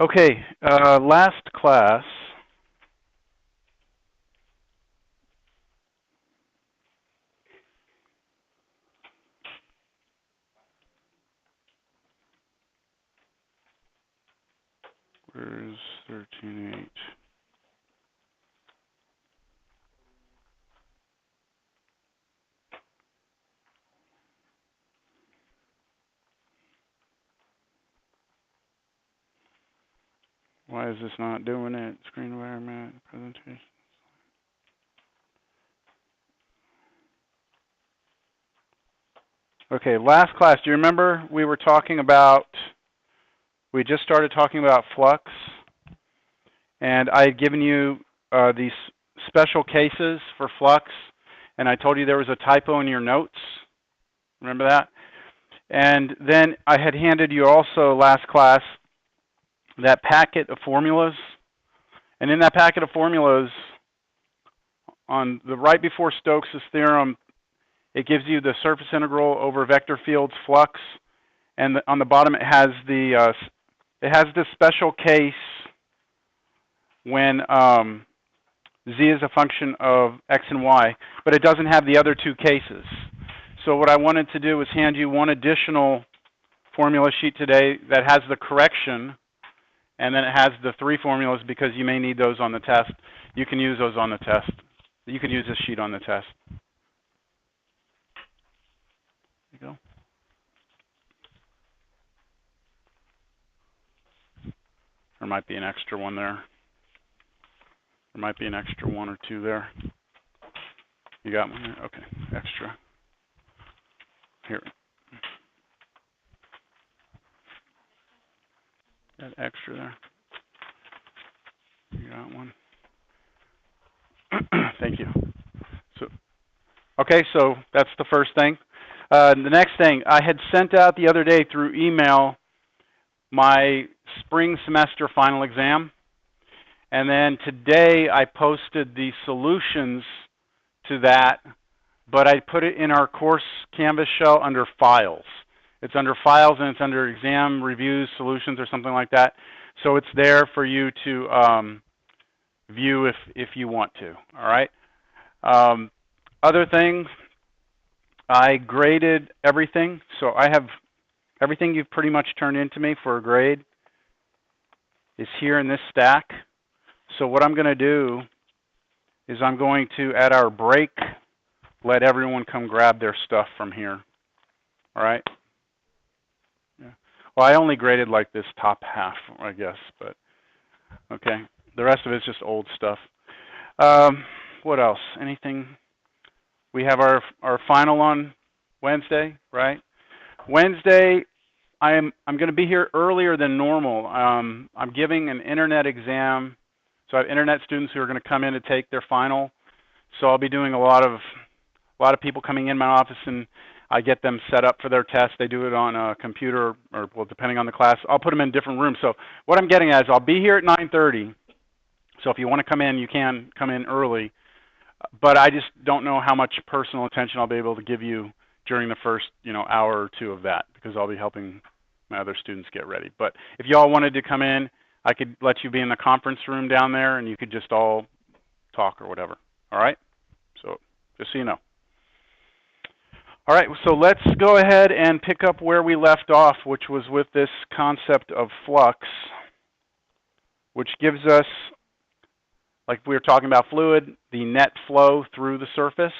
Okay, last class, where's 13.8? Why is this not doing it? Screen environment, presentation. Okay, last class, do you remember we were talking about, we just started talking about flux, and I had given you these special cases for flux, and I told you there was a typo in your notes. Remember that? And then I had handed you also last class that packet of formulas. And in that packet of formulas, on the right before Stokes' theorem, it gives you the surface integral over vector field's flux, and on the bottom it has this special case when z is a function of x and y, but it doesn't have the other two cases. So what I wanted to do was hand you one additional formula sheet today that has the correction, and then it has the three formulas because you may need those on the test. You can use those on the test. You can use this sheet on the test. There you go. There might be an extra one there. There might be an extra one or two there. You got one there? Okay, extra. Here. That extra there. You got one. Thank you. Okay, so that's the first thing. The next thing, I had sent out the other day through email my spring semester final exam. And then today I posted the solutions to that, but I put it in our course Canvas shell under Files. It's under Files and it's under Exam Reviews, Solutions, or something like that. So it's there for you to view if you want to, all right? Other things, I graded everything. So I have everything you've pretty much turned into me for a grade is here in this stack. So what I'm going to do is I'm going to, at our break, let everyone come grab their stuff from here. All right? Yeah. Well, I only graded like this top half, I guess, but okay. The rest of it's just old stuff. What else? Anything? We have our final on Wednesday, right? Wednesday, I'm going to be here earlier than normal. I'm giving an internet exam. So I have internet students who are going to come in to take their final. So I'll be doing a lot of people coming in my office, and I get them set up for their test. They do it on a computer, or well, depending on the class. I'll put them in different rooms. So what I'm getting at is I'll be here at 9:30. So if you want to come in, you can come in early. But I just don't know how much personal attention I'll be able to give you during the first, hour or two of that, because I'll be helping my other students get ready. But if y'all wanted to come in, I could let you be in the conference room down there, and you could just all talk or whatever. All right? So just so you know. All right, so let's go ahead and pick up where we left off, which was with this concept of flux, which gives us, like we were talking about fluid, the net flow through the surface.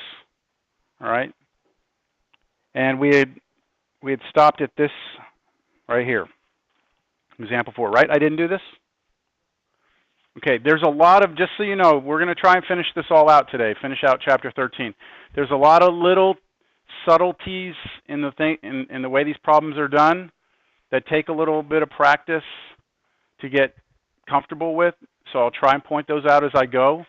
All right? And we had stopped at this right here. Example 4, right? I didn't do this? Okay, there's a lot of, just so you know, we're going to try and finish this all out today, finish out chapter 13. There's a lot of little subtleties in the way these problems are done that take a little bit of practice to get comfortable with, so I'll try and point those out as I go.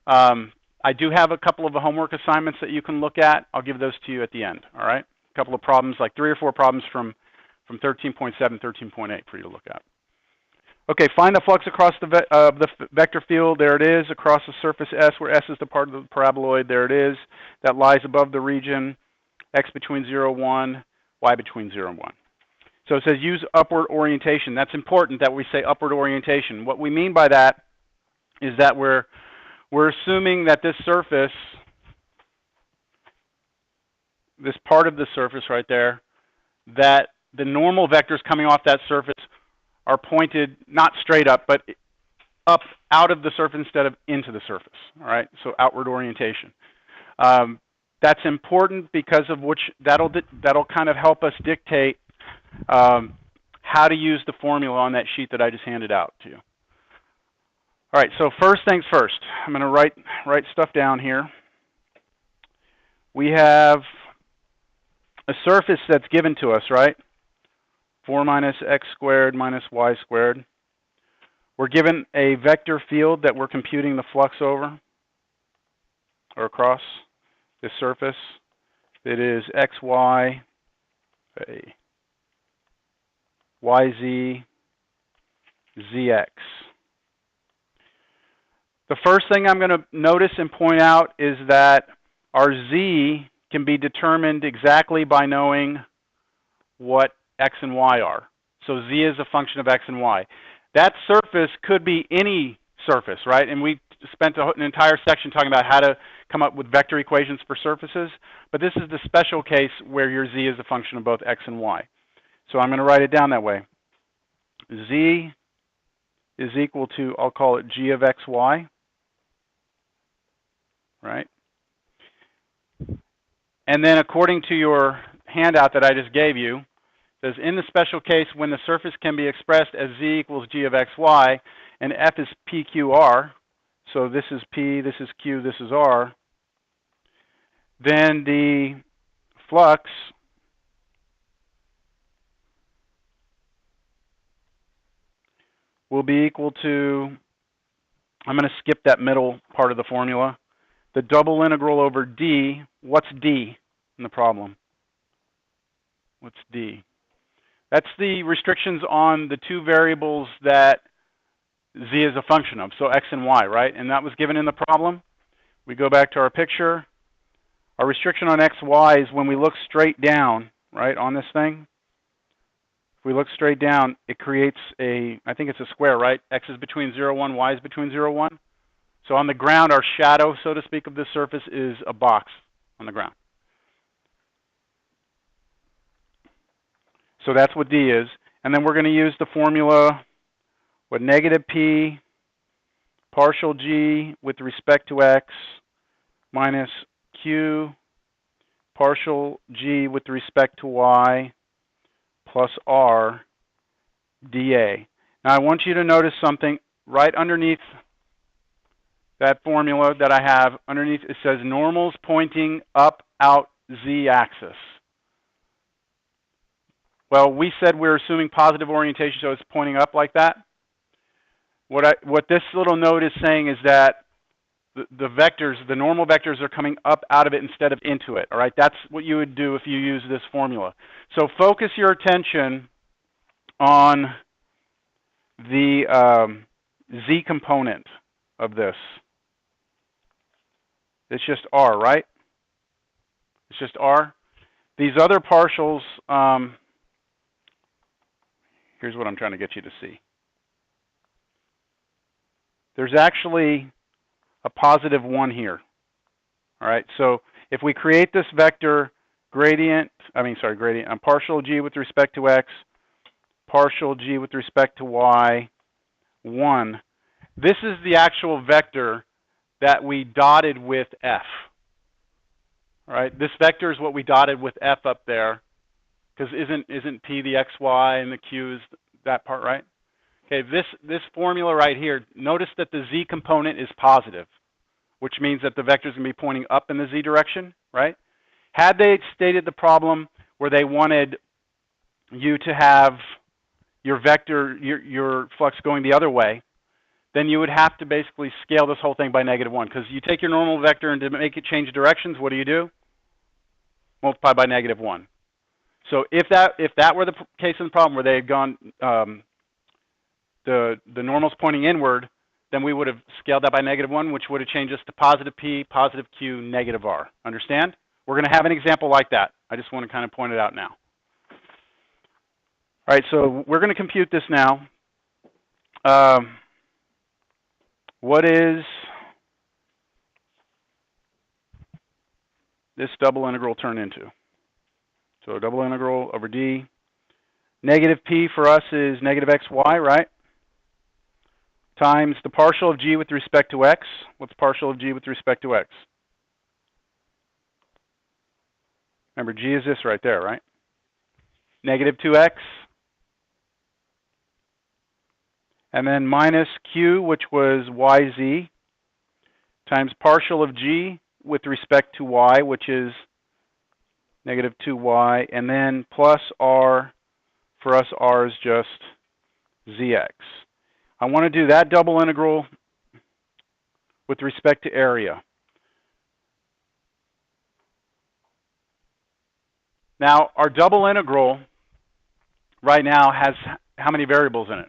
I do have a couple of homework assignments that you can look at. I'll give those to you at the end, all right? A couple of problems, like 3 or 4 problems from 13.7, 13.8 for you to look at. Okay, find the flux across the vector field. There it is, across the surface S, where S is the part of the paraboloid. There it is. That lies above the region, x between 0 and 1, y between 0 and 1. So it says use upward orientation. That's important that we say upward orientation. What we mean by that is that we're assuming that this surface, this part of the surface right there, that the normal vectors coming off that surface are pointed not straight up, but up out of the surface instead of into the surface. All right, so outward orientation. That's important because of which that'll kind of help us dictate how to use the formula on that sheet that I just handed out to you. All right, so first things first, I'm going to write stuff down here. We have a surface that's given to us, right? 4 minus x squared minus y squared. We're given a vector field that we're computing the flux over or across this surface. It is xy, yz, zx. The first thing I'm going to notice and point out is that our z can be determined exactly by knowing what x and y are. So z is a function of x and y. That surface could be any surface, right? And we spent an entire section talking about how to come up with vector equations for surfaces. But this is the special case where your z is a function of both x and y. So I'm going to write it down that way. Z is equal to, I'll call it g of xy, right? And then according to your handout that I just gave you, it says in the special case when the surface can be expressed as z equals g of xy and f is pqr, so this is p, this is q, this is r, then the flux will be equal to, I'm going to skip that middle part of the formula, the double integral over d. What's d in the problem? What's d? That's the restrictions on the two variables that z is a function of, so x and y, right? And that was given in the problem. We go back to our picture. Our restriction on x, y is when we look straight down, right, on this thing. If we look straight down, it creates a, I think it's a square, right? X is between 0, 1, y is between 0, 1. So on the ground, our shadow, so to speak, of this surface is a box on the ground. So that's what d is. And then we're going to use the formula, what, negative p partial g with respect to x minus q partial g with respect to y plus r dA. Now I want you to notice something right underneath that formula that I have. Underneath it says normals pointing up, out, z-axis. Well, we said we're assuming positive orientation, so it's pointing up like that. What this little note is saying is that the vectors, the normal vectors, are coming up out of it instead of into it. All right, that's what you would do if you use this formula. So focus your attention on the z component of this. It's just r, right? It's just r. These other partials, here's what I'm trying to get you to see. There's actually a positive 1 here. All right, so if we create this vector gradient, partial g with respect to x, partial g with respect to y, 1. This is the actual vector that we dotted with f. All right, this vector is what we dotted with f up there, because isn't p the xy and the q is that part, right? Okay, this formula right here, notice that the z component is positive, which means that the vector is going to be pointing up in the z direction, right? Had they stated the problem where they wanted you to have your vector, your flux going the other way, then you would have to basically scale this whole thing by -1, because you take your normal vector and to make it change directions, what do? Multiply by -1. So if that were the case in the problem where they had gone the normal's pointing inward, then we would have scaled that by -1, which would have changed us to positive p, positive q, negative r. Understand? We're going to have an example like that. I just want to kind of point it out now. All right, so we're going to compute this now. What is this double integral turn into? So double integral over d. Negative p for us is negative xy, right? Times the partial of g with respect to x. What's partial of g with respect to x? Remember, g is this right there, right? Negative 2x. And then minus q, which was yz, times partial of g with respect to y, which is negative 2y, and then plus r, for us r is just zx. I want to do that double integral with respect to area. Now, our double integral right now has how many variables in it?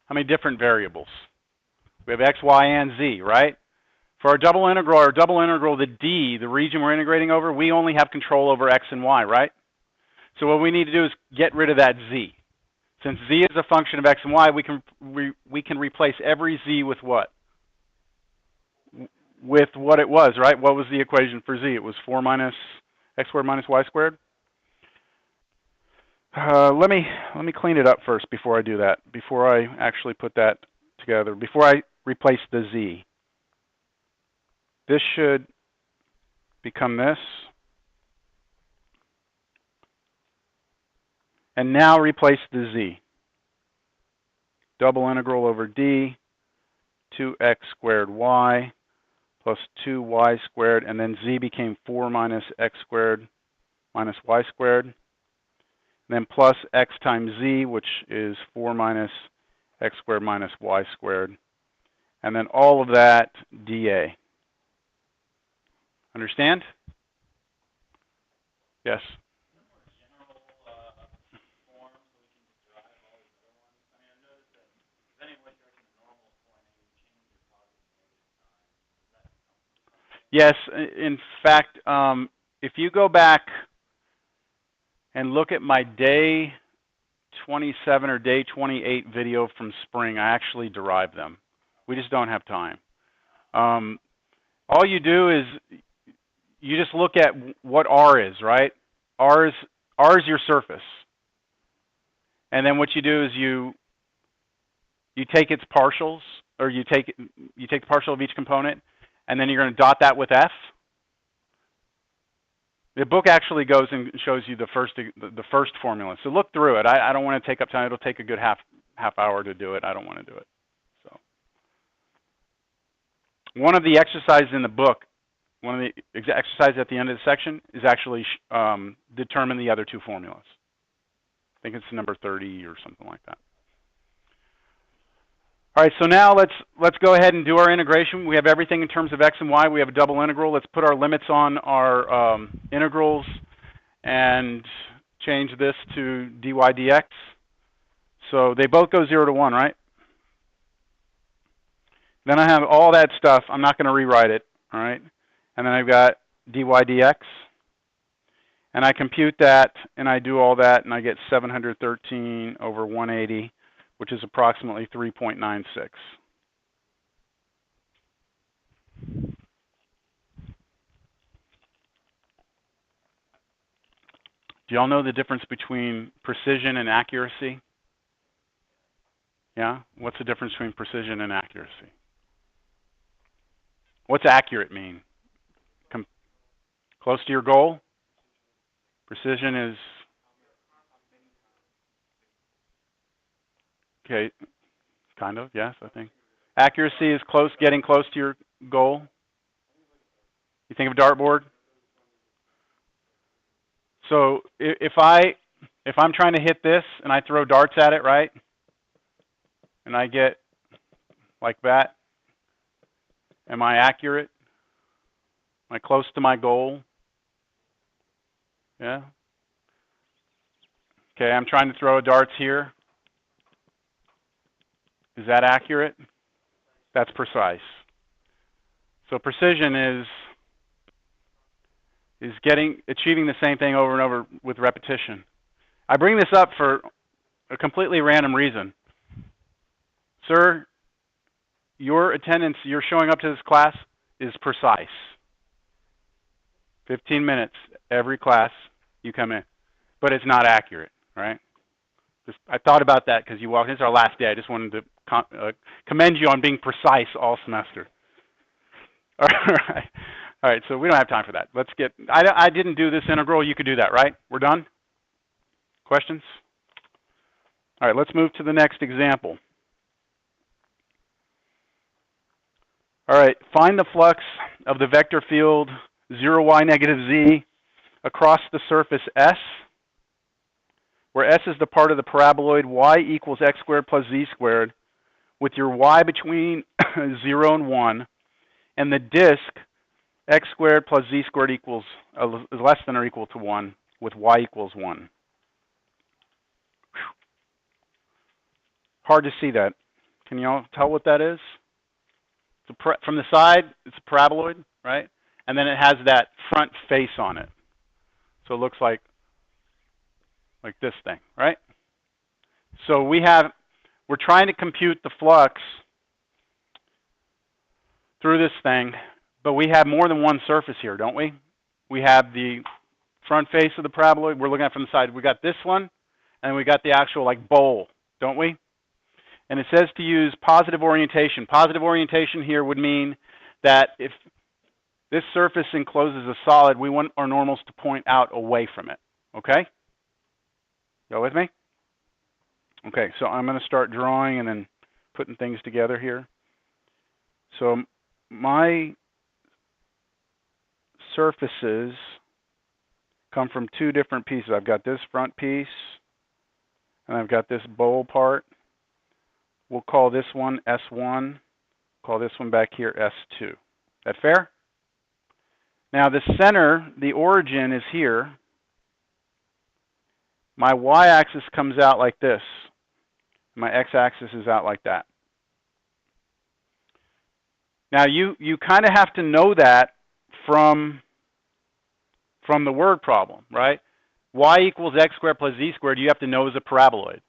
How many different variables? We have x, y, and z, right? For our double integral, the d, the region we're integrating over, we only have control over x and y, right? So what we need to do is get rid of that z. Since z is a function of x and y, we can replace every z with what? With what it was, right? What was the equation for z? It was 4 minus x squared minus y squared. Let me clean it up first before I do that. Before I actually put that together. Before I replace the z. This should become this. And now replace the z. Double integral over d, 2x squared y plus 2y squared, and then z became 4 minus x squared minus y squared. And then plus x times z, which is 4 minus x squared minus y squared. And then all of that dA. Understand? Yes? Yes, in fact, if you go back and look at my day 27 or day 28 video from spring, I actually derived them. We just don't have time. All you do is you just look at what R is, right? R is your surface. And then what you do is you take its partials, or you take the partial of each component, and then you're going to dot that with F. The book actually goes and shows you the first formula. So look through it. I don't want to take up time. It'll take a good half hour to do it. I don't want to do it. So one of the exercises in the book, one of the exercises at the end of the section is actually determine the other two formulas. I think it's number 30 or something like that. All right, so now let's go ahead and do our integration. We have everything in terms of x and y. We have a double integral. Let's put our limits on our integrals and change this to dy dx. So they both go 0 to 1, right? Then I have all that stuff. I'm not going to rewrite it, all right? And then I've got dy dx. And I compute that, and I do all that, and I get 713 over 180, which is approximately 3.96. Do y'all know the difference between precision and accuracy? Yeah? What's the difference between precision and accuracy? What's accurate mean? Close to your goal? Precision is, okay, kind of, yes, I think. Accuracy is getting close to your goal. You think of dartboard? So if I'm trying to hit this and I throw darts at it, right? And I get like that, am I accurate? Am I close to my goal? Yeah. Okay, I'm trying to throw darts here. Is that accurate? That's precise. So precision is achieving the same thing over and over with repetition. I bring this up for a completely random reason. Sir, your attendance, you're showing up to this class is precise. 15 minutes every class you come in. But it's not accurate, right? I thought about that because you walked in. It's our last day. I just wanted to commend you on being precise all semester. All right. All right, so we don't have time for that. Let's get, I didn't do this integral. You could do that, right? We're done? Questions? All right, let's move to the next example. All right, find the flux of the vector field 0y negative z across the surface S, where S is the part of the paraboloid y equals x squared plus z squared, with your y between 0 and 1, and the disk x squared plus z squared equals is less than or equal to 1, with y equals 1. Hard to see that. Can you all tell what that is? From the side, it's a paraboloid, right? And then it has that front face on it. So it looks like this thing, right? So we're trying to compute the flux through this thing, but we have more than one surface here, don't we? We have the front face of the paraboloid. We're looking at it from the side. We got this one, and we got the actual like bowl, don't we? And it says to use positive orientation. Positive orientation here would mean that if this surface encloses a solid, we want our normals to point out away from it, okay? Go with me? Okay, so I'm going to start drawing and then putting things together here. So my surfaces come from two different pieces. I've got this front piece, and I've got this bowl part. We'll call this one S1, call this one back here S2. That fair? Now the center, the origin is here. My y-axis comes out like this. My x-axis is out like that. Now you kind of have to know that from the word problem, right? Y equals x squared plus z squared, you have to know is a paraboloid.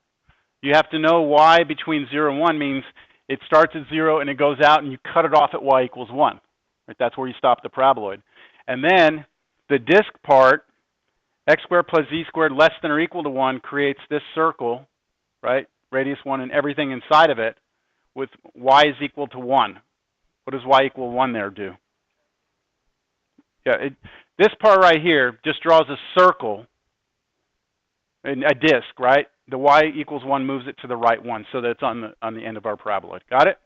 You have to know y between 0 and 1 means it starts at 0 and it goes out and you cut it off at y equals 1. Right? That's where you stop the paraboloid. And then the disk part, x squared plus z squared less than or equal to 1, creates this circle, right? Radius 1 and everything inside of it with y is equal to 1. What does y equal 1 there do? Yeah, this part right here just draws a circle, a disk, right? The y equals 1 moves it to the right 1 so that it's on the end of our paraboloid. Got it?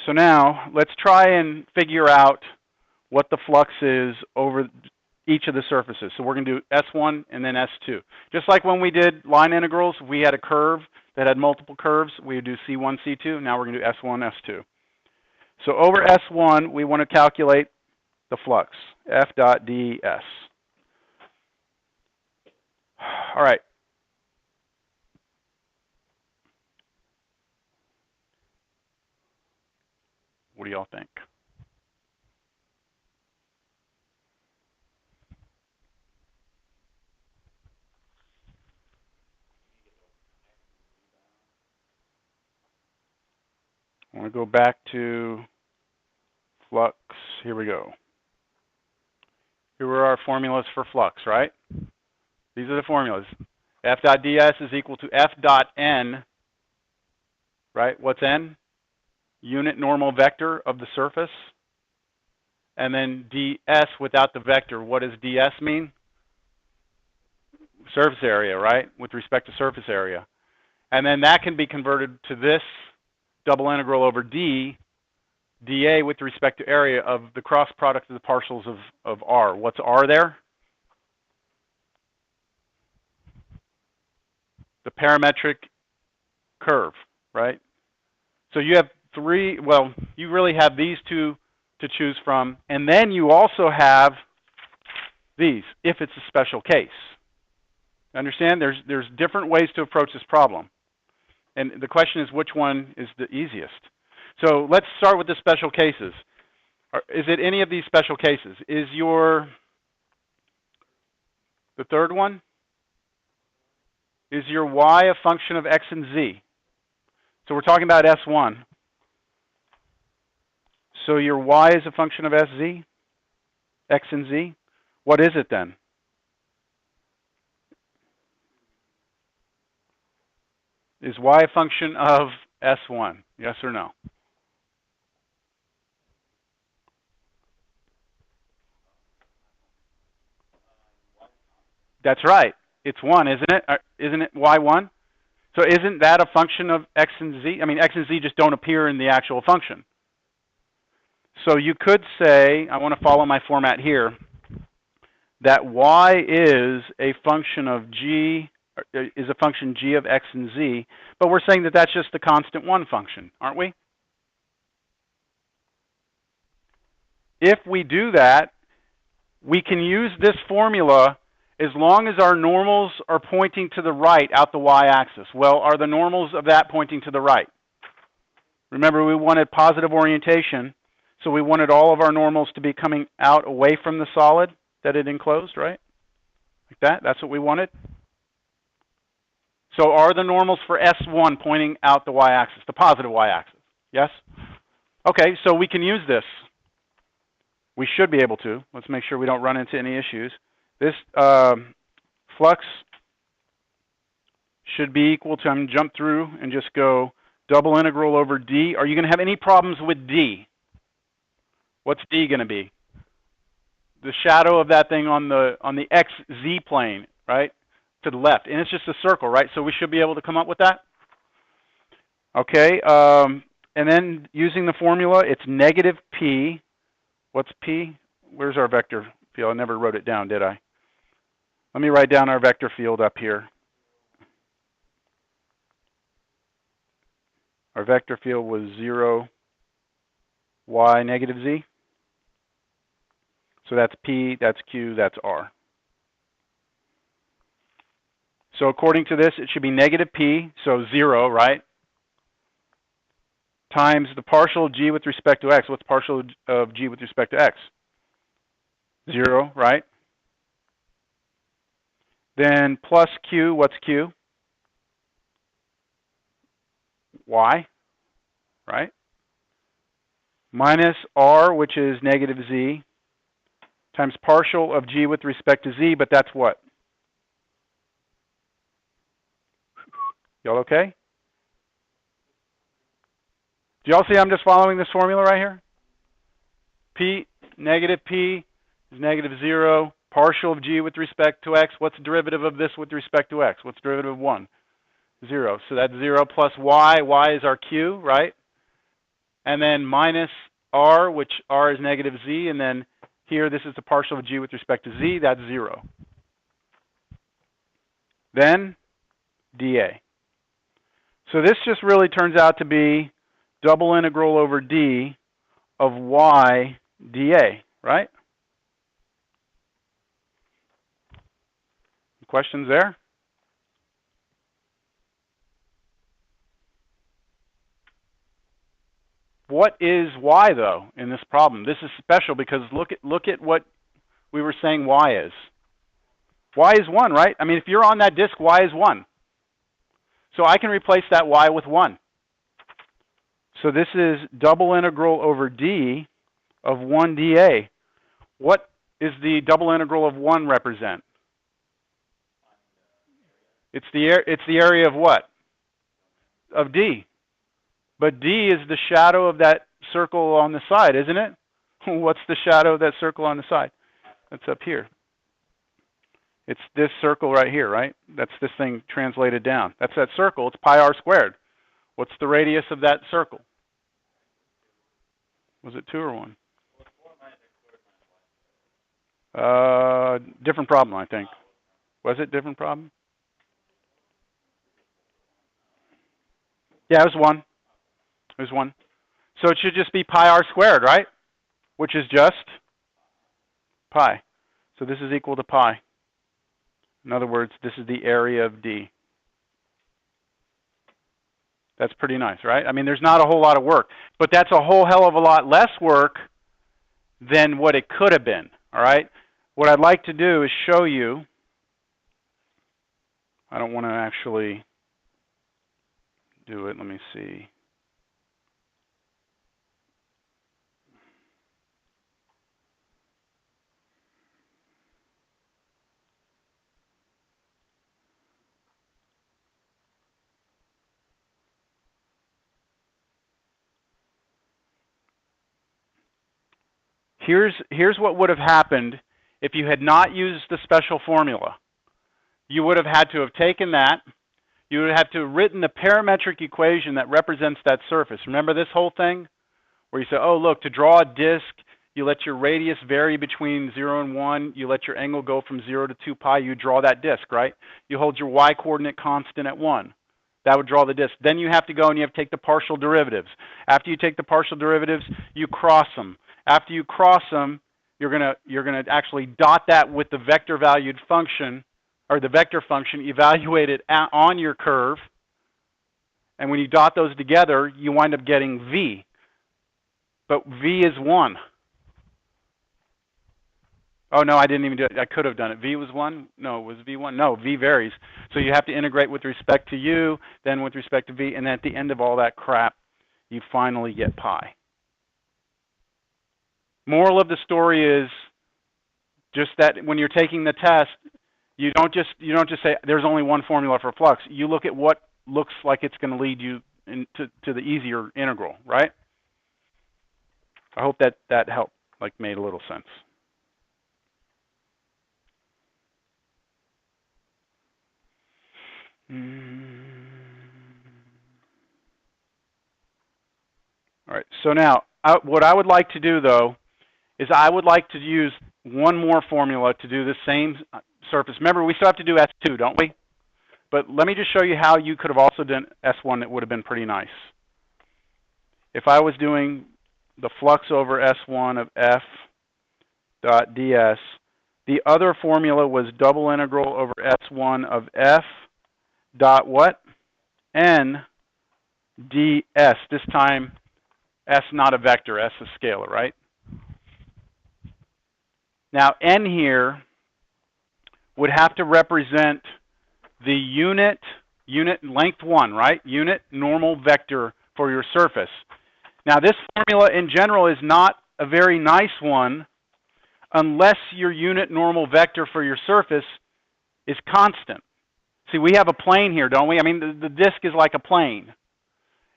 So now let's try and figure out what the flux is over each of the surfaces. So we're going to do S1 and then S2. Just like when we did line integrals, we had a curve that had multiple curves. We would do C1, C2. Now we're going to do S1, S2. So over S1, we want to calculate the flux, F dot ds. All right. What do y'all think? I want to go back to flux. Here we go. Here are our formulas for flux, right? These are the formulas. F dot ds is equal to F dot n, right? What's n? Unit normal vector of the surface. And then ds without the vector. What does ds mean? Surface area, right? With respect to surface area. And then that can be converted to this double integral over dA with respect to area of the cross product of the partials of R. What's R there? The parametric curve, right? So you have three, well, you really have these two to choose from, and then you also have these, if it's a special case. Understand? There's different ways to approach this problem. And the question is, which one is the easiest? So let's start with the special cases. Is it any of these special cases? Is your The third one? Is your y a function of x and z? So we're talking about S1. So your y is a function of SZ, x and z. What is it then? Is y a function of S1? Yes or no? That's right. It's 1, isn't it? Isn't it y1? So isn't that a function of x and z? I mean, x and z just don't appear in the actual function. So you could say, I want to follow my format here, that y is a function of g, is a function g of x and z, but we're saying that that's just the constant 1 function, aren't we? If we do that, we can use this formula as long as our normals are pointing to the right out the y-axis. Well, are the normals of that pointing to the right? Remember, we wanted positive orientation, so we wanted all of our normals to be coming out away from the solid that it enclosed, right? Like that? That's what we wanted. So are the normals for S1 pointing out the y-axis, the positive y-axis? Yes? Okay, so we can use this. We should be able to. Let's make sure we don't run into any issues. This flux should be equal to, I'm going to jump through and just go double integral over d. Are you going to have any problems with d? What's d going to be? The shadow of that thing on the xz plane, right? To the left. And it's just a circle, right? So we should be able to come up with that. Okay. And then using the formula, it's negative p. What's p? Where's our vector field? I never wrote it down, did I? Let me write down our vector field up here. Our vector field was 0, y, negative z. So that's p, that's q, that's r. So according to this, it should be negative p, so 0, right? Times the partial of g with respect to x. What's partial of g with respect to x? 0, right? Then plus q, what's q? Y, right? Minus r, which is negative z, times partial of g with respect to z, but that's what? Y'all okay? Do y'all see I'm just following this formula right here? P is negative 0, partial of g with respect to x. What's the derivative of this with respect to x? What's the derivative of 1? 0. So that's 0 plus y. Y is our q, right? And then minus r, which r is negative z. And then here, this is the partial of g with respect to z. That's 0. Then dA. So this just really turns out to be double integral over d of y dA, right? Questions there? What is y, though, in this problem? This is special because look at what we were saying y is. Y is 1, right? I mean, if you're on that disk, y is 1. So I can replace that y with 1. So this is double integral over d of 1 dA. What is the double integral of 1 represent? It's the area of what? Of d. But d is the shadow of that circle on the side, isn't it? What's the shadow of that circle on the side? That's up here. It's this circle right here, right? That's this thing translated down. That's that circle. It's pi r squared. What's the radius of that circle? Was it 2 or 1? Different problem, I think. Was it different problem? Yeah, it was 1. It was 1. So it should just be pi r squared, right? Which is just pi. So this is equal to pi. In other words, this is the area of D. That's pretty nice, right? I mean, there's not a whole lot of work, but that's a whole hell of a lot less work than what it could have been, all right? What I'd like to do is show you I don't want to actually do it. Let me see. Here's what would have happened if you had not used the special formula. You would have had to have taken that. You would have to have written the parametric equation that represents that surface. Remember this whole thing? Where you say, oh, look, to draw a disk, you let your radius vary between 0 and 1. You let your angle go from 0 to 2 pi. You draw that disk, right? You hold your y-coordinate constant at 1. That would draw the disk. Then you have to go and you have to take the partial derivatives. After you take the partial derivatives, you cross them. After you cross them, you're gonna actually dot that with the vector valued function, or the vector function, evaluate it on your curve. And when you dot those together, you wind up getting v. But v is 1. Oh, no, I didn't even do it. I could have done it. V was 1? No, it was v1. No, v varies. So you have to integrate with respect to u, then with respect to v, and then at the end of all that crap, you finally get pi. Moral of the story is just that when you're taking the test, you don't just say there's only one formula for flux. You look at what looks like it's going to lead you to the easier integral, right? I hope that helped, like made a little sense. All right, so now what I would like to do, though, is I would like to use one more formula to do the same surface. Remember, we still have to do S2, don't we? But let me just show you how you could have also done S1. That would have been pretty nice. If I was doing the flux over S1 of F dot ds, the other formula was double integral over S1 of F dot what? N ds. This time, S not a vector, S a scalar, right? Now, N here would have to represent the unit length 1, right? Unit normal vector for your surface. Now, this formula in general is not a very nice one unless your unit normal vector for your surface is constant. See, we have a plane here, don't we? I mean, the disk is like a plane.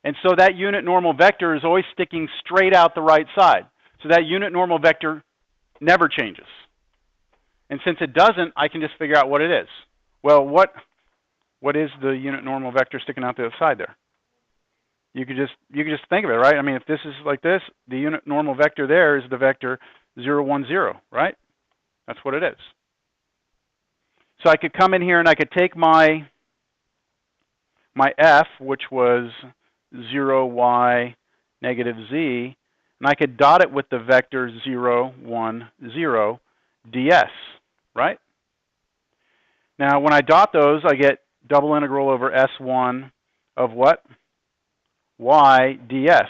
And so that unit normal vector is always sticking straight out the right side. So that unit normal vector never changes. And since it doesn't, I can just figure out what it is. Well, what is the unit normal vector sticking out the other side there? You could just think of it, right? I mean, if this is like this, the unit normal vector there is the vector 0, 1, 0, right? That's what it is. So I could come in here and I could take my f, which was 0, y, negative z, and I could dot it with the vector 0, 1, 0 ds, right? Now, when I dot those, I get double integral over S1 of what? Y ds.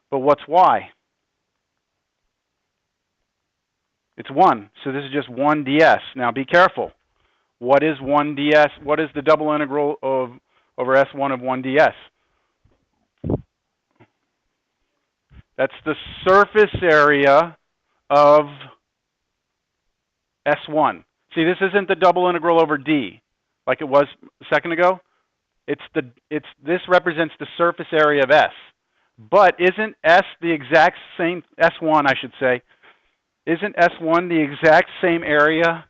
But what's y? It's 1. So this is just 1 ds. Now, be careful. What is 1 ds? What is the double integral of over S1 of 1 ds? That's the surface area of S1. See, this isn't the double integral over D like it was a second ago. This represents the surface area of S. But isn't S the exact same, S1 I should say, isn't S1 the exact same area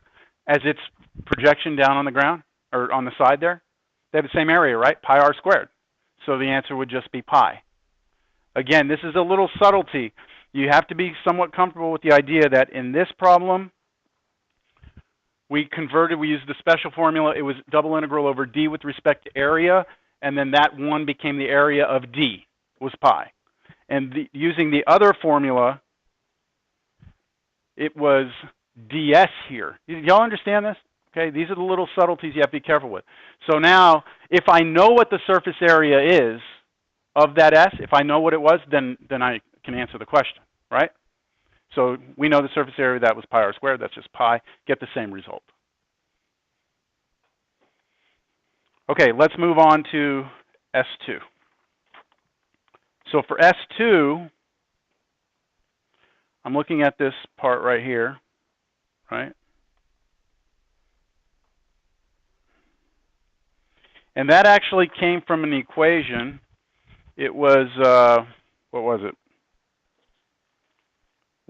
as its projection down on the ground, or on the side there? They have the same area, right? Pi r squared. So the answer would just be pi. Again, this is a little subtlety. You have to be somewhat comfortable with the idea that in this problem, we used the special formula. It was double integral over D with respect to area, and then that 1 became the area of D, was pi. And using the other formula, it was ds here. Y'all understand this? Okay, these are the little subtleties you have to be careful with. So now, if I know what the surface area is of that S, if I know what it was, then I can answer the question, right? So we know the surface area, that was pi r squared, that's just pi, get the same result. Okay, let's move on to S2. So for S2, I'm looking at this part right here, right? And that actually came from an equation. It was, what was it?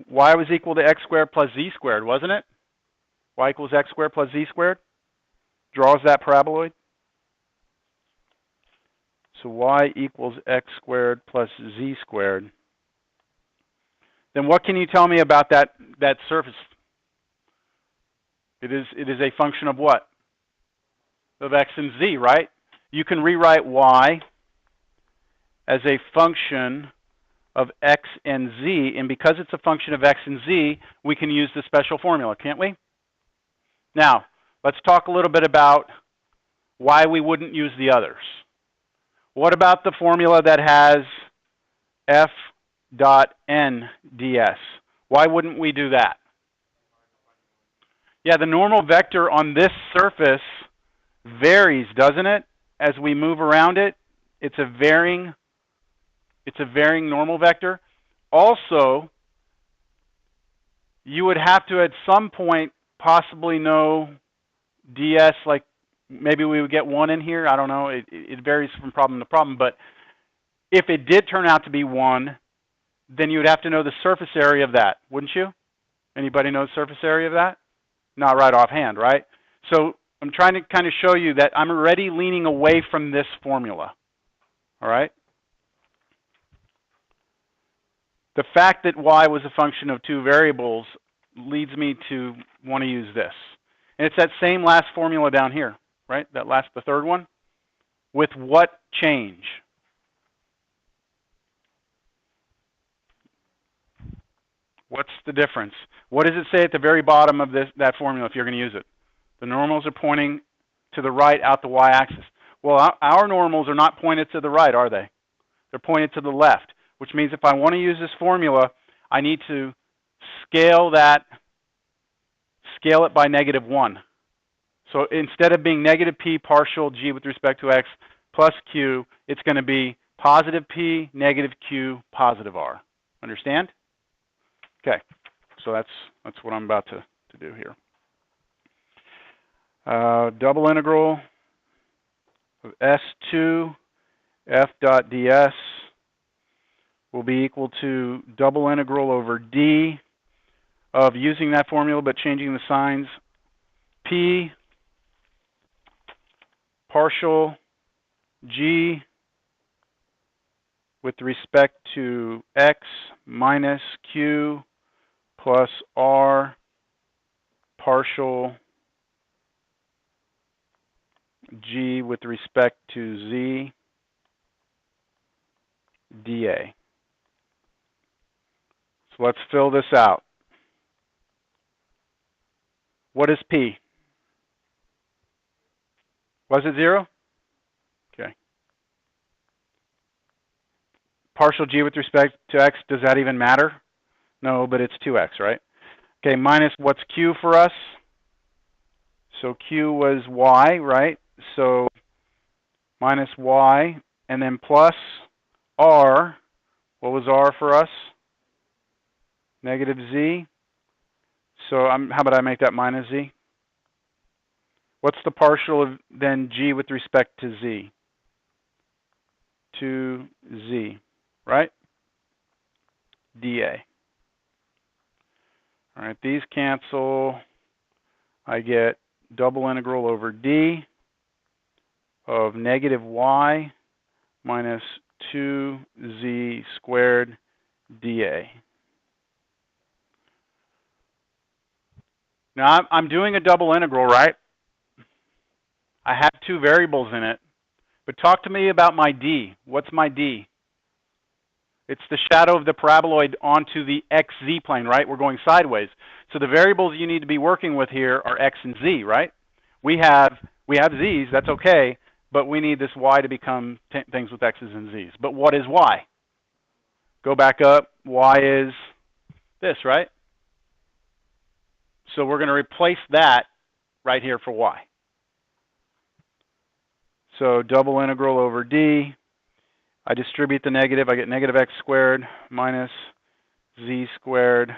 Y was equal to x squared plus z squared, wasn't it? Y equals x squared plus z squared draws that paraboloid. So y equals x squared plus z squared. Then what can you tell me about that surface? It is a function of what? Of x and z, right? You can rewrite y as a function of x and z, and because it's a function of x and z, we can use the special formula, can't we? Now, let's talk a little bit about why we wouldn't use the others. What about the formula that has f dot n ds? Why wouldn't we do that? Yeah, the normal vector on this surface varies, doesn't it? As we move around it, it's a varying normal vector. Also, you would have to at some point possibly know ds, like maybe we would get 1 in here. I don't know. It varies from problem to problem. But if it did turn out to be 1, then you would have to know the surface area of that, wouldn't you? Anybody know the surface area of that? Not right offhand, right? So I'm trying to kind of show you that I'm already leaning away from this formula. All right? The fact that y was a function of 2 variables leads me to want to use this. And it's that same last formula down here, right? The third one. With what change? What's the difference? What does it say at the very bottom of that formula if you're going to use it? The normals are pointing to the right out the y-axis. Well, our normals are not pointed to the right, are they? They're pointed to the left, which means if I want to use this formula, I need to scale it by -1. So instead of being negative p partial g with respect to x plus q, it's going to be positive p, negative q, positive r. Understand? Okay, so that's what I'm about to do here. Double integral of S2 f dot ds will be equal to double integral over d of using that formula but changing the signs, p partial g with respect to x minus q plus r partial g with respect to z dA. So let's fill this out. What is p? Was it 0? Okay. Partial g with respect to x, does that even matter? No, but it's 2x, right? Okay, minus what's q for us? So q was y, right? So minus y, and then plus r. What was r for us? Negative z. So how about I make that minus z? What's the partial of then g with respect to z? 2z, right? dA. All right, these cancel. I get double integral over d of negative y minus 2z squared dA. Now, I'm doing a double integral, right? I have 2 variables in it. But talk to me about my d. What's my d? It's the shadow of the paraboloid onto the xz plane, right? We're going sideways. So the variables you need to be working with here are x and z, right? We have z's, that's okay, but we need this y to become things with x's and z's. But what is y? Go back up. Y is this, right? So we're going to replace that right here for y. So double integral over d. I distribute the negative. I get negative x squared minus z squared.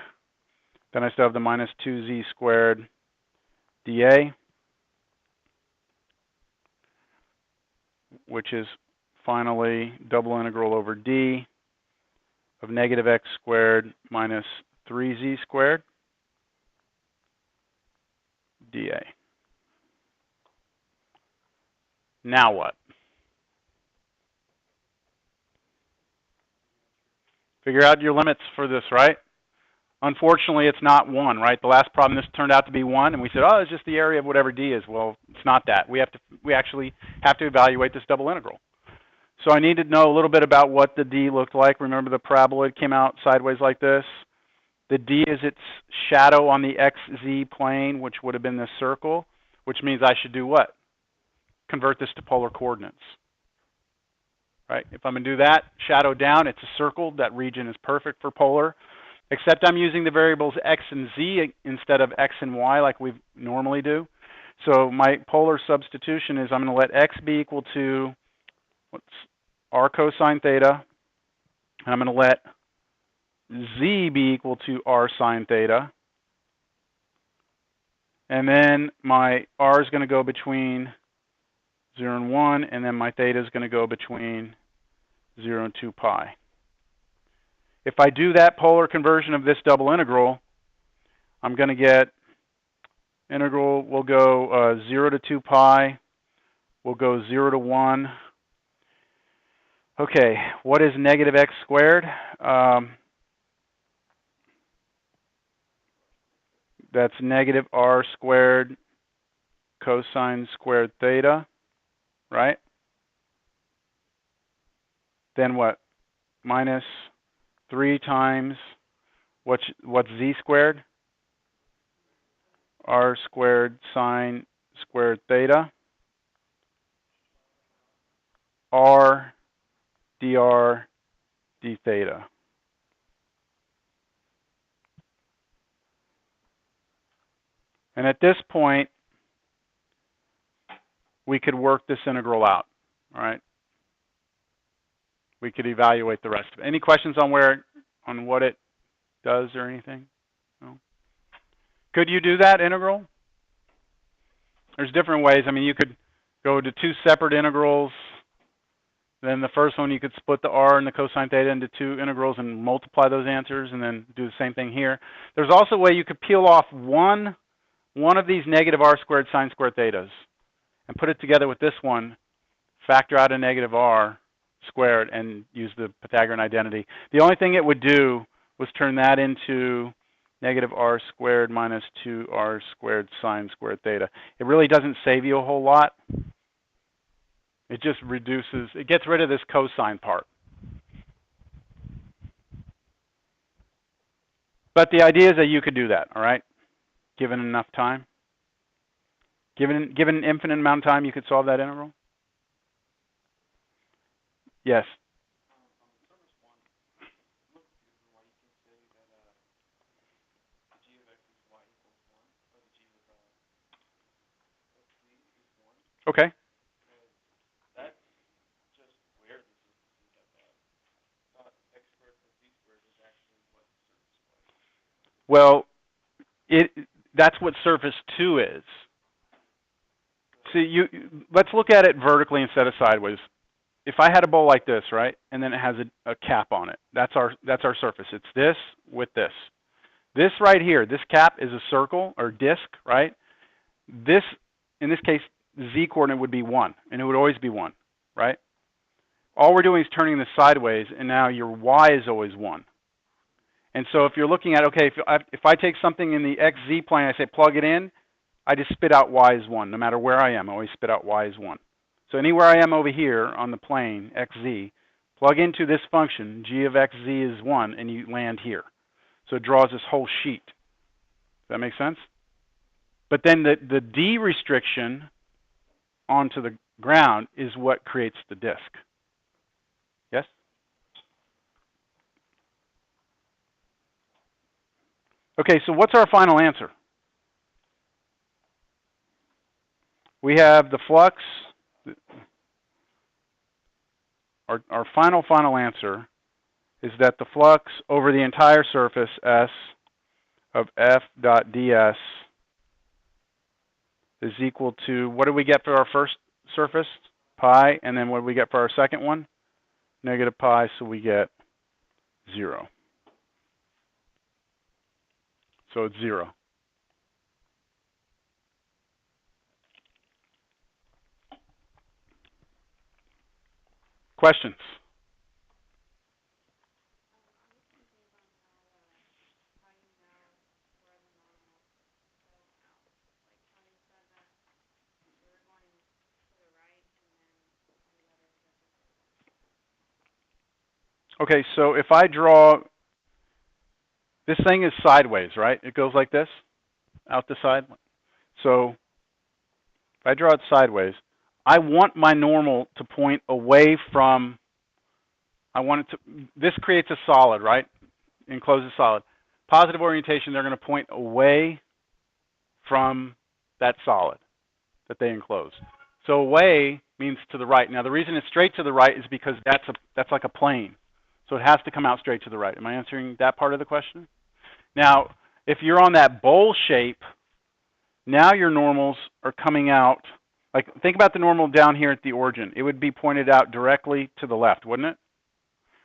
Then I still have the minus 2z squared dA, which is finally double integral over d of negative x squared minus 3z squared dA. Now what? Figure out your limits for this, right? Unfortunately, it's not 1, right? The last problem, this turned out to be 1, and we said, oh, it's just the area of whatever d is. Well, it's not that. We actually have to evaluate this double integral. So I need to know a little bit about what the d looked like. Remember the paraboloid came out sideways like this? The d is its shadow on the xz plane, which would have been this circle, which means I should do what? Convert this to polar coordinates. Right? If I'm going to do that, shadow down, it's a circle. That region is perfect for polar, except I'm using the variables x and z instead of x and y like we normally do. So my polar substitution is I'm going to let x be equal to r cosine theta, and I'm going to let z be equal to r sine theta. And then my r is going to go between 0 and 1, and then my theta is going to go between 0 and 2 pi. If I do that polar conversion of this double integral, I'm going to get integral will go 0 to 2 pi, will go 0 to 1. Okay, what is negative x squared? That's negative r squared cosine squared theta, right? Then what? Minus 3 times, what's z squared? R squared sine squared theta. R dr d theta. And at this point, we could work this integral out, all right? We could evaluate the rest of it. Any questions on what it does or anything? No? Could you do that integral? There's different ways. I mean, you could go to 2 separate integrals. Then the first one, you could split the r and the cosine theta into 2 integrals and multiply those answers, and then do the same thing here. There's also a way you could peel off one of these negative r squared sine squared thetas and put it together with this one, factor out a negative r squared, and use the Pythagorean identity. The only thing it would do was turn that into negative r squared minus 2r squared sine squared theta. It really doesn't save you a whole lot. It just reduces, it gets rid of this cosine part. But the idea is that you could do that, all right? Given enough time. Given an infinite amount of time, you could solve that integral? Yes. Okay. Well, that's what surface 2 is. See, let's look at it vertically instead of sideways. If I had a bowl like this, right, and then it has a cap on it, that's our surface. It's this with this. This right here, this cap is a circle or disc, right? This, in this case, z coordinate would be 1, and it would always be 1, right? All we're doing is turning this sideways, and now your y is always 1. And so if you're looking at, okay, if I take something in the xz plane, I say plug it in, I just spit out y is 1. No matter where I am, I always spit out y is 1. So anywhere I am over here on the plane, xz, plug into this function, g of xz is 1, and you land here. So it draws this whole sheet. Does that make sense? But then the d restriction onto the ground is what creates the disk. Yes? Okay, so what's our final answer? We have the flux. our final answer is that the flux over the entire surface S of F dot ds is equal to, what did we get for our first surface? Pi, and then what did we get for our second one? Negative pi, so we get 0. So it's 0. Questions? Okay, so if I draw, this thing is sideways, right? It goes like this, out the side. So if I draw it sideways, I want my normal to point away from, I want it to, this creates a solid, right? Encloses solid. Positive orientation, they're going to point away from that solid that they enclose. So away means to the right. Now the reason it's straight to the right is because that's like a plane. So it has to come out straight to the right. Am I answering that part of the question? Now, if you're on that bowl shape, now your normals are coming out, like think about the normal down here at the origin. It would be pointed out directly to the left, wouldn't it?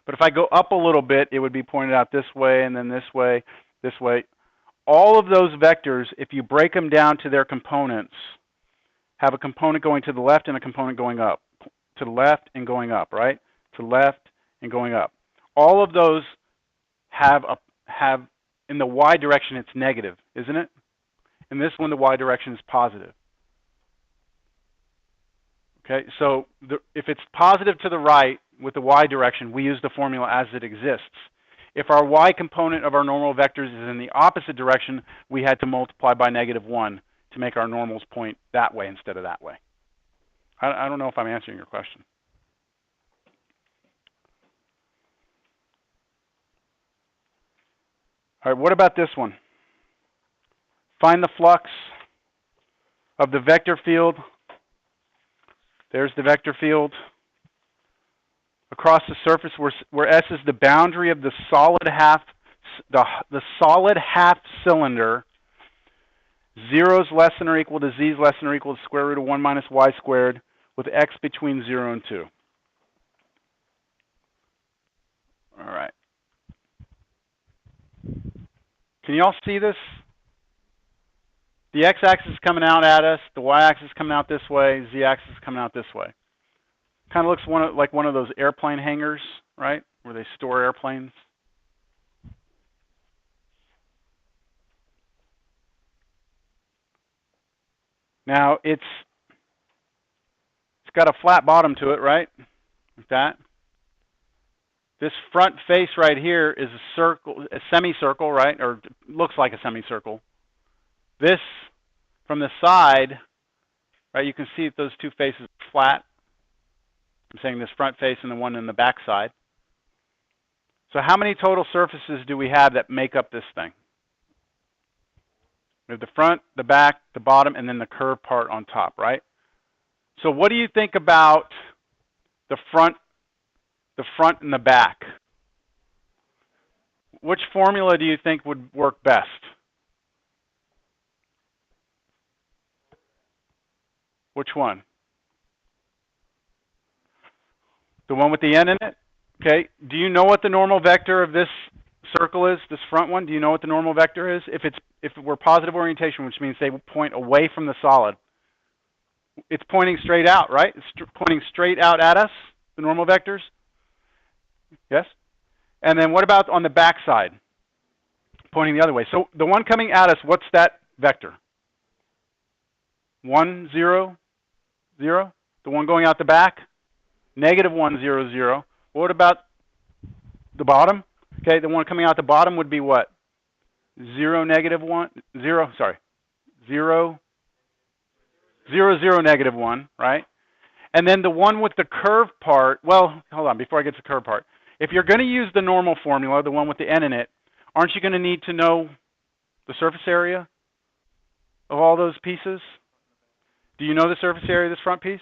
But if I go up a little bit, it would be pointed out this way, and then this way, this way. All of those vectors, if you break them down to their components, have a component going to the left and a component going up. To the left and going up, right? To the left and going up. All of those have in the y direction, it's negative, isn't it? In this one, the y direction is positive. Okay, so if it's positive to the right with the y direction, we use the formula as it exists. If our y component of our normal vectors is in the opposite direction, we had to multiply by -1 to make our normals point that way instead of that way. I don't know if I'm answering your question. All right, what about this one? Find the flux of the vector field. There's the vector field across the surface where S is the boundary of the solid half, the solid half cylinder. 0 is less than or equal to z is less than or equal to square root of 1 minus y squared with x between 0 and 2. All right. Can you all see this? The x-axis is coming out at us, the y-axis is coming out this way, z-axis is coming out this way. Kind of looks like one of those airplane hangars, right, where they store airplanes. Now, it's got a flat bottom to it, right, like that. This front face right here is a circle, a semicircle, right, or looks like a semicircle. This, from the side, right, you can see that those two faces are flat. I'm saying this front face and the one in the back side. So how many total surfaces do we have that make up this thing? We have the front, the back, the bottom, and then the curved part on top, right? So what do you think about the front and the back? Which formula do you think would work best? Which one? The one with the n in it? Okay. Do you know what the normal vector of this circle is, this front one? Do you know what the normal vector is? If it were positive orientation, which means they point away from the solid, it's pointing straight out, right? It's pointing straight out at us, the normal vectors? Yes? And then what about on the back side? Pointing the other way. So the one coming at us, what's that vector? 1, 0, 0? The one going out the back? -1, 0, 0. What about the bottom? Okay, the one coming out the bottom would be what? 0, -1, 0, sorry. 0, 0, 0, -1, right? And then the one with the curved part, well, hold on, before I get to the curved part. If you're going to use the normal formula, the one with the n in it, aren't you going to need to know the surface area of all those pieces? Do you know the surface area of this front piece?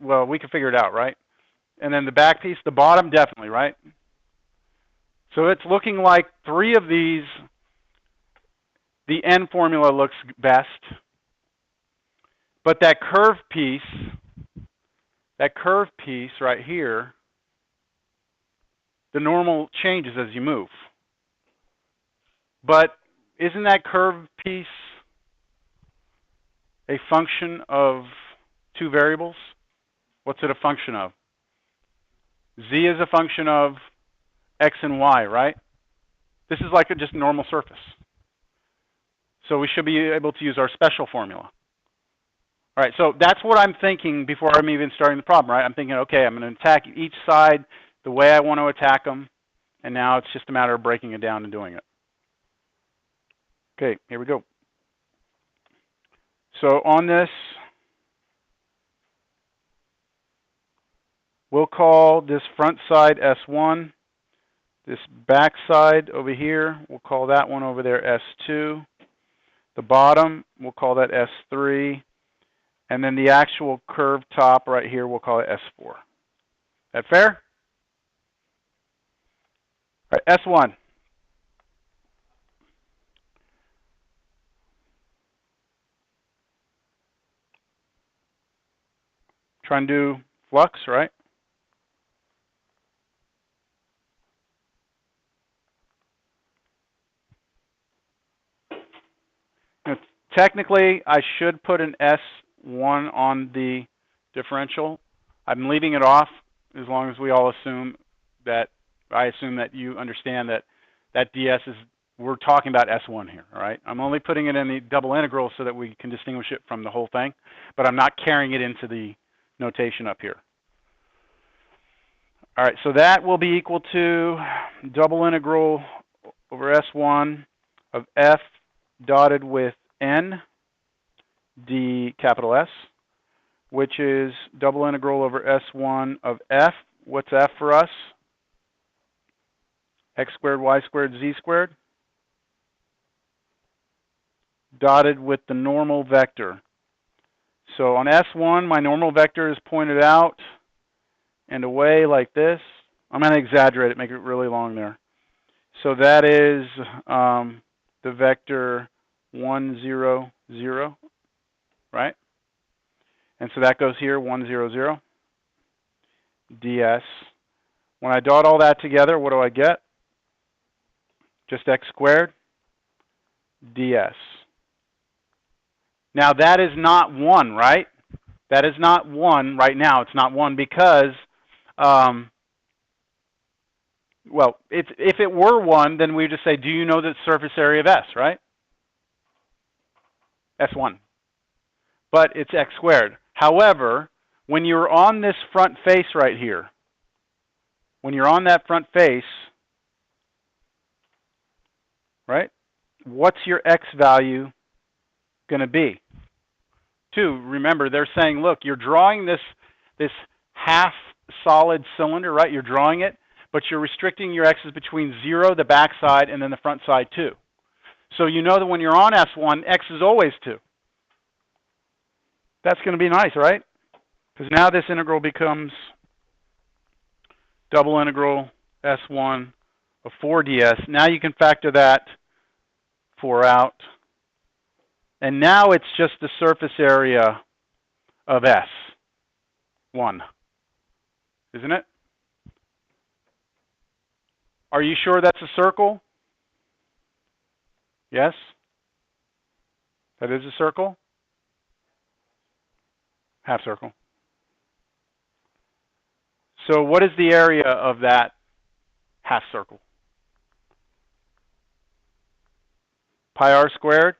Well, we can figure it out, right? And then the back piece, the bottom, definitely, right? So it's looking like 3 of these, the N formula looks best. But that curve piece right here, the normal changes as you move. But isn't that curve piece a function of 2 variables? What's it a function of? Z is a function of X and Y, right? This is like a just normal surface. So we should be able to use our special formula. All right, so that's what I'm thinking before I'm even starting the problem, right? I'm thinking, okay, I'm going to attack each side the way I want to attack them, and now it's just a matter of breaking it down and doing it. Okay, here we go. So on this, we'll call this front side S1. This back side over here, we'll call that one over there S2. The bottom, we'll call that S3. And then the actual curved top right here, we'll call it S4. That fair? All right, S1. Try and do flux, right? Now, technically, I should put an S1 on the differential. I'm leaving it off as long as we all assume that, I assume that you understand that that ds is, we're talking about S1 here, all right? I'm only putting it in the double integral so that we can distinguish it from the whole thing, but I'm not carrying it into the notation up here. All right, so that will be equal to double integral over S1 of F dotted with N d capital S, which is double integral over S1 of F. What's F for us? X squared, Y squared, Z squared, dotted with the normal vector. So on S1, my normal vector is pointed out and away like this. I'm going to exaggerate it, make it really long there. So that is the vector 1, 0, 0, right? And so that goes here, 1, 0, 0, ds. When I dot all that together, what do I get? Just x squared ds. Now that is not 1, right? That is not 1 right now. It's not 1 because, well, if it were 1, then we would just say, do you know the surface area of S, right? S1. But it's x squared. However, when you're on this front face right here, when you're on that front face, right, what's your x value going to be? 2, remember, they're saying, look, you're drawing this half solid cylinder, right? You're drawing it, but you're restricting your x's between 0, the back side, and then the front side 2. So you know that when you're on S1, x is always 2. That's going to be nice, right? Because now this integral becomes double integral S1 of 4 ds. Now you can factor that 4 out. And now it's just the surface area of S1, isn't it? Are you sure that's a circle? Yes? That is a circle? Half circle. So what is the area of that half circle? Pi r squared.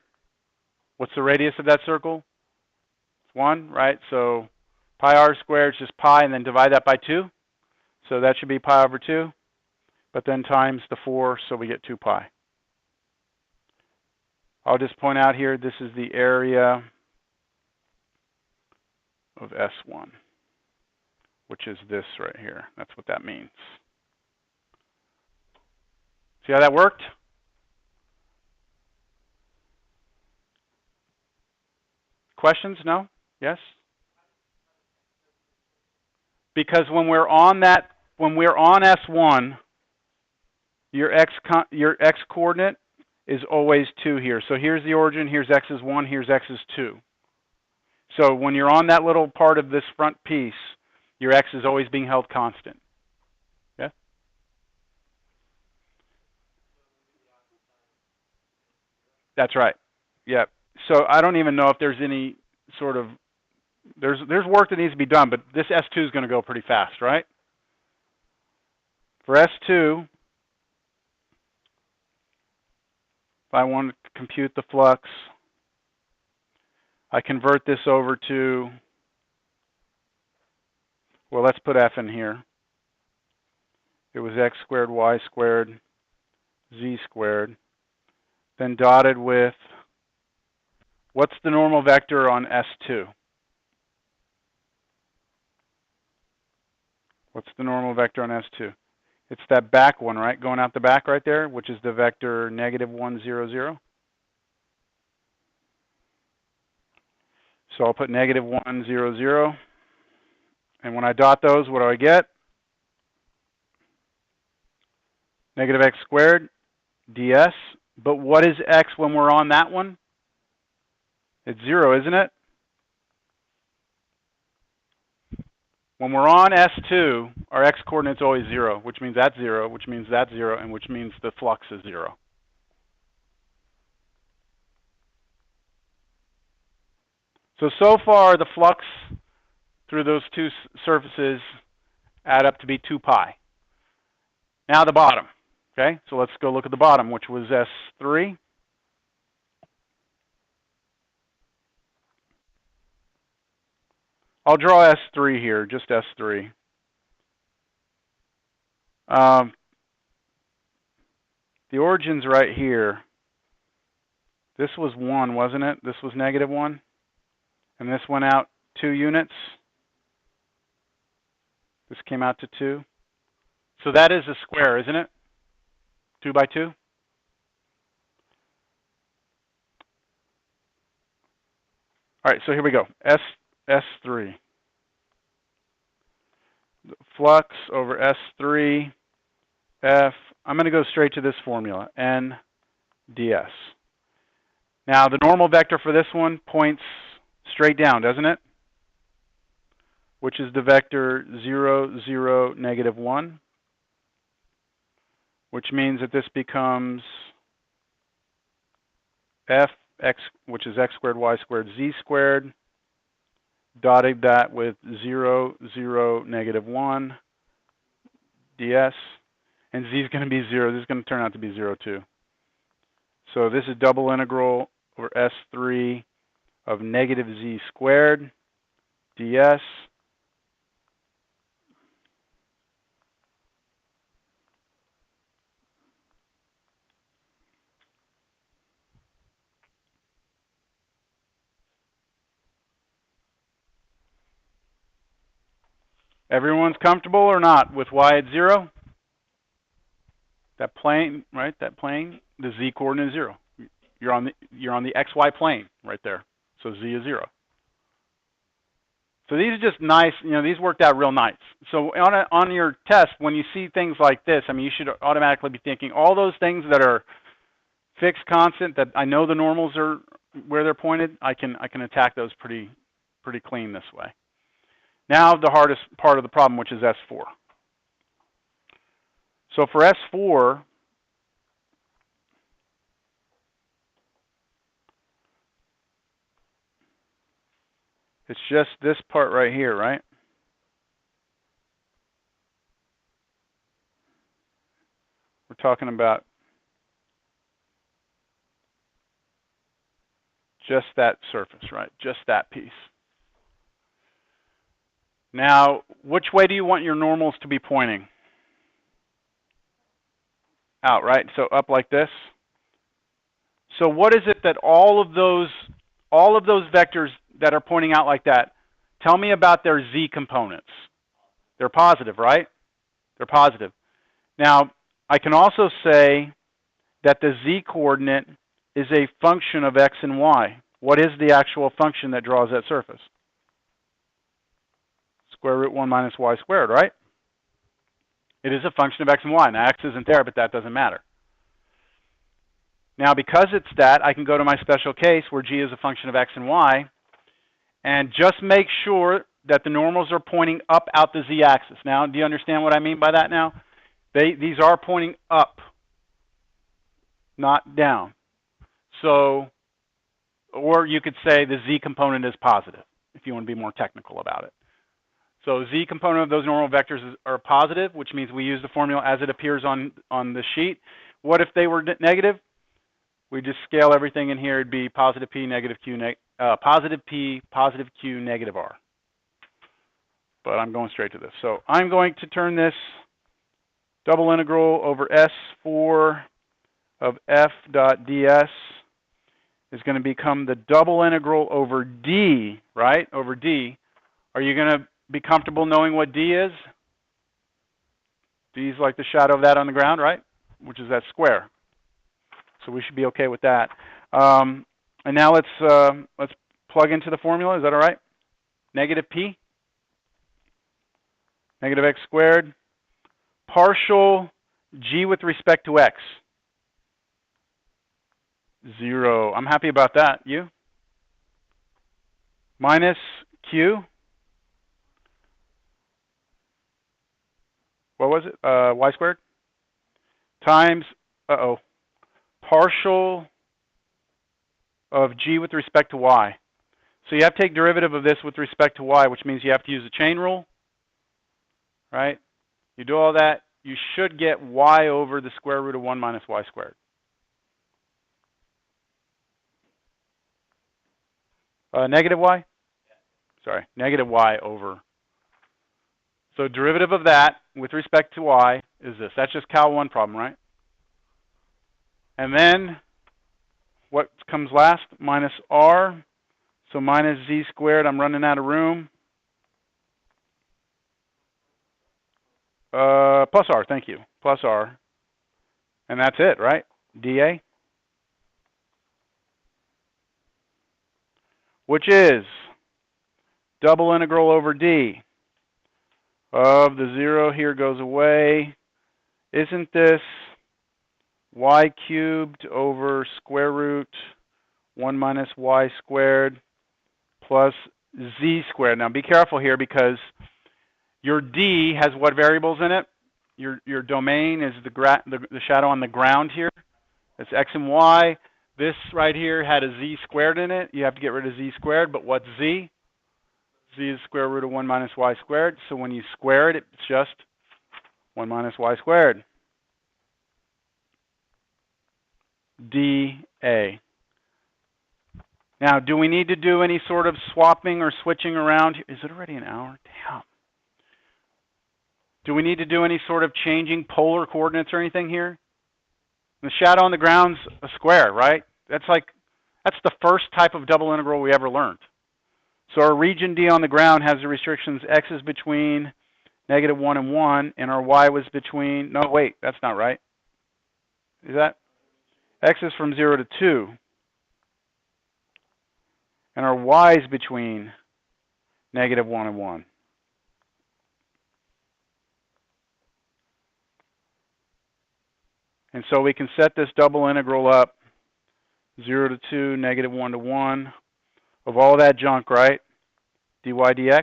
What's the radius of that circle? It's 1, right? So pi r squared is just pi, and then divide that by 2. So that should be pi over 2. But then times the 4, so we get 2 pi. I'll just point out here, this is the area of S1, which is this right here. That's what that means. See how that worked? Questions? No? Yes? because when we're on S1, your x coordinate is always 2 here. So here's the origin, here's x is 1, here's x is 2. So when you're on that little part of this front piece, your x is always being held constant. Yeah? That's right. Yeah. So I don't even know if there's any sort of, there's work that needs to be done, but this S2 is going to go pretty fast, right? For S2, if I want to compute the flux, I convert this over to, well, let's put F in here. It was x squared, y squared, z squared, then dotted with, what's the normal vector on S2? What's the normal vector on S2? It's that back one, right? Going out the back right there, which is the vector -1, 0, 0. So I'll put -1, 0, 0. And when I dot those, what do I get? Negative x squared ds. But what is x when we're on that one? It's 0, isn't it? When we're on S2, our x coordinate's always 0, which means that's 0, which means that's 0, and which means the flux is 0. So far, the flux through those two surfaces add up to be 2 pi. Now the bottom, okay? So let's go look at the bottom, which was S3. I'll draw S3 here, just S3. The origin's right here. This was 1, wasn't it? This was -1. And this went out 2 units. This came out to 2. So that is a square, isn't it? 2 by 2. All right, so here we go. S3. Flux over S3, F. I'm going to go straight to this formula, N ds. Now, the normal vector for this one points straight down, doesn't it? Which is the vector 0, 0, -1. Which means that this becomes f x, which is x squared, y squared, z squared, dotted that with 0, 0, -1 ds, and z is going to be 0. This is going to turn out to be 0 too. So this is double integral over S3 of -z squared ds. Everyone's comfortable or not with y at 0? That plane, right? That plane, the z coordinate is 0. You're on the xy plane right there. So z is 0. So these are just nice, these worked out real nice. So on your test, when you see things like this, I mean, you should automatically be thinking all those things that are fixed constant, that I know the normals are where they're pointed, I can attack those pretty clean this way. Now the hardest part of the problem, which is S4. So for S4, it's just this part right here, right? We're talking about just that surface, right? Just that piece. Now, which way do you want your normals to be pointing? Out, right? So up like this. So what is it that all of those vectors that are pointing out like that, tell me about their z components. They're positive, right? They're positive. Now, I can also say that the z coordinate is a function of x and y. What is the actual function that draws that surface? Square root 1 minus y squared, right? It is a function of x and y. Now, x isn't there, but that doesn't matter. Now, because it's that, I can go to my special case where g is a function of x and y, and just make sure that the normals are pointing up out the z-axis. Now, do you understand what I mean by that now? These are pointing up, not down. So, or you could say the z component is positive, if you want to be more technical about it. So z component of those normal vectors are positive, which means we use the formula as it appears on the sheet. What if they were negative? We just scale everything in here. It'd be positive p, negative q, positive p, positive q, negative r. But I'm going straight to this. So I'm going to turn this double integral over S4 of f dot ds is going to become the double integral over d, right? Over d. Are you going to be comfortable knowing what d is? D is like the shadow of that on the ground, right? Which is that square. So we should be okay with that. And now let's plug into the formula. Is that all right? Negative p, negative x squared, partial g with respect to x. 0. I'm happy about that. You? Minus q. What was it? Y squared times, partial of g with respect to y. So you have to take derivative of this with respect to y, which means you have to use the chain rule, right? You do all that, you should get y over the square root of 1 minus y squared. Negative y? Sorry, negative y over. So derivative of that with respect to y is this. That's just Cal 1 problem, right? And then what comes last? Minus r. So minus z squared. I'm running out of room. Plus r, thank you. Plus r. And that's it, right? dA. Which is double integral over d of the 0 here goes away. Isn't this y cubed over square root 1 minus y squared plus z squared? Now be careful here because your d has what variables in it? Your domain is the shadow on the ground here. It's x and y. This right here had a z squared in it. You have to get rid of z squared, but what's z? Z is square root of 1 minus y squared. So when you square it, it's just 1 minus y squared. dA. Now, do we need to do any sort of swapping or switching around? Is it already an hour? Damn. Do we need to do any sort of changing polar coordinates or anything here? The shadow on the ground's a square, right? That's the first type of double integral we ever learned. So our region D on the ground has the restrictions x is between negative 1 and 1, and our y was between, no, wait, that's not right. Is that? X is from 0 to 2. And our y is between negative 1 and 1. And so we can set this double integral up 0 to 2, negative 1 to 1 of all that junk, right? dy dx.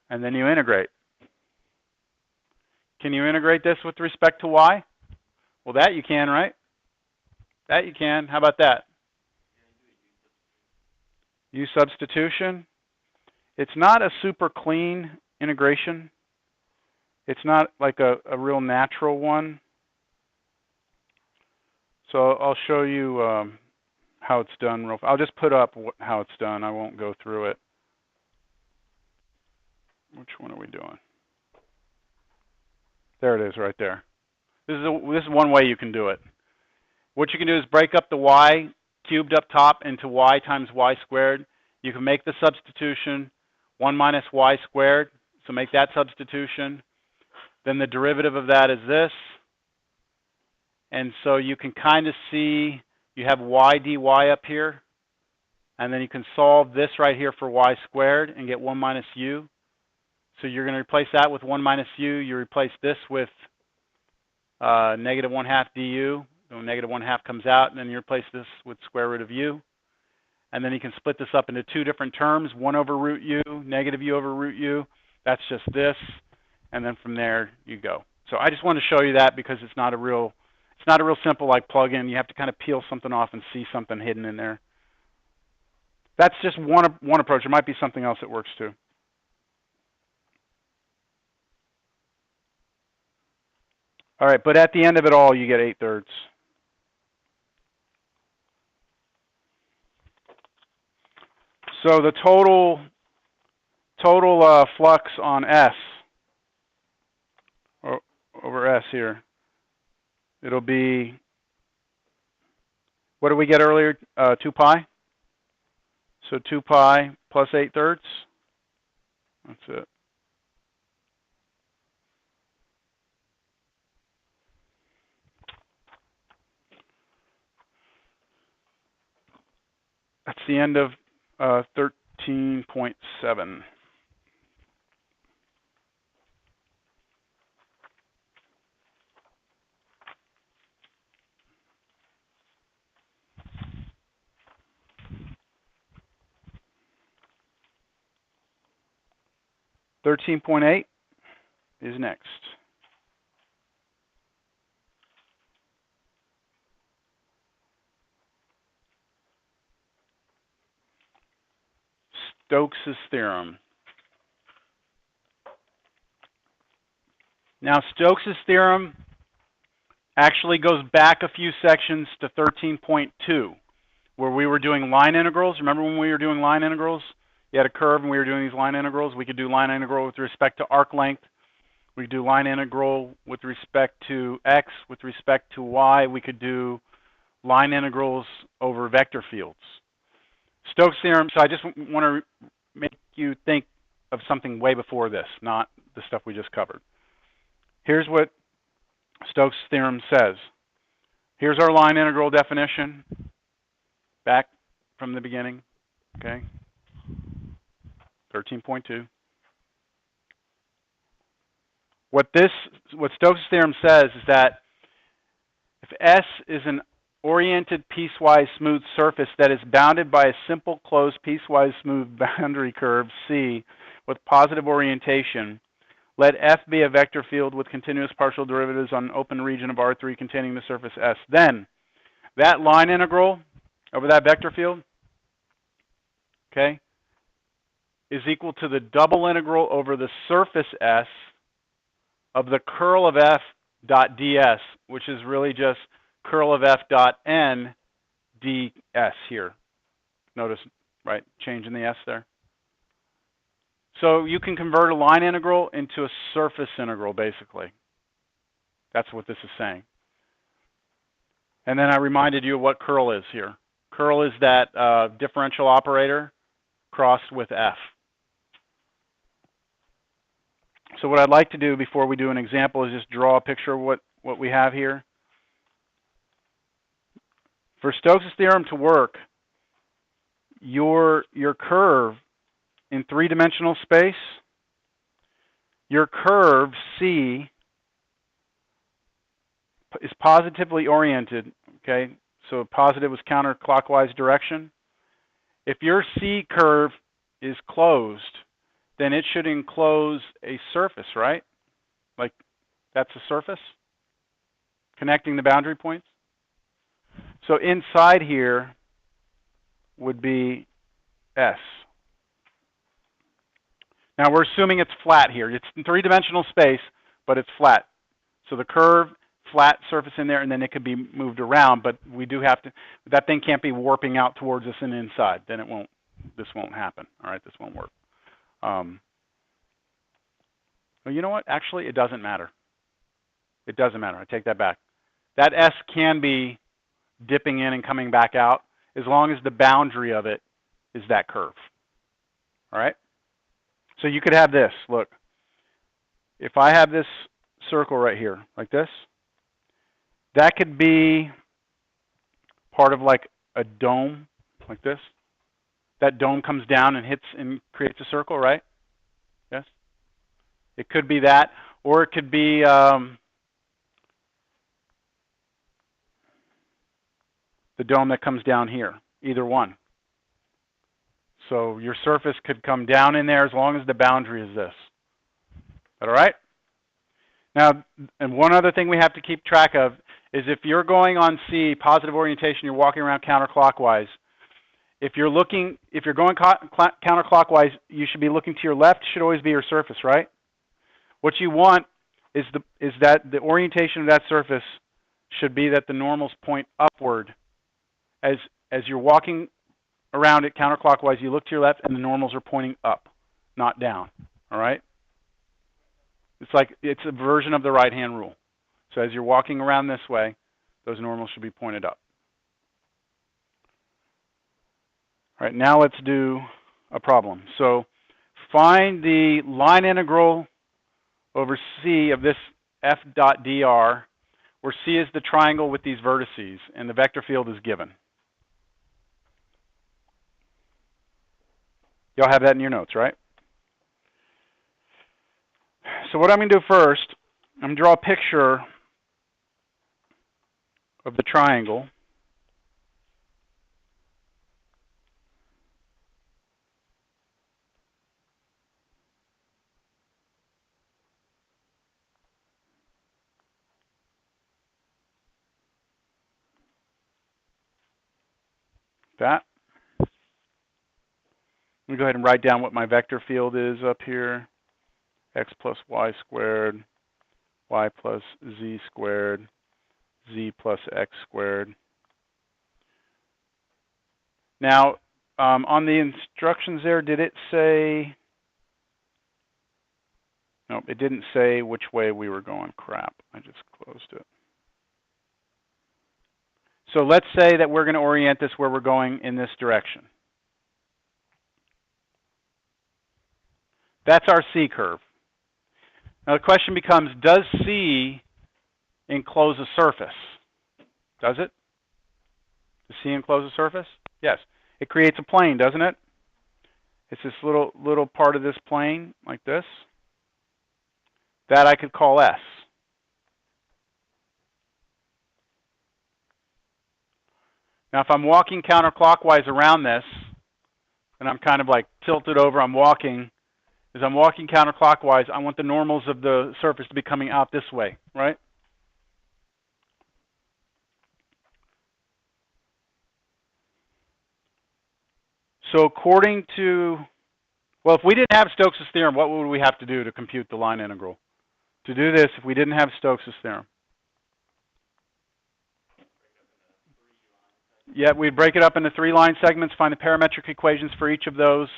And then you integrate. Can you integrate this with respect to y? Well, that you can, right? That you can. How about that? U substitution. It's not a super clean integration. It's not like a real natural one. So I'll show you how it's done. I'll just put up how it's done. I won't go through it. Which one are we doing? There it is right there. This is one way you can do it. What you can do is break up the y cubed up top into y times y squared. You can make the substitution 1 minus y squared. So make that substitution. Then the derivative of that is this. And so you can kind of see you have y dy up here, and then you can solve this right here for y squared and get 1 minus u. So you're going to replace that with 1 minus u. You replace this with negative 1/2 du. So negative 1/2 comes out, and then you replace this with square root of u. And then you can split this up into two different terms, 1 over root u, negative u over root u. That's just this. And then from there you go. So I just wanted to show you that because it's not a real simple like plug-in. You have to kind of peel something off and see something hidden in there. That's just one approach. There might be something else that works too. All right, but at the end of it all, you get 8/3. So the total flux on S over S here, it'll be, what did we get earlier? 2 pi. So 2 pi plus 8/3. That's it. That's the end of 13.7. .8 is next. Stokes' theorem. Now, Stokes' theorem actually goes back a few sections to 13.2, where we were doing line integrals. Remember when we were doing line integrals? You had a curve and we were doing these line integrals. We could do line integral with respect to arc length. We could do line integral with respect to x, with respect to y. We could do line integrals over vector fields. Stokes' theorem, so I just want to make you think of something way before this, not the stuff we just covered. Here's what Stokes' theorem says. Here's our line integral definition, back from the beginning, okay? 13.2. What Stokes' theorem says is that if S is an oriented piecewise smooth surface that is bounded by a simple closed piecewise smooth boundary curve C with positive orientation, let F be a vector field with continuous partial derivatives on an open region of R3 containing the surface S. Then that line integral over that vector field, okay, is equal to the double integral over the surface S of the curl of F dot ds, which is really just curl of F dot n ds here. Notice, right, change in the S there. So you can convert a line integral into a surface integral, basically. That's what this is saying. And then I reminded you of what curl is here. Curl is that differential operator crossed with F. So what I'd like to do before we do an example is just draw a picture of what we have here. For Stokes' theorem to work, your curve in three-dimensional space, your curve C is positively oriented, okay? So positive was counterclockwise direction. If your C curve is closed, then it should enclose a surface, right? Like, that's a surface connecting the boundary points. So inside here would be S. Now we're assuming it's flat here. It's in three-dimensional space, but it's flat. So the curve, flat surface in there, and then it could be moved around, but we do have to, that thing can't be warping out towards us and inside. Then it won't, this won't happen. All right, this won't work. Well, you know what? Actually, it doesn't matter. It doesn't matter. I take that back. That S can be dipping in and coming back out as long as the boundary of it is that curve. All right? So you could have this. Look, if I have this circle right here, like this, that could be part of like a dome, like this. That dome comes down and hits and creates a circle, right? Yes? It could be that, or it could be the dome that comes down here, either one. So your surface could come down in there as long as the boundary is this. Is that all right? Now, and one other thing we have to keep track of is if you're going on C, positive orientation, you're walking around counterclockwise. If you're going counterclockwise, you should be looking to your left. Should always be your surface, right? What you want is that the orientation of that surface should be that the normals point upward. As you're walking around it counterclockwise, you look to your left, and the normals are pointing up, not down. All right? It's a version of the right-hand rule. So as you're walking around this way, those normals should be pointed up. All right, now let's do a problem. So find the line integral over C of this f dot dr, where C is the triangle with these vertices, and the vector field is given. Y'all have that in your notes, right? So what I'm going to do first, I'm going to draw a picture of the triangle. That. Let me go ahead and write down what my vector field is up here. X plus y squared, y plus z squared, z plus x squared. Now, on the instructions there, did it say? No, it didn't say which way we were going. Crap, I just closed it. So let's say that we're going to orient this where we're going in this direction. That's our C curve. Now the question becomes, does C enclose a surface? Does it? Does C enclose a surface? Yes. It creates a plane, doesn't it? It's this little part of this plane, like this. That I could call S. Now if I'm walking counterclockwise around this, and I'm kind of like tilted over, I'm walking, as I'm walking counterclockwise, I want the normals of the surface to be coming out this way, right? So according to, well, if we didn't have Stokes' theorem, what would we have to do to compute the line integral? To do this, if we didn't have Stokes' theorem? Yeah, we'd break it up into 3 line segments, find the parametric equations for each of those,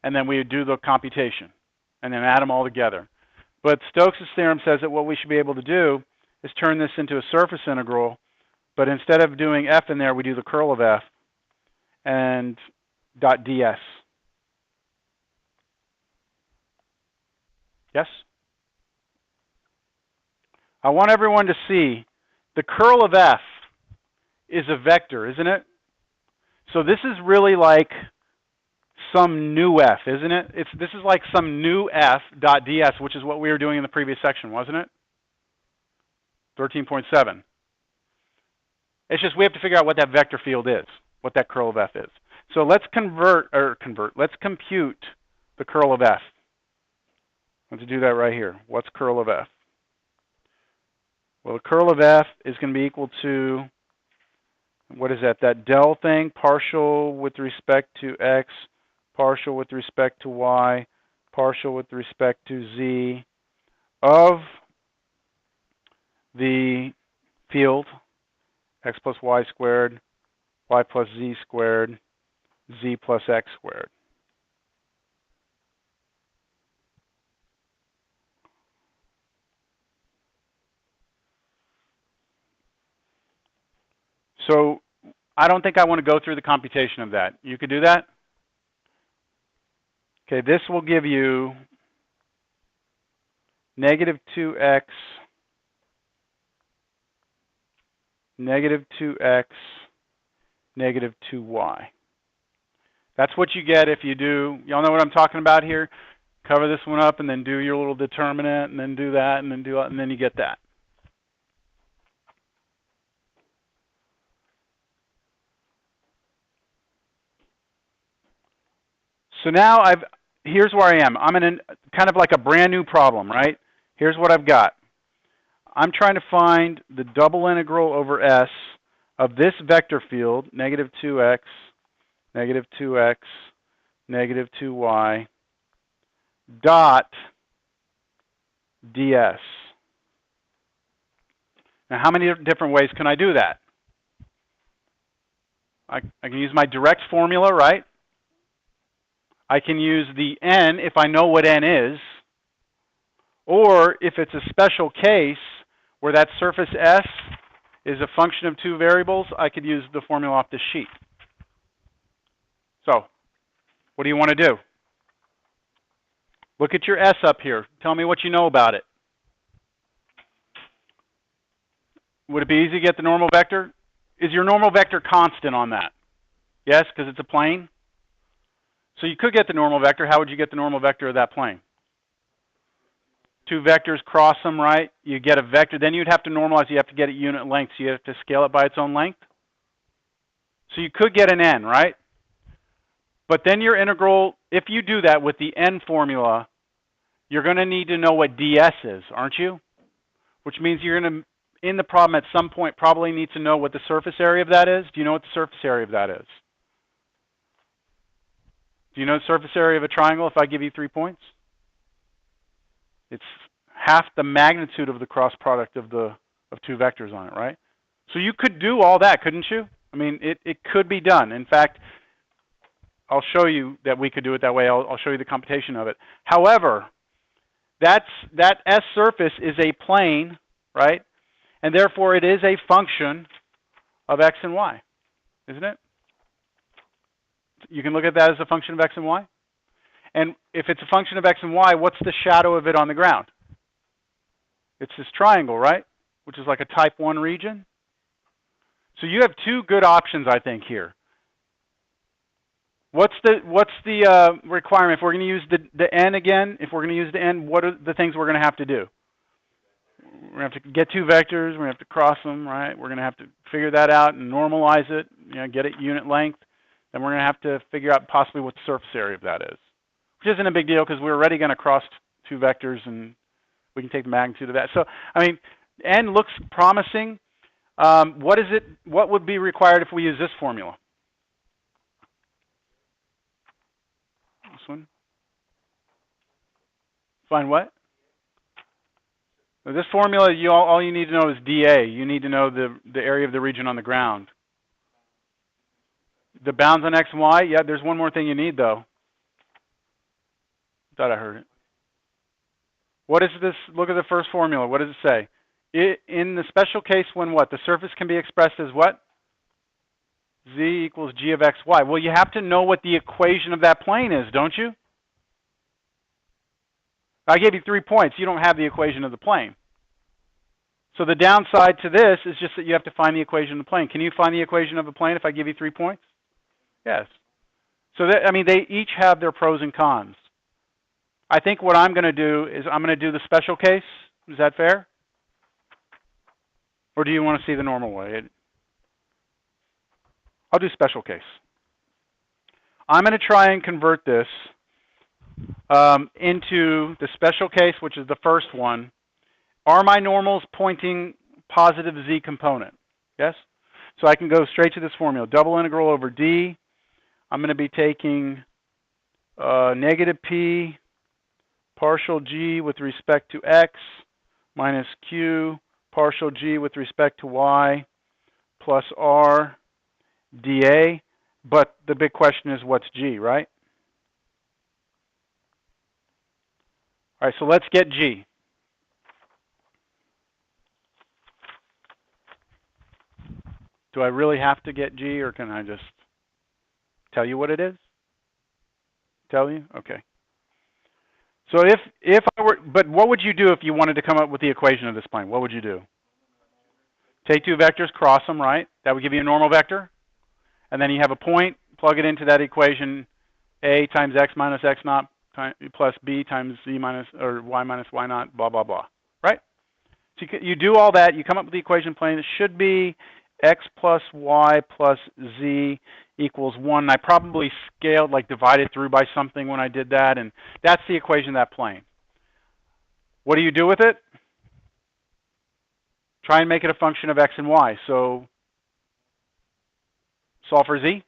and then we would do the computation, and then add them all together. But Stokes' theorem says that what we should be able to do is turn this into a surface integral, but instead of doing f in there, we do the curl of f and dot ds. Yes? I want everyone to see the curl of f is a vector, isn't it? So this is really like some new f, isn't it? This is like some new f dot ds, which is what we were doing in the previous section, wasn't it? 13.7. It's just we have to figure out what that vector field is, what that curl of f is. So let's let's compute the curl of f. Let's do that right here. What's curl of f? Well, the curl of f is going to be equal to, what is that? That del thing, partial with respect to x, partial with respect to y, partial with respect to z of the field, x plus y squared, y plus z squared, z plus x squared. So I don't think I want to go through the computation of that. You could do that? Okay, this will give you negative 2x, negative 2x negative 2y. That's what you get if you do, y'all know what I'm talking about here? Cover this one up and then do your little determinant and then do that and then do it, and then you get that. So now here's where I am. I'm in kind of like a brand new problem, right? Here's what I've got. I'm trying to find the double integral over S of this vector field, negative 2x, negative 2x, negative 2y, dot ds. Now, how many different ways can I do that? I can use my direct formula, right? I can use the n if I know what n is, or if it's a special case where that surface S is a function of two variables, I could use the formula off this sheet. So, what do you want to do? Look at your S up here. Tell me what you know about it. Would it be easy to get the normal vector? Is your normal vector constant on that? Yes, because it's a plane? So you could get the normal vector. How would you get the normal vector of that plane? Two vectors, cross them, right? You get a vector. Then you'd have to normalize. You have to get it unit length. So you have to scale it by its own length. So you could get an n, right? But then your integral, if you do that with the n formula, you're going to need to know what ds is, aren't you? Which means you're going to, in the problem at some point, probably need to know what the surface area of that is. Do you know what the surface area of that is? Do you know the surface area of a triangle if I give you 3 points? It's half the magnitude of the cross product of two vectors on it, right? So you could do all that, couldn't you? I mean, it could be done. In fact, I'll show you that we could do it that way. I'll show you the computation of it. However, that S surface is a plane, right? And therefore, it is a function of x and y, isn't it? You can look at that as a function of x and y. And if it's a function of x and y, what's the shadow of it on the ground? It's this triangle, right? Which is like a type 1 region. So you have two good options, I think, here. What's the requirement? If we're going to use the n again, if we're going to use the n, what are the things we're going to have to do? We're going to have to get two vectors. We're going to have to cross them, right? We're going to have to figure that out and normalize it, get it unit length. Then we're going to have to figure out possibly what the surface area of that is, which isn't a big deal because we're already going to cross two vectors and we can take the magnitude of that. So, I mean, n looks promising. What would be required if we use this formula? This one? Find what? This formula, all you need to know is dA. You need to know the area of the region on the ground. The bounds on x and y, yeah, there's one more thing you need, though. Thought I heard it. What is this? Look at the first formula. What does it say? In the special case when what? The surface can be expressed as what? Z equals g of xy. Well, you have to know what the equation of that plane is, don't you? I gave you 3 points. You don't have the equation of the plane. So the downside to this is just that you have to find the equation of the plane. Can you find the equation of the plane if I give you 3 points? Yes. So I mean, they each have their pros and cons. I think what I'm going to do is I'm going to do the special case. Is that fair? Or do you want to see the normal way? I'll do special case. I'm going to try and convert this into the special case, which is the first one. Are my normals pointing positive z component? Yes? So I can go straight to this formula. Double integral over d. I'm going to be taking negative p partial g with respect to x minus q partial g with respect to y plus r dA. But the big question is, what's g, right? All right, so let's get g. Do I really have to get g, or can I just tell you what it is? Tell you? Okay. So if I were, but what would you do if you wanted to come up with the equation of this plane? What would you do? Take two vectors, cross them, right? That would give you a normal vector. and then you have a point, plug it into that equation, a times x minus x naught plus b times z minus, or y minus y naught, blah, blah, blah, right? So you do all that, you come up with the equation plane. It should be x plus y plus z equals 1. I probably scaled, like divided through by something when I did that, and that's the equation of that plane. What do you do with it? Try and make it a function of x and y. So solve for z,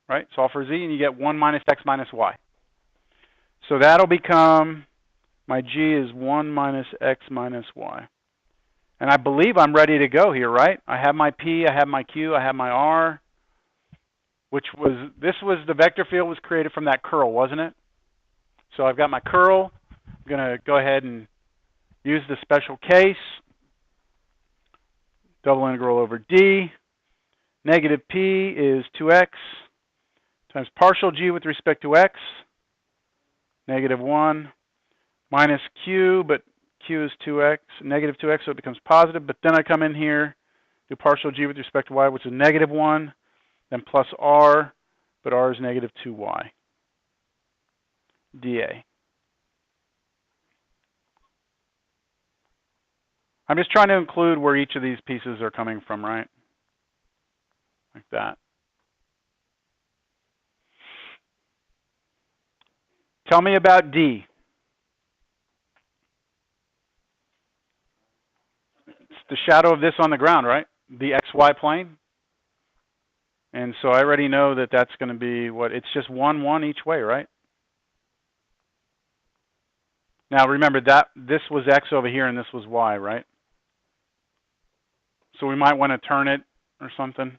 right? Solve for z, and you get 1 minus x minus y. So that'll become, my g is 1 minus x minus y. And I believe I'm ready to go here, right? I have my p, I have my q, I have my r, which was, this was, the vector field was created from that curl, wasn't it? So I've got my curl. I'm going to go ahead and use the special case. Double integral over d. Negative p is 2x times partial g with respect to x, negative 1, minus q, but q is 2x, negative 2x, so it becomes positive. But then I come in here, do partial g with respect to y, which is negative 1, then plus r, but r is negative 2y, dA. I'm just trying to include where each of these pieces are coming from, right? Like that. Tell me about D. It's the shadow of this on the ground, right? The XY plane. And so I already know that that's going to be what? It's just 1, 1 each way, right? Now remember that this was X over here and this was Y, right? So we might want to turn it or something.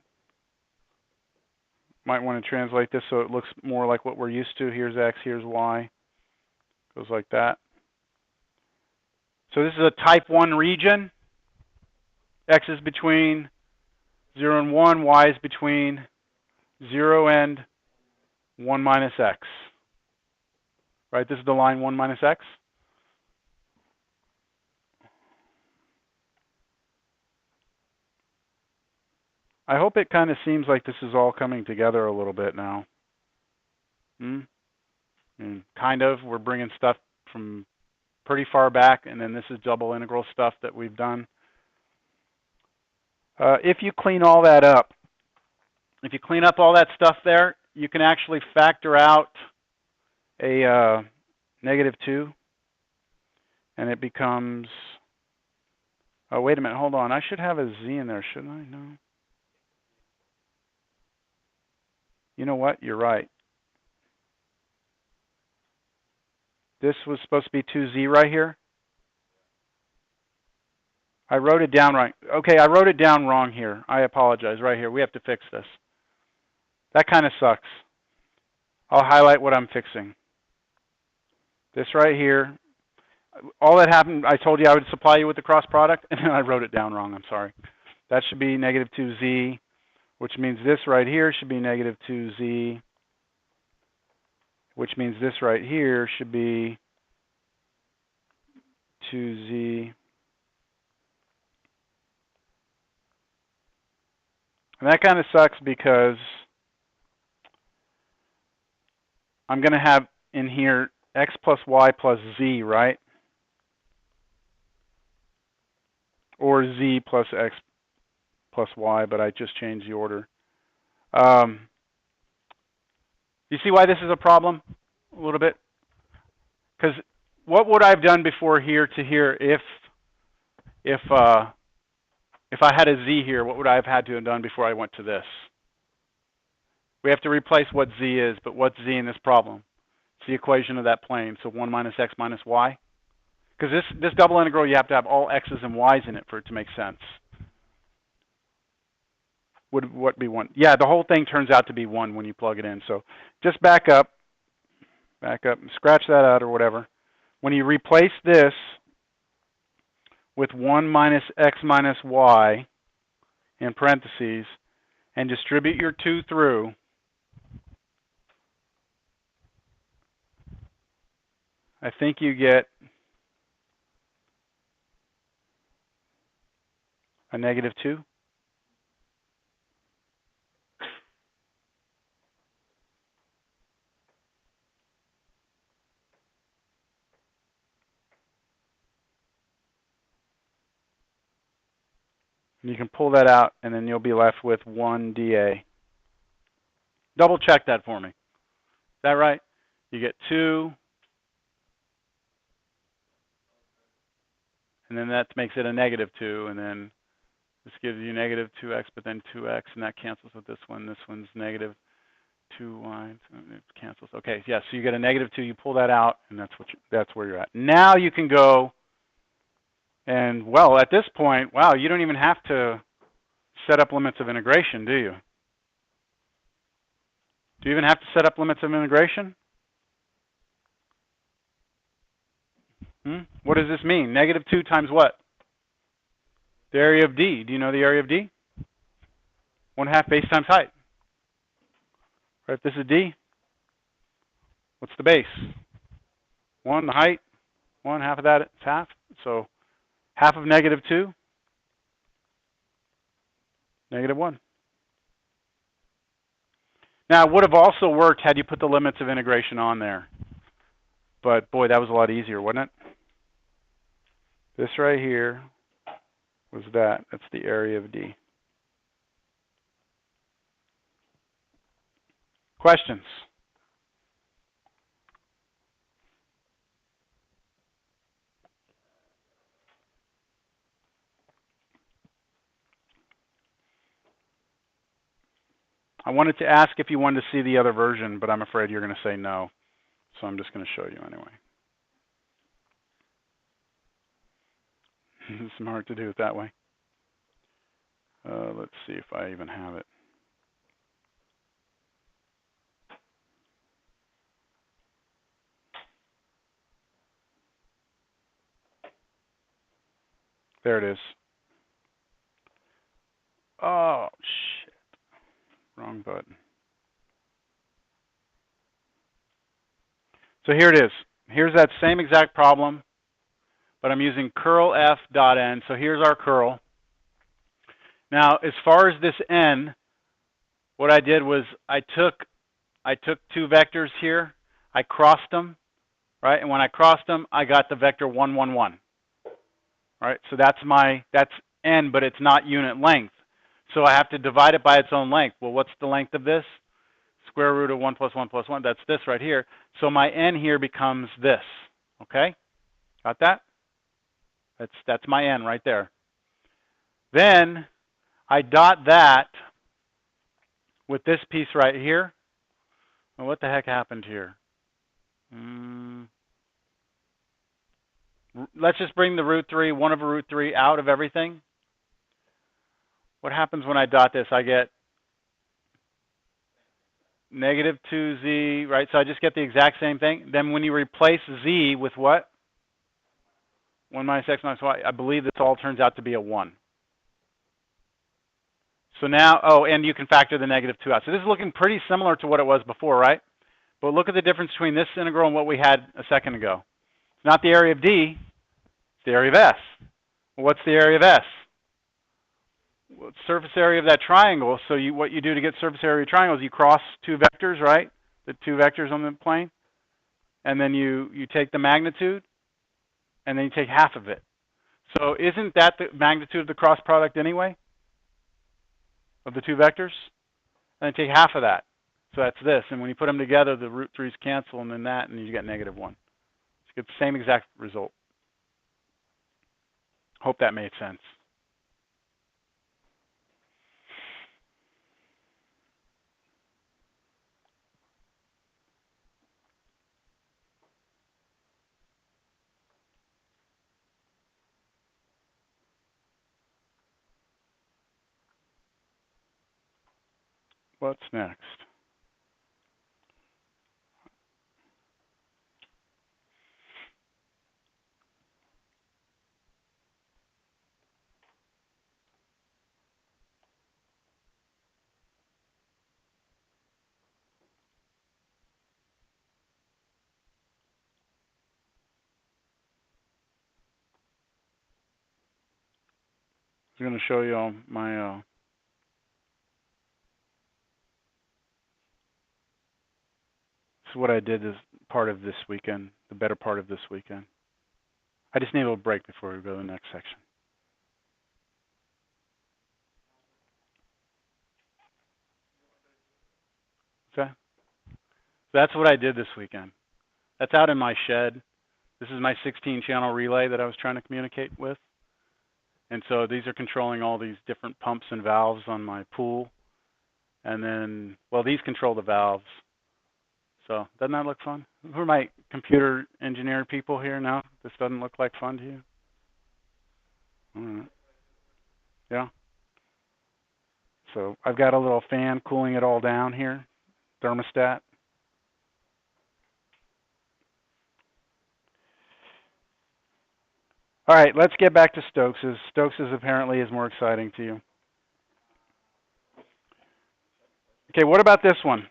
Might want to translate this so it looks more like what we're used to. Here's X, here's Y. Goes like that. So this is a type 1 region. X is between 0 and 1. Y is between 0 and 1 minus X. Right? This is the line 1 minus X. I hope it kind of seems like this is all coming together a little bit now. And kind of. We're bringing stuff from pretty far back, and then this is double integral stuff that we've done. If you clean all that up, if you clean up all that stuff there, you can actually factor out a negative 2, and it becomes, oh, wait a minute, hold on. I should have a z in there, shouldn't I? No. You know what? You're right. This was supposed to be 2z right here. I wrote it down right. Okay, I wrote it down wrong here. I apologize. Right here. We have to fix this. That kind of sucks. I'll highlight what I'm fixing. This right here. All that happened, I told you I would supply you with the cross product, and then I wrote it down wrong. I'm sorry. That should be negative 2z, which means this right here should be negative 2z, which means this right here should be 2z. And that kind of sucks because I'm going to have in here x plus y plus z, right? Or z plus x plus y, but I just changed the order. You see why this is a problem a little bit? Because what would I have done before here to here if I had a z here, what would I have had to have done before I went to this? We have to replace what z is, but what's z in this problem? It's the equation of that plane, so 1 minus x minus y. Because this double integral, you have to have all x's and y's in it for it to make sense. Would what be 1? Yeah, the whole thing turns out to be 1 when you plug it in. So just back up, and scratch that out or whatever. When you replace this with 1 minus x minus y in parentheses and distribute your 2 through, I think you get a negative 2. And you can pull that out, and then you'll be left with 1 dA. Double check that for me. Is that right? You get 2, and then that makes it a -2, and then this gives you -2x, but then 2x, and that cancels with this one. This one's -2y, so it cancels. Okay, yeah, so you get a -2. You pull that out, and that's where you're at. Now you can go, and well, at this point, wow, you don't even have to set up limits of integration, do you? Do you even have to set up limits of integration? What does this mean? -2 times what? The area of D. Do you know the area of D? 1/2 base times height. Right, if this is D, what's the base? 1, the height. 1/2 of that is half. So half of -2, -1. Now, it would have also worked had you put the limits of integration on there. But boy, that was a lot easier, wasn't it? This right here was that. That's the area of D. Questions? I wanted to ask if you wanted to see the other version, but I'm afraid you're going to say no. So I'm just going to show you anyway. It's smart to do it that way. Let's see if I even have it. There it is. Oh, shit. Wrong button. So here it is. Here's that same exact problem, but I'm using curl f.n. So here's our curl. Now, as far as this n, what I did was I took 2 vectors here, I crossed them, right? And when I crossed them, I got the vector 1, 1, 1. Right? So that's n, but it's not unit length. So I have to divide it by its own length. Well, what's the length of this? Square root of 1 plus 1 plus 1. That's this right here. So my n here becomes this. Okay? Got that? That's my n right there. Then I dot that with this piece right here. Well, what the heck happened here? Let's just bring the root 3, 1 over root 3 out of everything. What happens when I dot this? I get -2z, right? So I just get the exact same thing. Then when you replace z with what? 1 minus x minus y, I believe this all turns out to be a 1. So now, oh, and you can factor the -2 out. So this is looking pretty similar to what it was before, right? But look at the difference between this integral and what we had a second ago. It's not the area of D, it's the area of S. Well, what's the area of S? Well, it's surface area of that triangle. So what you do to get surface area of triangles, you cross 2 vectors, right? The 2 vectors on the plane. And then you take the magnitude, and then you take half of it. So isn't that the magnitude of the cross product anyway? Of the 2 vectors? And then take half of that. So that's this. And when you put them together, the root 3's cancel, and then that, and you get -1. So you get the same exact result. Hope that made sense. What's next? I'm going to show you all my this is what I did as part of this weekend, the better part of this weekend. I just need a little break before we go to the next section. that's what I did this weekend. That's out in my shed. This is my 16-channel relay that I was trying to communicate with. And so these are controlling all these different pumps and valves on my pool. And then, well, these control the valves. So doesn't that look fun? Who are my computer engineer people here now? This doesn't look like fun to you? All right. Yeah. So I've got a little fan cooling it all down here, thermostat. All right, let's get back to Stokes's. Stokes's apparently is more exciting to you. Okay, what about this one?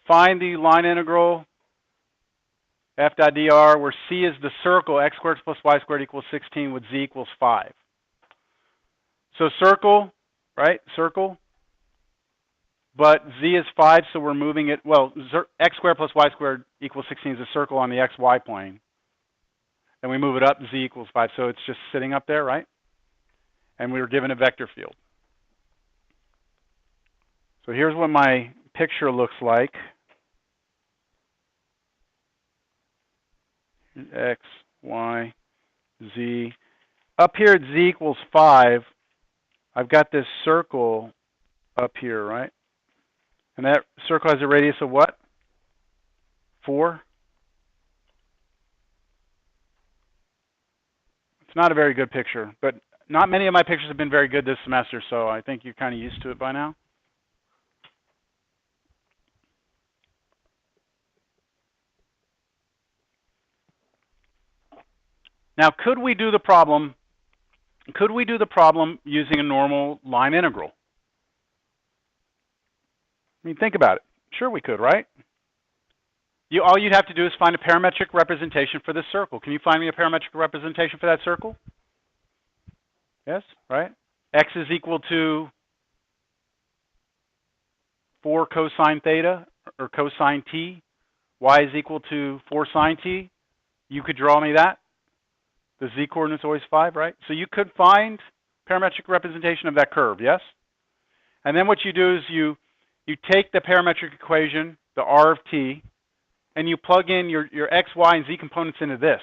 Find the line integral f dot dr where c is the circle, x squared plus y squared equals 16 with z equals 5. So circle, right? Circle. But z is 5, so we're moving it. Well, x squared plus y squared equals 16 is a circle on the xy plane. And we move it up, z equals 5. So it's just sitting up there, right? And we were given a vector field. So here's what my picture looks like. X, Y, Z. Up here at z equals 5, I've got this circle up here, right? And that circle has a radius of what? 4? It's not a very good picture, but not many of my pictures have been very good this semester, so I think you're kind of used to it by now. Now, could we do the problem using a normal line integral? I mean, think about it. Sure we could, right? All you'd have to do is find a parametric representation for this circle. Can you find me a parametric representation for that circle? Yes, right? X is equal to 4 cosine theta, or cosine t. Y is equal to 4 sine t. You could draw me that. The z coordinate is always 5, right? So you could find parametric representation of that curve, yes? And then what you do is you take the parametric equation, the r of t, and you plug in your x, y, and z components into this.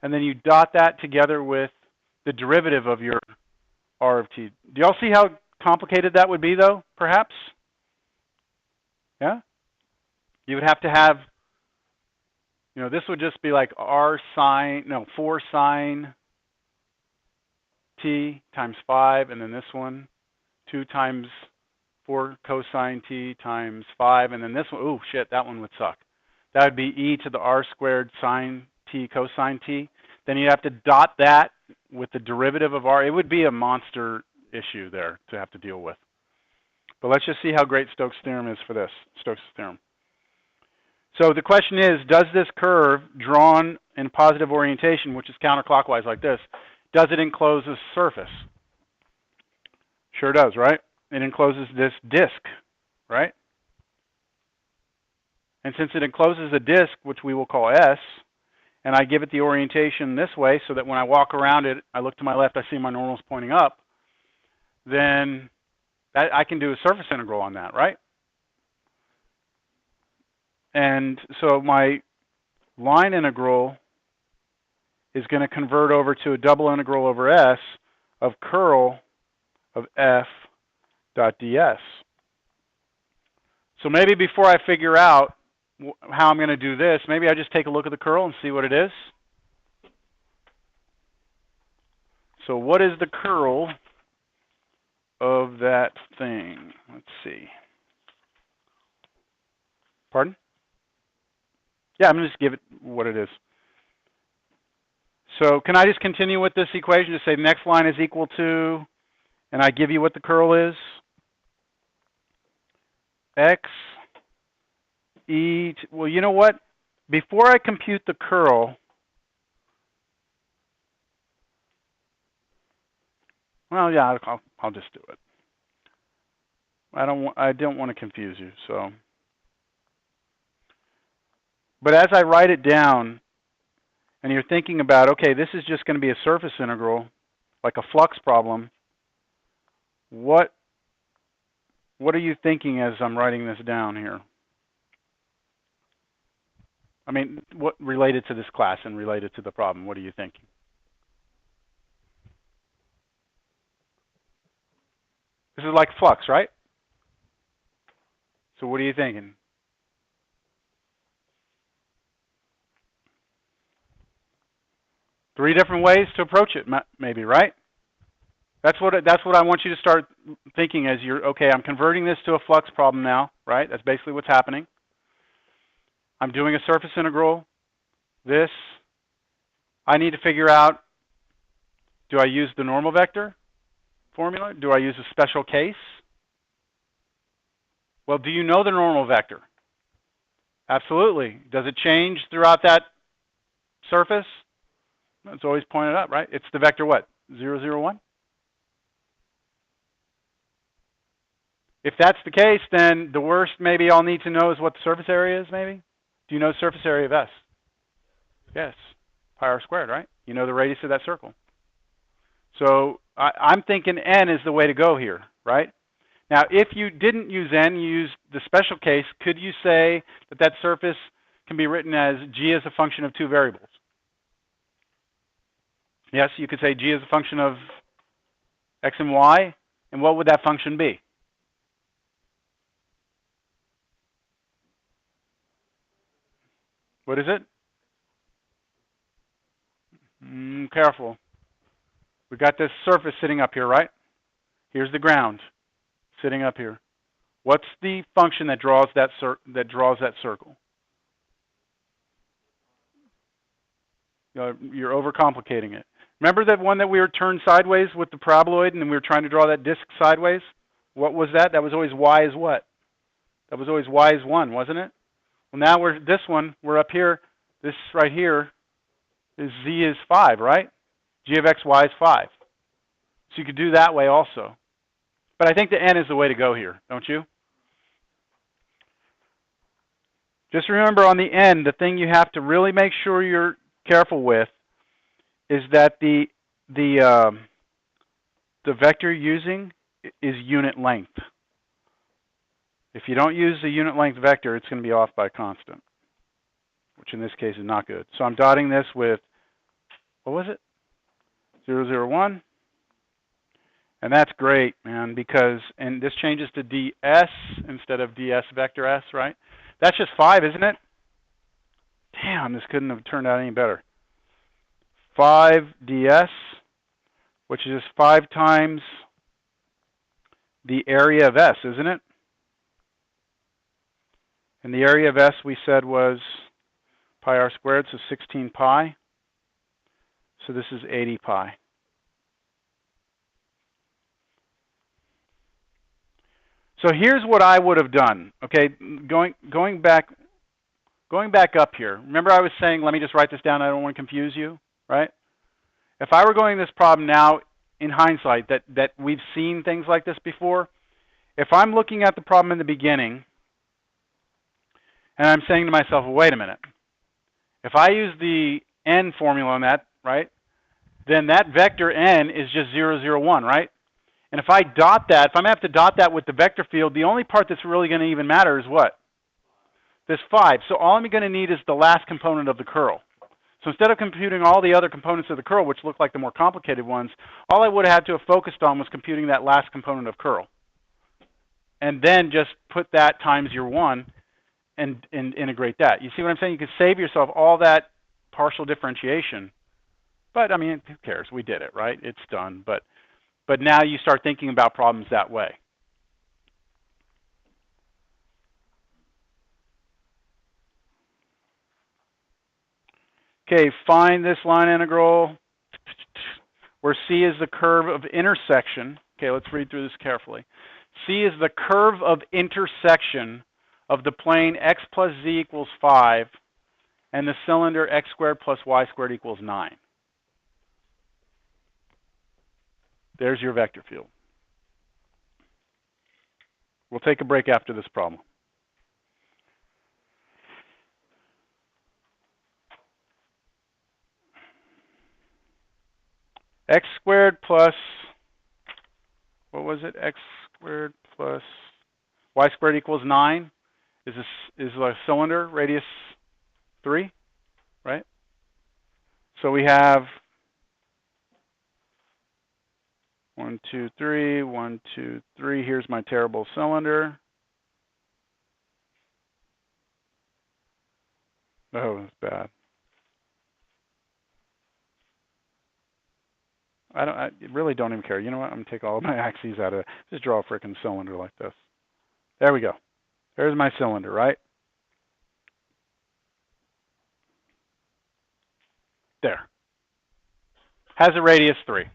And then you dot that together with the derivative of your r of t. Do y'all see how complicated that would be, though, perhaps? Yeah? You would have to have, this would just be like 4 sine t times 5, and then this one, 2 times 4 cosine t times 5, and then this one, oh shit, that one would suck. That would be e to the r squared sine t cosine t. Then you have to dot that with the derivative of r. It would be a monster issue there to have to deal with. But let's just see how great Stokes' theorem is for this, Stokes' theorem. So the question is, does this curve drawn in positive orientation, which is counterclockwise like this, does it enclose a surface? Sure does, right? It encloses this disk, right? And since it encloses a disk, which we will call S, and I give it the orientation this way so that when I walk around it, I look to my left, I see my normals pointing up, then I can do a surface integral on that, right? And so my line integral is going to convert over to a double integral over S of curl of f dot ds. So maybe before I figure out how I'm going to do this, maybe I just take a look at the curl and see what it is. So what is the curl of that thing? Let's see. Pardon? Yeah, I'm going to just give it what it is. So can I just continue with this equation to say the next line is equal to, and I give you what the curl is? X e, well, you know what? Before I compute the curl, well, yeah, I'll just do it. I don't want to confuse you, so. But as I write it down, and you're thinking about, okay, this is just going to be a surface integral, like a flux problem, what What are you thinking as I'm writing this down here? I mean, what related to this class and related to the problem? What are you thinking? This is like flux, right? So what are you thinking? Three different ways to approach it, maybe, right? That's what I want you to start thinking as you're, okay, I'm converting this to a flux problem now, right? That's basically what's happening. I'm doing a surface integral. This, I need to figure out, do I use the normal vector formula? Do I use a special case? Well, do you know the normal vector? Absolutely. Does it change throughout that surface? It's always pointed up, right? It's the vector what? 0, 0, 1? If that's the case, then the worst maybe I'll need to know is what the surface area is, maybe? Do you know the surface area of S? Yes. Pi r squared, right? You know the radius of that circle. So I'm thinking n is the way to go here, right? Now, if you didn't use n, you used the special case, could you say that that surface can be written as g as a function of two variables? Yes, you could say g is a function of x and y, and what would that function be? What is it? Careful. We got this surface sitting up here, right? Here's the ground sitting up here. What's the function that draws that circle? You're overcomplicating it. Remember that one that we were turned sideways with the paraboloid and we were trying to draw that disk sideways? What was that? That was always y is what? That was always y is 1, wasn't it? Well, now we're up here. This right here is z is 5, right? G of x, y is 5. So you could do that way also. But I think the n is the way to go here, don't you? Just remember on the n, the thing you have to really make sure you're careful with is that the vector you're using is unit length. If you don't use the unit length vector, it's going to be off by a constant, which in this case is not good. So I'm dotting this with, what was it? 0, 0, 1. And that's great, man, because, and this changes to ds instead of ds vector s, right? That's just 5, isn't it? Damn, this couldn't have turned out any better. 5 ds, which is 5 times the area of S, isn't it? And the area of S we said was pi r squared, so 16 pi. So this is 80 pi. So here's what I would have done. Okay, going back up here. Remember I was saying, let me just write this down, I don't want to confuse you, right? If I were going this problem now in hindsight, that we've seen things like this before, if I'm looking at the problem in the beginning and I'm saying to myself, well, wait a minute, if I use the n formula on that, right, then that vector n is just 0, 0, 1, right? And if I dot that, if I'm going to have to dot that with the vector field, the only part that's really going to even matter is what? This 5. So all I'm going to need is the last component of the curl. So instead of computing all the other components of the curl, which look like the more complicated ones, all I would have had to have focused on was computing that last component of curl. And then just put that times your 1 and integrate that. You see what I'm saying? You could save yourself all that partial differentiation. But, I mean, who cares? We did it, right? It's done. But now you start thinking about problems that way. Okay, find this line integral where C is the curve of intersection. Okay, let's read through this carefully. C is the curve of intersection of the plane x plus z equals 5 and the cylinder x squared plus y squared equals 9. There's your vector field. We'll take a break after this problem. X squared plus, what was it? X squared plus y squared equals 9 is a cylinder, radius 3, right? So we have 1, 2, 3, 1, 2, 3. Here's my terrible cylinder. Oh, that's bad. I really don't even care. You know what? I'm going to take all of my axes out of it. Just draw a freaking cylinder like this. There we go. There's my cylinder, right? There. Has a radius 3.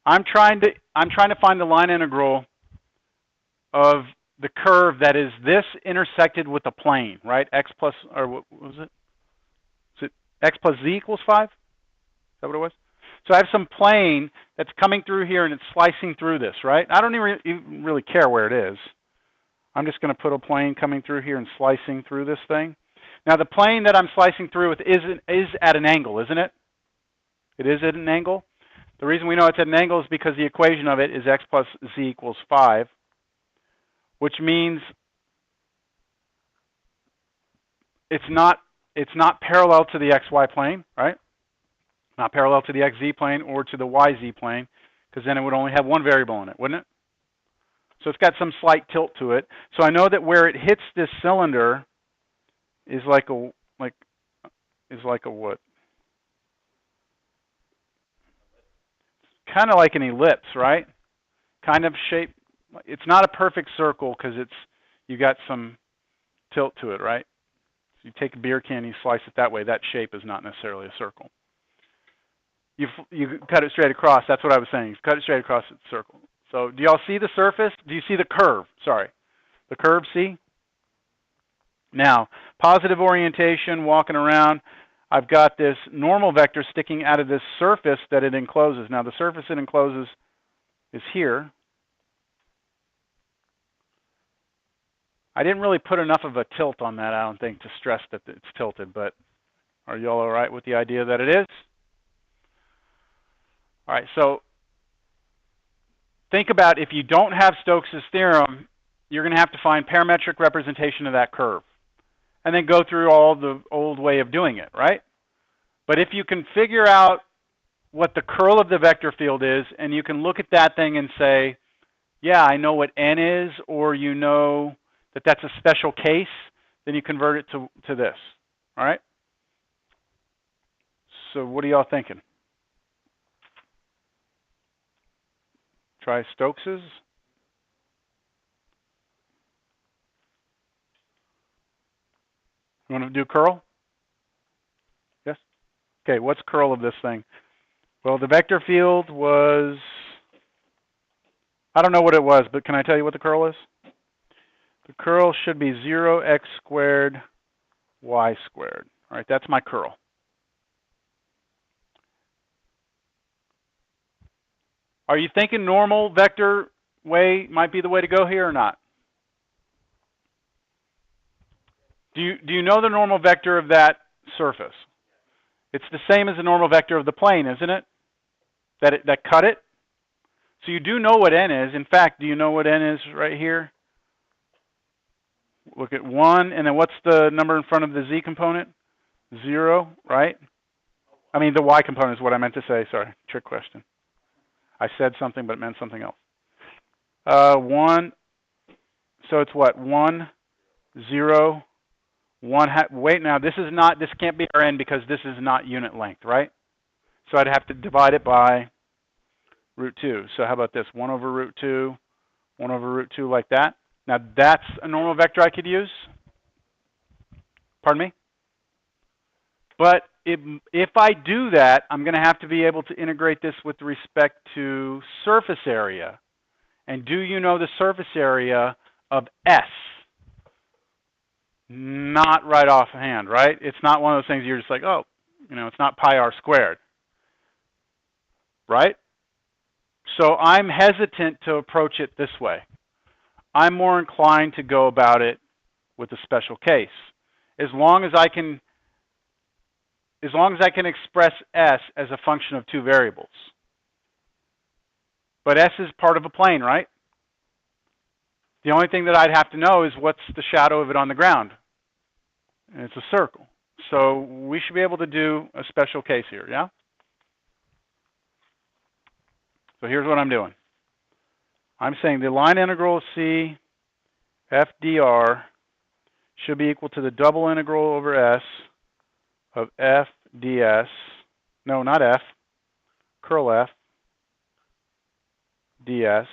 I'm trying to find the line integral of the curve that is this intersected with a plane, right? X plus, or what was it? Is it x plus z equals 5? Is that what it was? So I have some plane that's coming through here and it's slicing through this, right? I don't even really care where it is. I'm just going to put a plane coming through here and slicing through this thing. Now the plane that I'm slicing through with is at an angle, isn't it? It is at an angle. The reason we know it's at an angle is because the equation of it is x plus z equals 5, which means it's not parallel to the xy plane, right? Not parallel to the xz plane or to the yz plane, because then it would only have one variable in it, wouldn't it? So it's got some slight tilt to it. So I know that where it hits this cylinder is like a what? Kind of like an ellipse, right? Kind of shape. It's not a perfect circle because you got some tilt to it, right? So you take a beer can, you slice it that way. That shape is not necessarily a circle. You cut it straight across. That's what I was saying. You cut it straight across, it's a circle. So do y'all see the surface? Do you see the curve? Sorry. The curve, see? Now, positive orientation, walking around. I've got this normal vector sticking out of this surface that it encloses. Now, the surface it encloses is here. I didn't really put enough of a tilt on that, I don't think, to stress that it's tilted, but are you all all right with the idea that it is? All right, so think about if you don't have Stokes' theorem, you're going to have to find parametric representation of that curve and then go through all the old way of doing it, right? But if you can figure out what the curl of the vector field is and you can look at that thing and say, yeah, I know what n is, or you know that that's a special case, then you convert it to this, all right? So what are y'all thinking? Try Stokes's. You want to do curl? Yes? Okay, what's curl of this thing? Well, the vector field was, I don't know what it was, but can I tell you what the curl is? The curl should be 0x squared y squared. All right, that's my curl. Are you thinking normal vector way might be the way to go here or not? Do you know the normal vector of that surface? It's the same as the normal vector of the plane, isn't it? That cut it? So you do know what n is. In fact, do you know what n is right here? Look at 1, and then what's the number in front of the z component? 0, right? I mean, the y component is what I meant to say. Sorry, trick question. I said something, but it meant something else. 1, so it's what? 1, 0, 1. Wait, now this can't be our n because this is not unit length, right? So I'd have to divide it by root 2. So how about this? 1 over root 2, 1 over root 2 like that. Now that's a normal vector I could use. Pardon me? But if I do that, I'm going to have to be able to integrate this with respect to surface area. And do you know the surface area of S? Not right offhand, right? It's not one of those things you're just like, oh, you know, it's not pi r squared, right? So I'm hesitant to approach it this way. I'm more inclined to go about it with a special case. As long as I can as long as I can express S as a function of two variables. But S is part of a plane, right? The only thing that I'd have to know is what's the shadow of it on the ground. And it's a circle. So we should be able to do a special case here, yeah? So here's what I'm doing. I'm saying the line integral of C f dr should be equal to the double integral over S of f ds. No, not f. Curl f ds,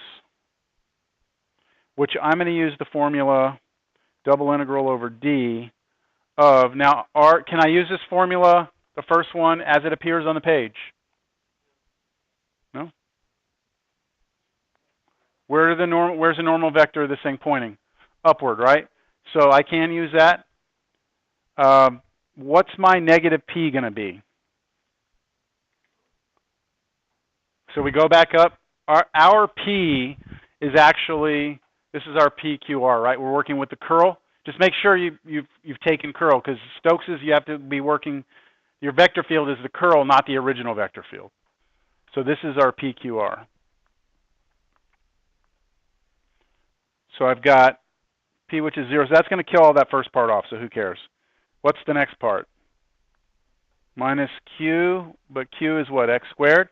which I'm going to use the formula double integral over d of, now, can I use this formula, the first one, as it appears on the page? No? Where's the normal vector of this thing pointing? Upward, right? So I can use that. What's my negative p going to be? So we go back up. Our p is actually, this is our PQR, right? We're working with the curl. Just make sure you've taken curl, because Stokes's, you have to be working, your vector field is the curl, not the original vector field. So this is our PQR. So I've got p, which is 0. So that's going to kill all that first part off, so who cares? What's the next part? Minus q, but q is what? X squared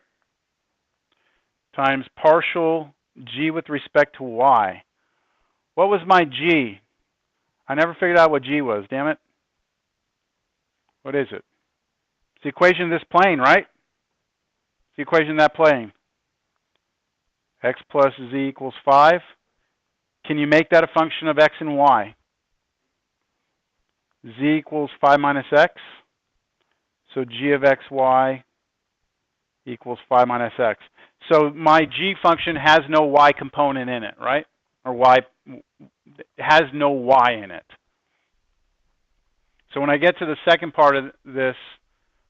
times partial g with respect to y. What was my g? I never figured out what g was, damn it. What is it? It's the equation of this plane, right? It's the equation of that plane. X plus z equals 5. Can you make that a function of x and y? Z equals 5 minus x. So g of xy equals 5 minus x. So my g function has no y component in it, right? Or y, has no y in it. So when I get to the second part of this,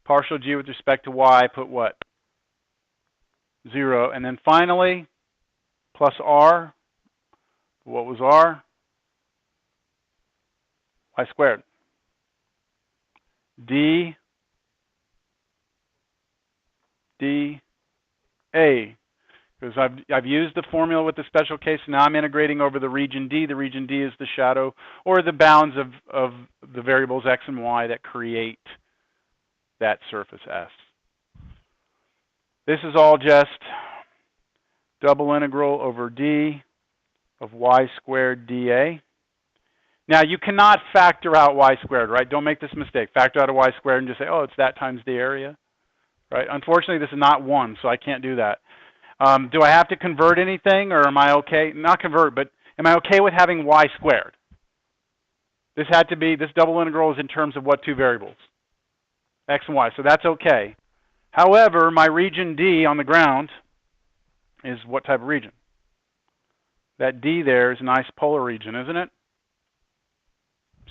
partial g with respect to y, I put what? 0. And then finally, plus r. What was r? Y squared. D A. Because I've used the formula with the special case. Now I'm integrating over the region D. The region D is the shadow or the bounds of the variables x and y that create that surface S. This is all just double integral over D of y squared dA. Now you cannot factor out y squared, right? Don't make this mistake. Factor out a y squared and just say, oh, it's that times the area, right? Unfortunately, this is not 1, so I can't do that. Do I have to convert anything, or am I okay? Not convert, but am I okay with having y squared? This had to be, this double integral is in terms of what two variables? X and y, so that's okay. However, my region D on the ground is what type of region? That D there is a nice polar region, isn't it?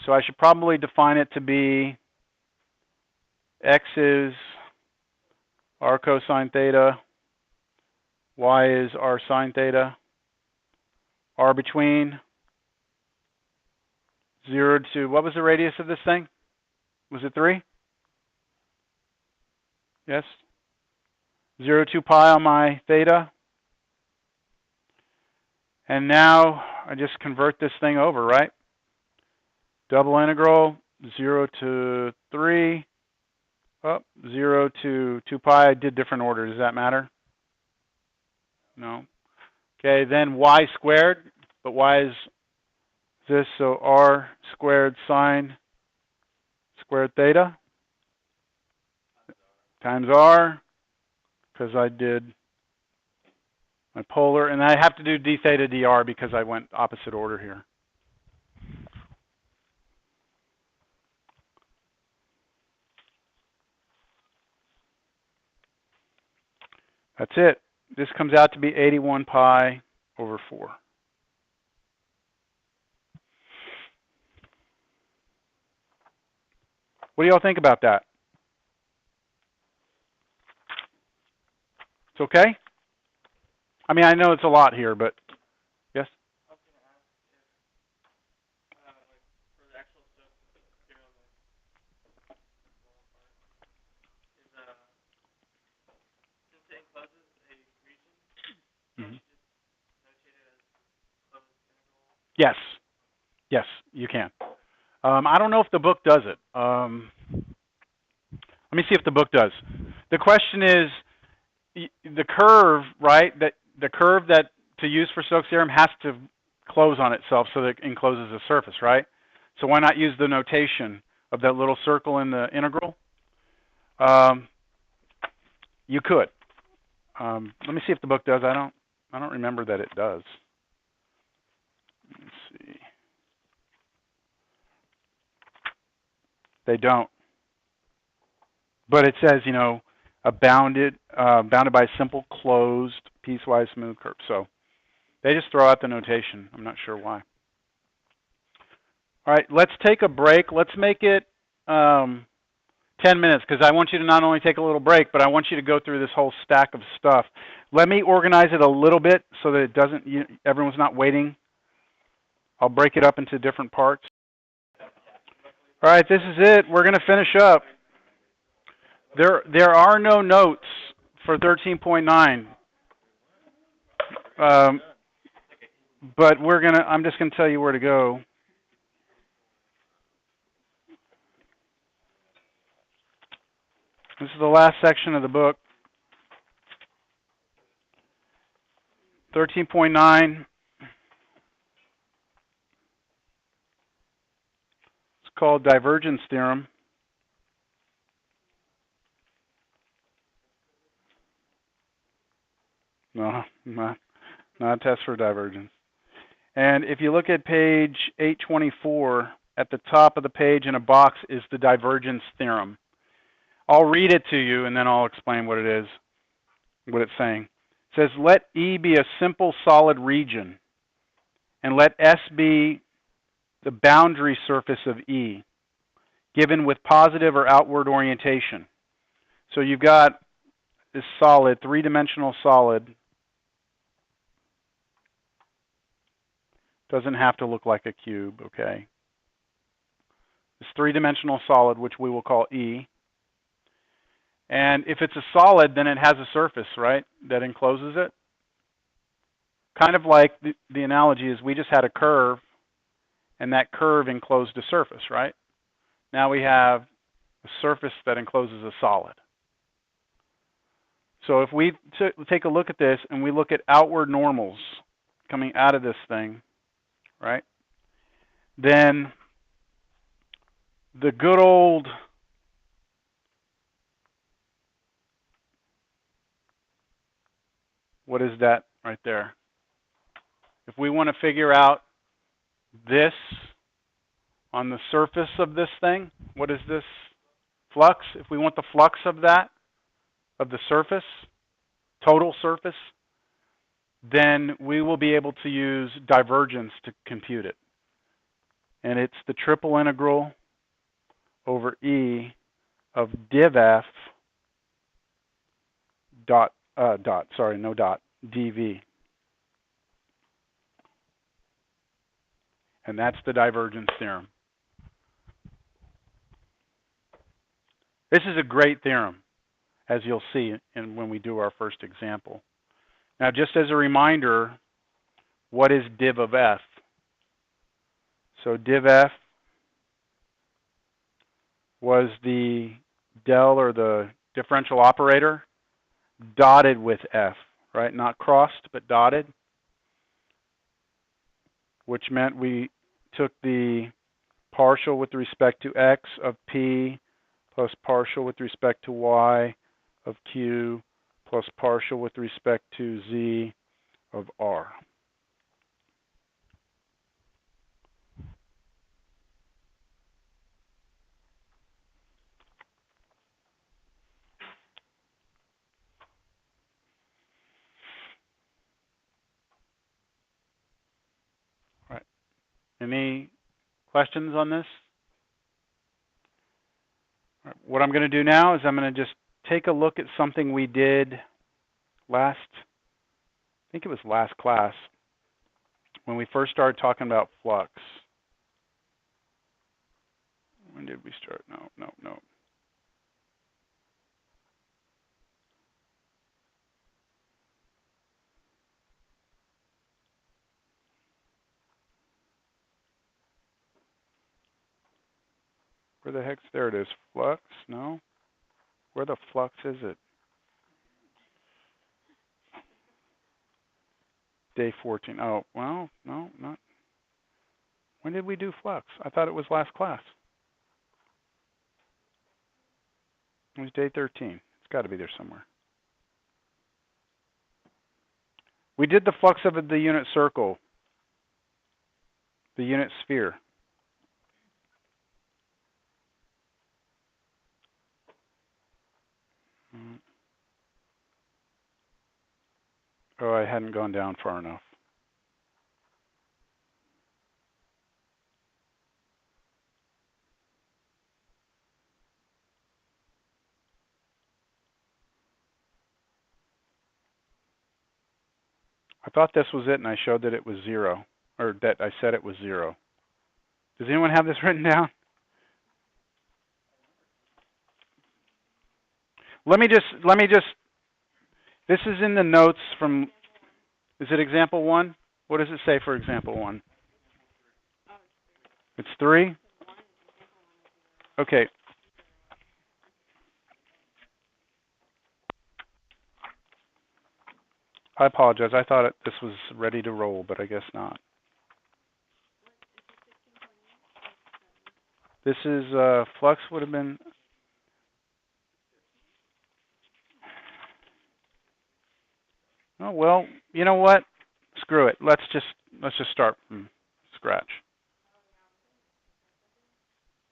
So I should probably define it to be x is r cosine theta, y is r sine theta, r between 0 to, what was the radius of this thing? Was it 3? Yes? 0 to pi on my theta. And now I just convert this thing over, right? Double integral, 0 to 3, 0 to 2 pi. I did different order. Does that matter? No. Okay, then y squared, but y is this, so r squared sine squared theta times r, because I did my polar, and I have to do d theta dr because I went opposite order here. That's it. This comes out to be 81 pi over 4. What do y'all think about that? It's okay? I mean, I know it's a lot here, but yes? I was going to ask if, like, for the actual stuff, Yes, you can. I don't know if the book does it. Let me see if the book does. The question is, the curve, right? That the curve that to use for Stokes theorem has to close on itself so that it encloses the surface, right? So why not use the notation of that little circle in the integral? You could. Let me see if the book does. I don't remember that it does. Let's see. They don't. But it says, you know, bounded by a simple closed piecewise smooth curve. So they just throw out the notation. I'm not sure why. All right, let's take a break. Let's make it 10 minutes because I want you to not only take a little break, but I want you to go through this whole stack of stuff. Let me organize it a little bit so that it doesn't, everyone's not waiting. I'll break it up into different parts. All right, this is it. We're going to finish up. There are no notes for 13.9, but I'm just going to tell you where to go. This is the last section of the book. 13.9. It's called divergence theorem. No, not a test for divergence. And if you look at page 824, at the top of the page in a box is the divergence theorem. I'll read it to you and then I'll explain what it is, what it's saying. It says, let E be a simple solid region and let S be the boundary surface of E, given with positive or outward orientation. So you've got this solid, three-dimensional solid. Doesn't have to look like a cube, okay? This three-dimensional solid, which we will call E. And if it's a solid, then it has a surface, right, that encloses it. Kind of like the analogy is we just had a curve, and that curve enclosed a surface, right? Now we have a surface that encloses a solid. So if we take a look at this and we look at outward normals coming out of this thing, right, then the good old what is that right there? If we want to figure out this on the surface of this thing, what is this flux? If we want the flux of that, of the surface, total surface, then we will be able to use divergence to compute it. And it's the triple integral over E of div f dv. And that's the divergence theorem. This is a great theorem, as you'll see when we do our first example. Now, just as a reminder, what is div of f? So div f was the del, or the differential operator, dotted with f, right? Not crossed, but dotted, which meant we took the partial with respect to x of p plus partial with respect to y of q plus partial with respect to z of r. All right. Any questions on this? All right. What I'm going to do now is I'm going to just take a look at something we did last, I think it was last class, when we first started talking about flux. When did we start? No. Where the heck's, there it is. Flux? No. Where the flux is it? Day 14. Oh, well, no, not. When did we do flux? I thought it was last class. It was day 13. It's got to be there somewhere. We did the flux of the unit circle, the unit sphere. Oh, I hadn't gone down far enough. I thought this was it, and I showed that it was 0, or that I said it was 0. Does anyone have this written down? Let me just, this is in the notes from, is it example 1? What does it say for example 1? It's 3? Okay. I apologize. I thought this was ready to roll, but I guess not. This is, flux would have been, oh, well, you know what? Screw it. Let's just start from scratch.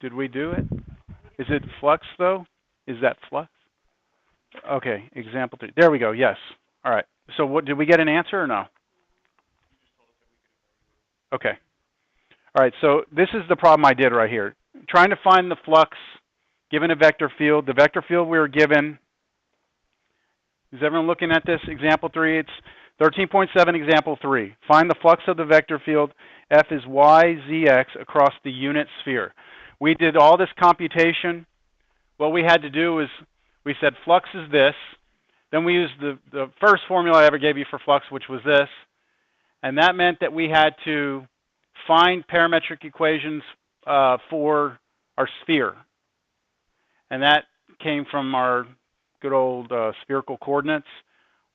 Did we do it? Is it flux, though? Is that flux? Okay, example 3. There we go, yes. All right. So what, did we get an answer or no? Okay. All right, so this is the problem I did right here. Trying to find the flux given a vector field. The vector field we were given, is everyone looking at this? Example 3, it's 13.7 example 3. Find the flux of the vector field. F is y, z, x across the unit sphere. We did all this computation. What we had to do is we said flux is this. Then we used the first formula I ever gave you for flux, which was this. And that meant that we had to find parametric equations for our sphere. And that came from our good old spherical coordinates.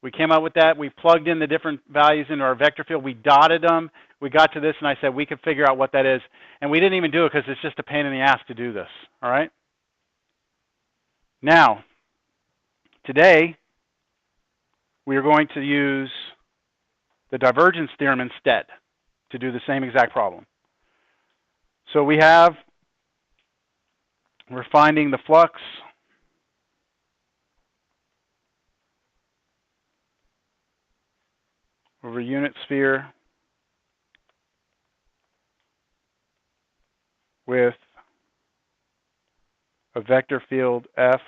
We came up with that. We plugged in the different values into our vector field. We dotted them. We got to this, and I said we could figure out what that is. And we didn't even do it because it's just a pain in the ass to do this. All right? Now, today, we are going to use the divergence theorem instead to do the same exact problem. So we're finding the flux over a unit sphere with a vector field F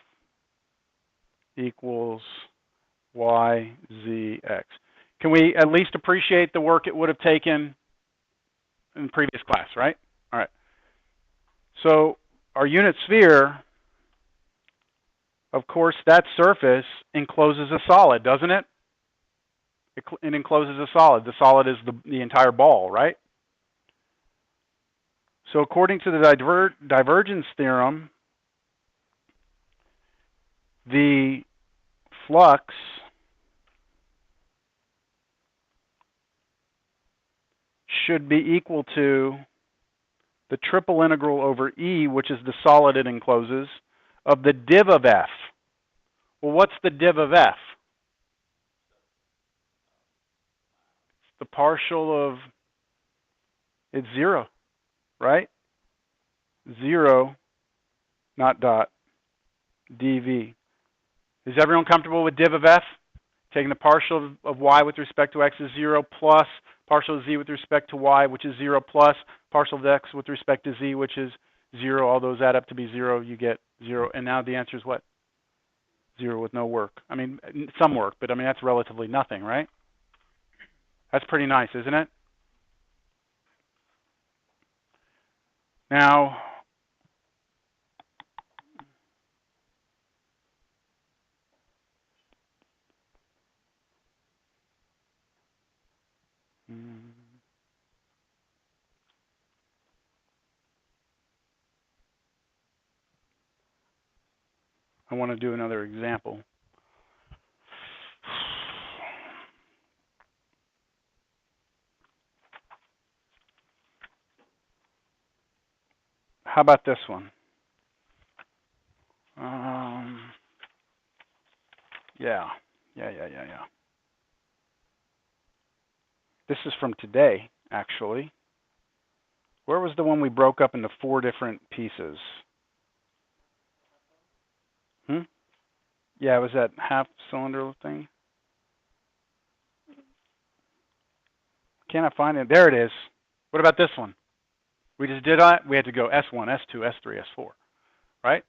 equals y, z, x. Can we at least appreciate the work it would have taken in the previous class, right? All right. So our unit sphere, of course, that surface encloses a solid, doesn't it? It encloses a solid. The solid is the entire ball, right? So according to the divergence theorem, the flux should be equal to the triple integral over E, which is the solid it encloses, of the div of F. Well, what's the div of F? It's the partial of, it's 0, right? 0, not dot, dv. Is everyone comfortable with div of F? Taking the partial of y with respect to x is 0 plus partial of z with respect to y, which is 0 plus partial of x with respect to z, which is 0. All those add up to be 0. You get 0. And now the answer is what? 0 with no work. I mean, some work, but I mean, that's relatively nothing, right? That's pretty nice, isn't it? Now, I want to do another example. How about this one? Yeah. This is from today, actually. Where was the one we broke up into 4 different pieces? Yeah, it was that half cylinder thing. Can't I find it? There it is. What about this one? We just did that. We had to go S1, S2, S3, S4, right?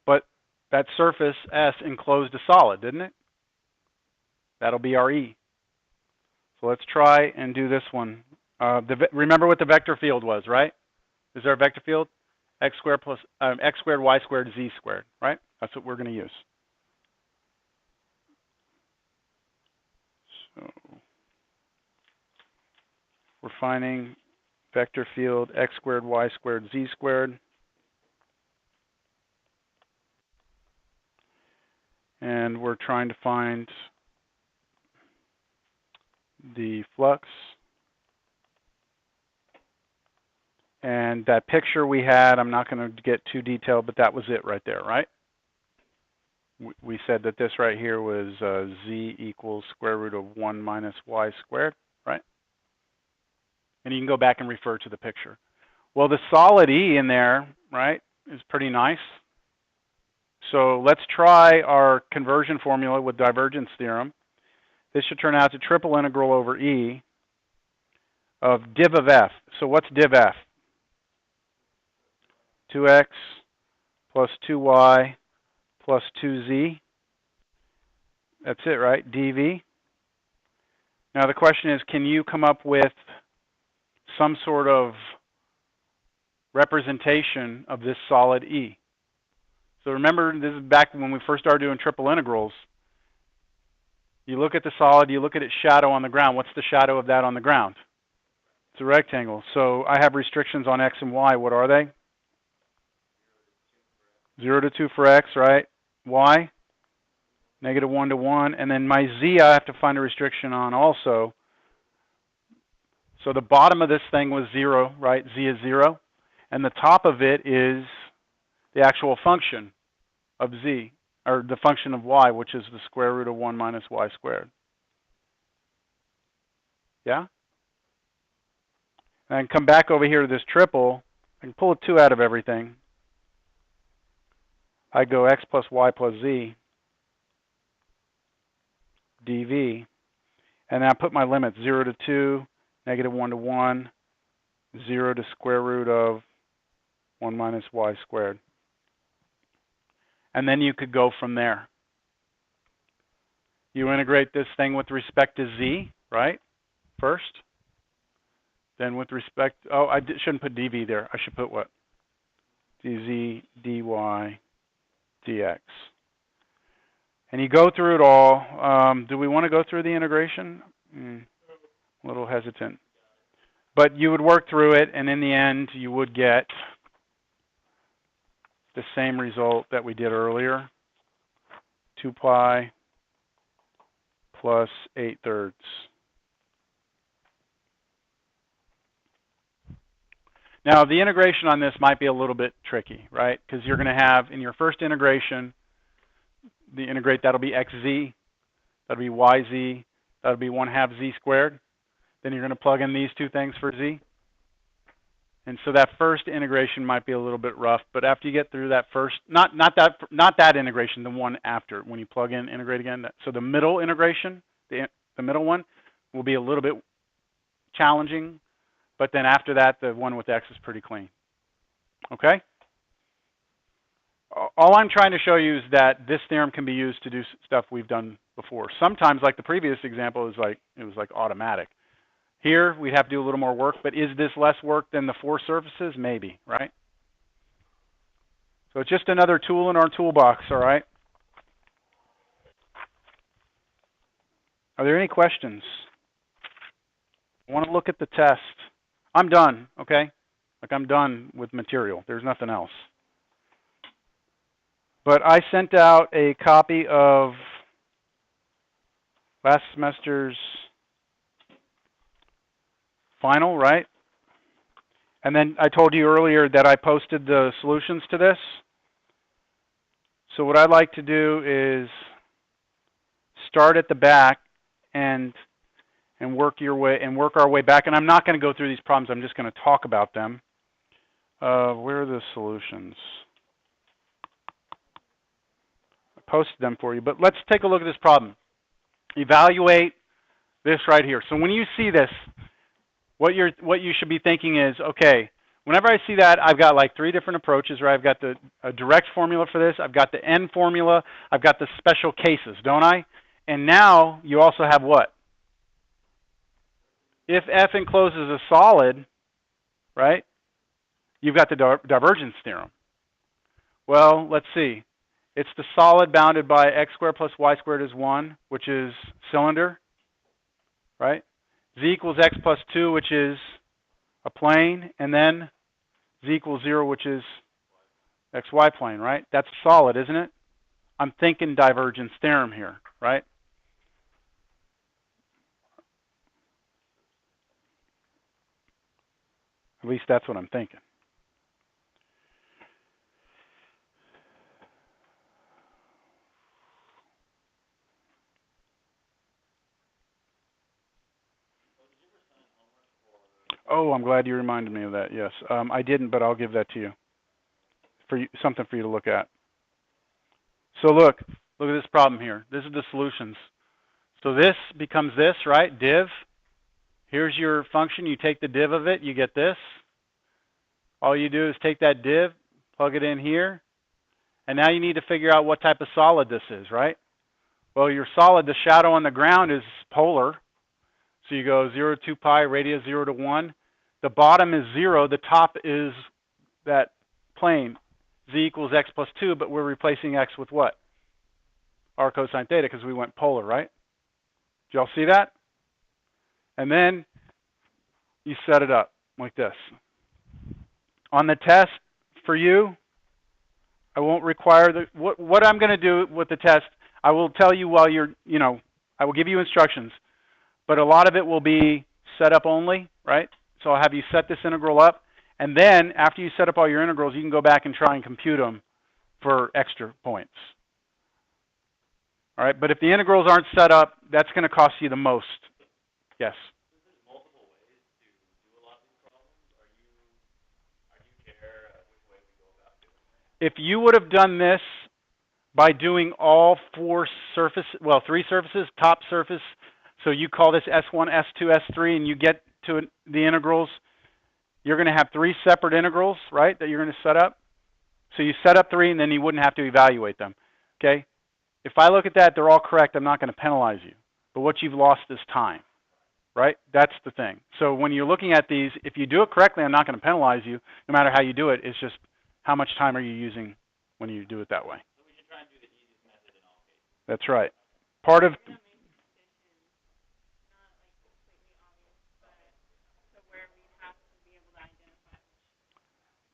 But that surface S enclosed a solid, didn't it? That'll be our E. So let's try and do this one. Remember what the vector field was, right? Is there a vector field? X squared plus X squared, Y squared, Z squared, right? That's what we're going to use. So we're finding vector field X squared, Y squared, Z squared. And we're trying to find the flux. And that picture we had, I'm not going to get too detailed, but that was it right there, right? We said that this right here was Z equals square root of 1 minus Y squared, right? And you can go back and refer to the picture. Well, the solid E in there, right, is pretty nice. So let's try our conversion formula with divergence theorem. This should turn out to triple integral over E of div of F. So what's div F? 2x plus 2y plus 2z. That's it, right? dv. Now the question is, can you come up with some sort of representation of this solid E? So remember, this is back when we first started doing triple integrals. You look at the solid, you look at its shadow on the ground. What's the shadow of that on the ground? It's a rectangle. So I have restrictions on x and y. What are they? 0 to 2 for x, right? Y? Negative 1 to 1. And then my z I have to find a restriction on also. So the bottom of this thing was 0, right? Z is 0. And the top of it is the actual function of z, or the function of y, which is the square root of 1 minus y squared. Yeah? And come back over here to this triple. I can pull a 2 out of everything. I go x plus y plus z dv. And then I put my limits 0 to 2, negative 1 to 1, 0 to square root of 1 minus y squared. And then you could go from there. You integrate this thing with respect to z, right? First. Then with respect, oh, I shouldn't put dv there. I should put what? dz, dy, dx. And you go through it all. Do we want to go through the integration? A little hesitant. But you would work through it, and in the end, you would get the same result that we did earlier. 2 pi plus 8/3. Now, the integration on this might be a little bit tricky, right? Because you're going to have, in your first integration, the integrate, that'll be xz, that'll be yz, that'll be 1/2 z squared. Then you're going to plug in these two things for z. And so that first integration might be a little bit rough, but after you get through that first, not that integration, the one after, when you plug in, integrate again. So the middle integration, the middle one, will be a little bit challenging, but then after that, the one with x is pretty clean. Okay? All I'm trying to show you is that this theorem can be used to do stuff we've done before. Sometimes, like the previous example, it was like automatic. Here, we'd have to do a little more work, but is this less work than the 4 surfaces? Maybe, right? So it's just another tool in our toolbox, all right? Are there any questions? I want to look at the test. I'm done, okay? Like I'm done with material. There's nothing else. But I sent out a copy of last semester's final, right? And then I told you earlier that I posted the solutions to this. So what I'd like to do is start at the back and work our way back. And I'm not going to go through these problems. I'm just going to talk about them. Where are the solutions? I posted them for you. But let's take a look at this problem. Evaluate this right here. So when you see this, what you should be thinking is, okay, whenever I see that, I've got like 3 different approaches, right? I've got a direct formula for this. I've got the N formula. I've got the special cases, don't I? And now you also have what? If F encloses a solid, right, you've got the divergence theorem. Well, let's see. It's the solid bounded by x squared plus y squared is 1, which is cylinder, right? Z equals x plus 2, which is a plane, and then z equals 0, which is xy plane, right? That's solid, isn't it? I'm thinking divergence theorem here, right? At least that's what I'm thinking. Oh, I'm glad you reminded me of that. Yes, I didn't, but I'll give that to you. Something for you to look at. So look at this problem here. This is the solutions. So this becomes this, right? Div. Here's your function. You take the div of it, you get this. All you do is take that div, plug it in here, and now you need to figure out what type of solid this is, right? Well, your solid, the shadow on the ground is polar. So you go 0 to 2 pi, radius 0 to 1. The bottom is 0. The top is that plane, z equals x plus 2, but we're replacing x with what? R cosine theta, because we went polar, right? Did y'all see that? And then you set it up like this. On the test for you, I won't require what I'm going to do with the test. I will tell you while you're, I will give you instructions. But a lot of it will be set up only, right? So I'll have you set this integral up. And then after you set up all your integrals, you can go back and try and compute them for extra points. All right, but if the integrals aren't set up, that's going to cost you the most. Yes? There's multiple ways to do a lot of these problems. Are you care which way we go about doing it? If you would have done this by doing all 4 surfaces, well, 3 surfaces, top surface, so you call this S1, S2, S3, and you get to the integrals, you're going to have 3 separate integrals, right, that you're going to set up. So you set up 3, and then you wouldn't have to evaluate them, okay? If I look at that, they're all correct, I'm not going to penalize you. But what you've lost is time, right? That's the thing. So when you're looking at these, if you do it correctly, I'm not going to penalize you, no matter how you do it. It's just how much time are you using when you do it that way. So we should try and do the easiest method in all cases. That's right. Part of...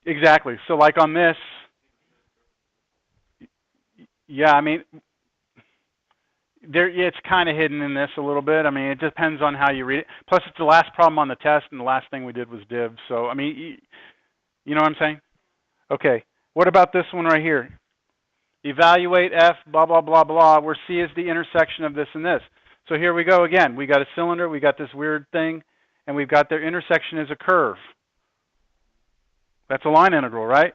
Exactly. So like on this, yeah, I mean, it's kind of hidden in this a little bit. I mean, it depends on how you read it. Plus, it's the last problem on the test, and the last thing we did was div. So, I mean, you know what I'm saying? Okay. What about this one right here? Evaluate F, blah, blah, blah, blah, where C is the intersection of this and this. So here we go again. We got a cylinder, we got this weird thing, and we've got their intersection as a curve. That's a line integral, right?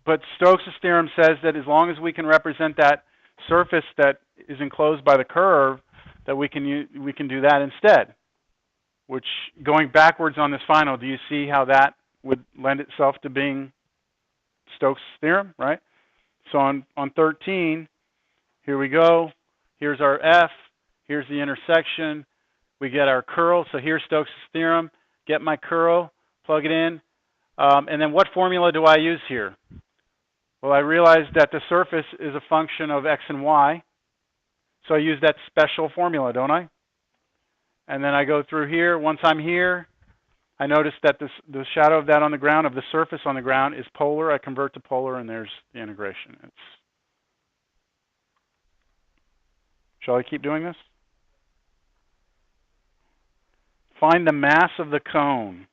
But Stokes' theorem says that as long as we can represent that surface that is enclosed by the curve, that we can do that instead. Which, going backwards on this final, do you see how that would lend itself to being Stokes' theorem, right? So on 13, here we go. Here's our F. Here's the intersection. We get our curl. So here's Stokes' theorem. Get my curl, plug it in. And then what formula do I use here? Well, I realized that the surface is a function of x and y. So I use that special formula, don't I? And then I go through here. Once I'm here, I notice that the shadow of that on the ground, of the surface on the ground, is polar. I convert to polar, and there's the integration. It's Shall I keep doing this? Find the mass of the cone.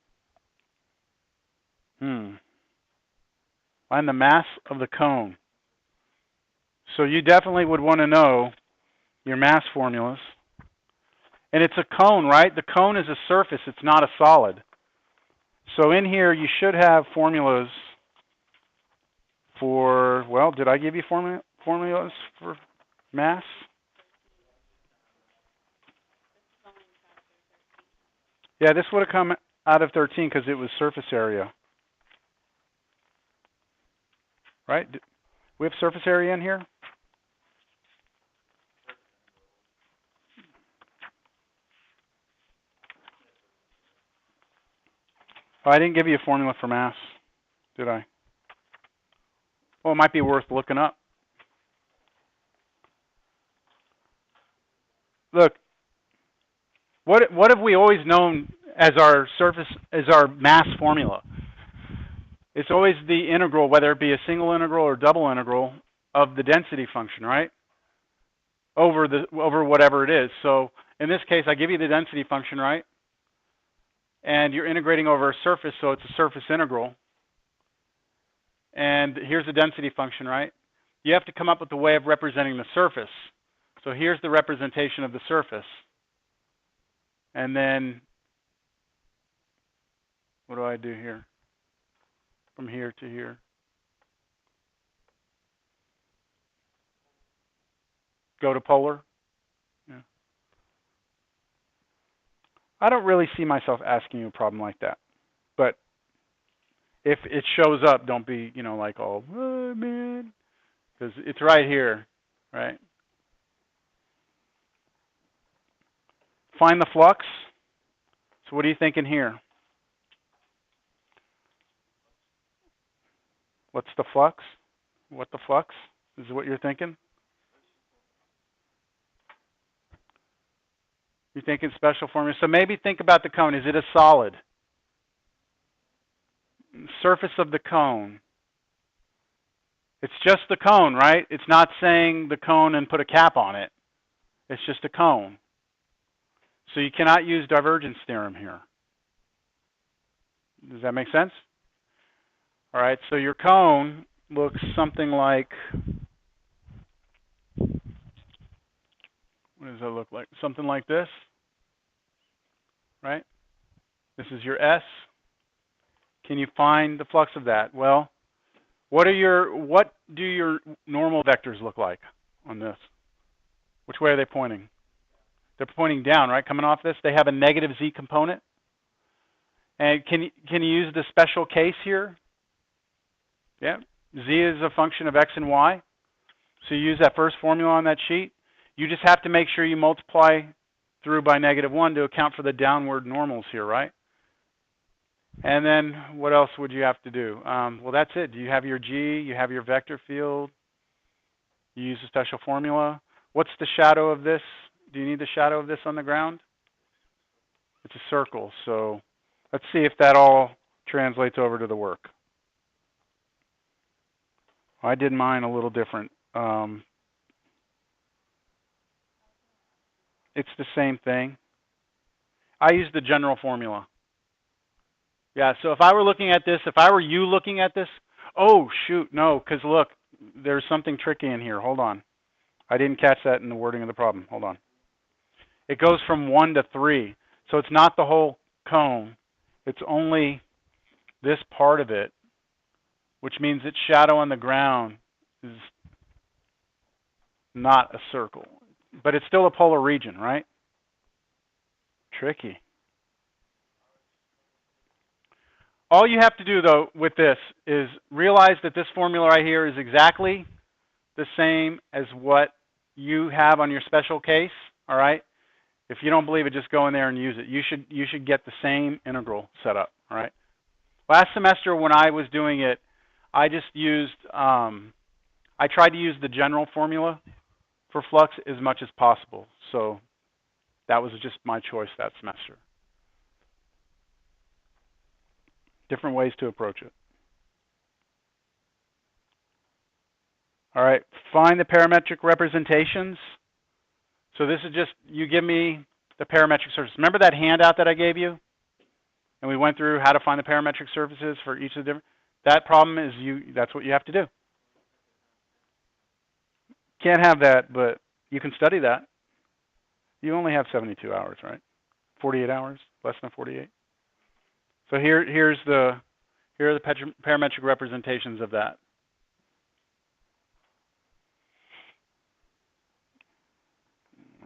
Find the mass of the cone. So you definitely would want to know your mass formulas. And it's a cone, right? The cone is a surface. It's not a solid. So in here, you should have formulas for, well, did I give you formulas for mass? Yeah, this would have come out of 13 because it was surface area. Right? We have surface area in here? Oh, I didn't give you a formula for mass, did I? Well, it might be worth looking up. Look, what have we always known as our surface, as our mass formula? It's always the integral, whether it be a single integral or double integral, of the density function, right? Over whatever it is. So in this case, I give you the density function, right? And you're integrating over a surface, so it's a surface integral. And here's the density function, right? You have to come up with a way of representing the surface. So here's the representation of the surface. And then, what do I do here? From here to here. Go to polar. Yeah. I don't really see myself asking you a problem like that. But if it shows up, don't be, like, oh man, because it's right here, right? Find the flux. So what are you thinking here? What's the flux? What the flux? Is what you're thinking? You're thinking special formula. So maybe think about the cone. Is it a solid? Surface of the cone. It's just the cone, right? It's not saying the cone and put a cap on it. It's just a cone. So you cannot use divergence theorem here. Does that make sense? All right, so your cone looks something like, what does that look like? Something like this, right? This is your S. Can you find the flux of that? Well, what do your normal vectors look like on this? Which way are they pointing? They're pointing down, right? Coming off this, they have a negative z component. And can you use the special case here? Yeah, z is a function of x and y. So you use that first formula on that sheet. You just have to make sure you multiply through by -1 to account for the downward normals here, right? And then what else would you have to do? Well, that's it. You have your G, you have your vector field. You use a special formula. What's the shadow of this? Do you need the shadow of this on the ground? It's a circle. So let's see if that all translates over to the work. I did mine a little different. It's the same thing. I use the general formula. Yeah, so if I were looking at this, if I were you looking at this, oh, shoot, no, because look, there's something tricky in here. Hold on. I didn't catch that in the wording of the problem. Hold on. It goes from 1 to 3. So it's not the whole cone. It's only this part of it, which means its shadow on the ground is not a circle. But it's still a polar region, right? Tricky. All you have to do, though, with this is realize that this formula right here is exactly the same as what you have on your special case, all right? If you don't believe it, just go in there and use it. You should get the same integral set up, all right? Last semester when I was doing it, I just used, I tried to use the general formula for flux as much as possible. So that was just my choice that semester. Different ways to approach it. All right, find the parametric representations. So this is just, you give me the parametric surface. Remember that handout that I gave you? And we went through how to find the parametric surfaces for each of the different, that problem is that's what you have to do. Can't have that, but you can study that. You only have 72 hours, right? 48 hours, less than 48. So here are the parametric representations of that.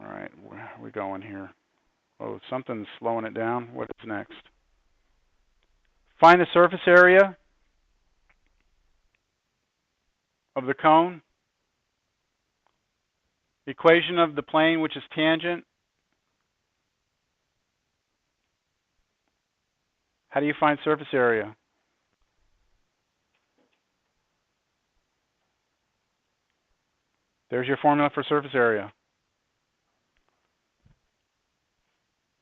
All right, where are we going here? Oh, something's slowing it down. What is next? Find the surface area of the cone. The equation of the plane, which is tangent. How do you find surface area? There's your formula for surface area.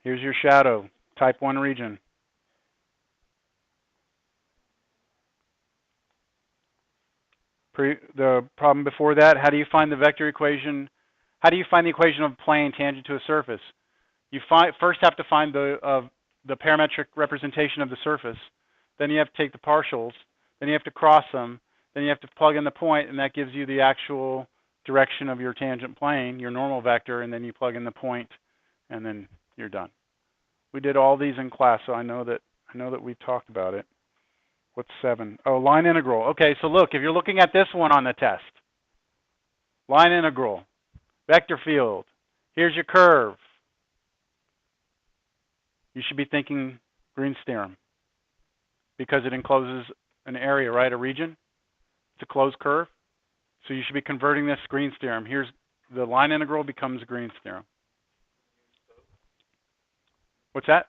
Here's your shadow, type 1 region. The problem before that, how do you find the vector equation? How do you find the equation of a plane tangent to a surface? You first have to find the parametric representation of the surface. Then you have to take the partials. Then you have to cross them. Then you have to plug in the point, and that gives you the actual direction of your tangent plane, your normal vector, and then you plug in the point, and then you're done. We did all these in class, so I know that we talked about it. What's 7? Oh, line integral. Okay, so look, if you're looking at this one on the test, line integral, vector field, here's your curve. You should be thinking Green's theorem because it encloses an area, right, a region. It's a closed curve. So you should be converting this Green's theorem. Here's the line integral becomes Green's theorem. What's that?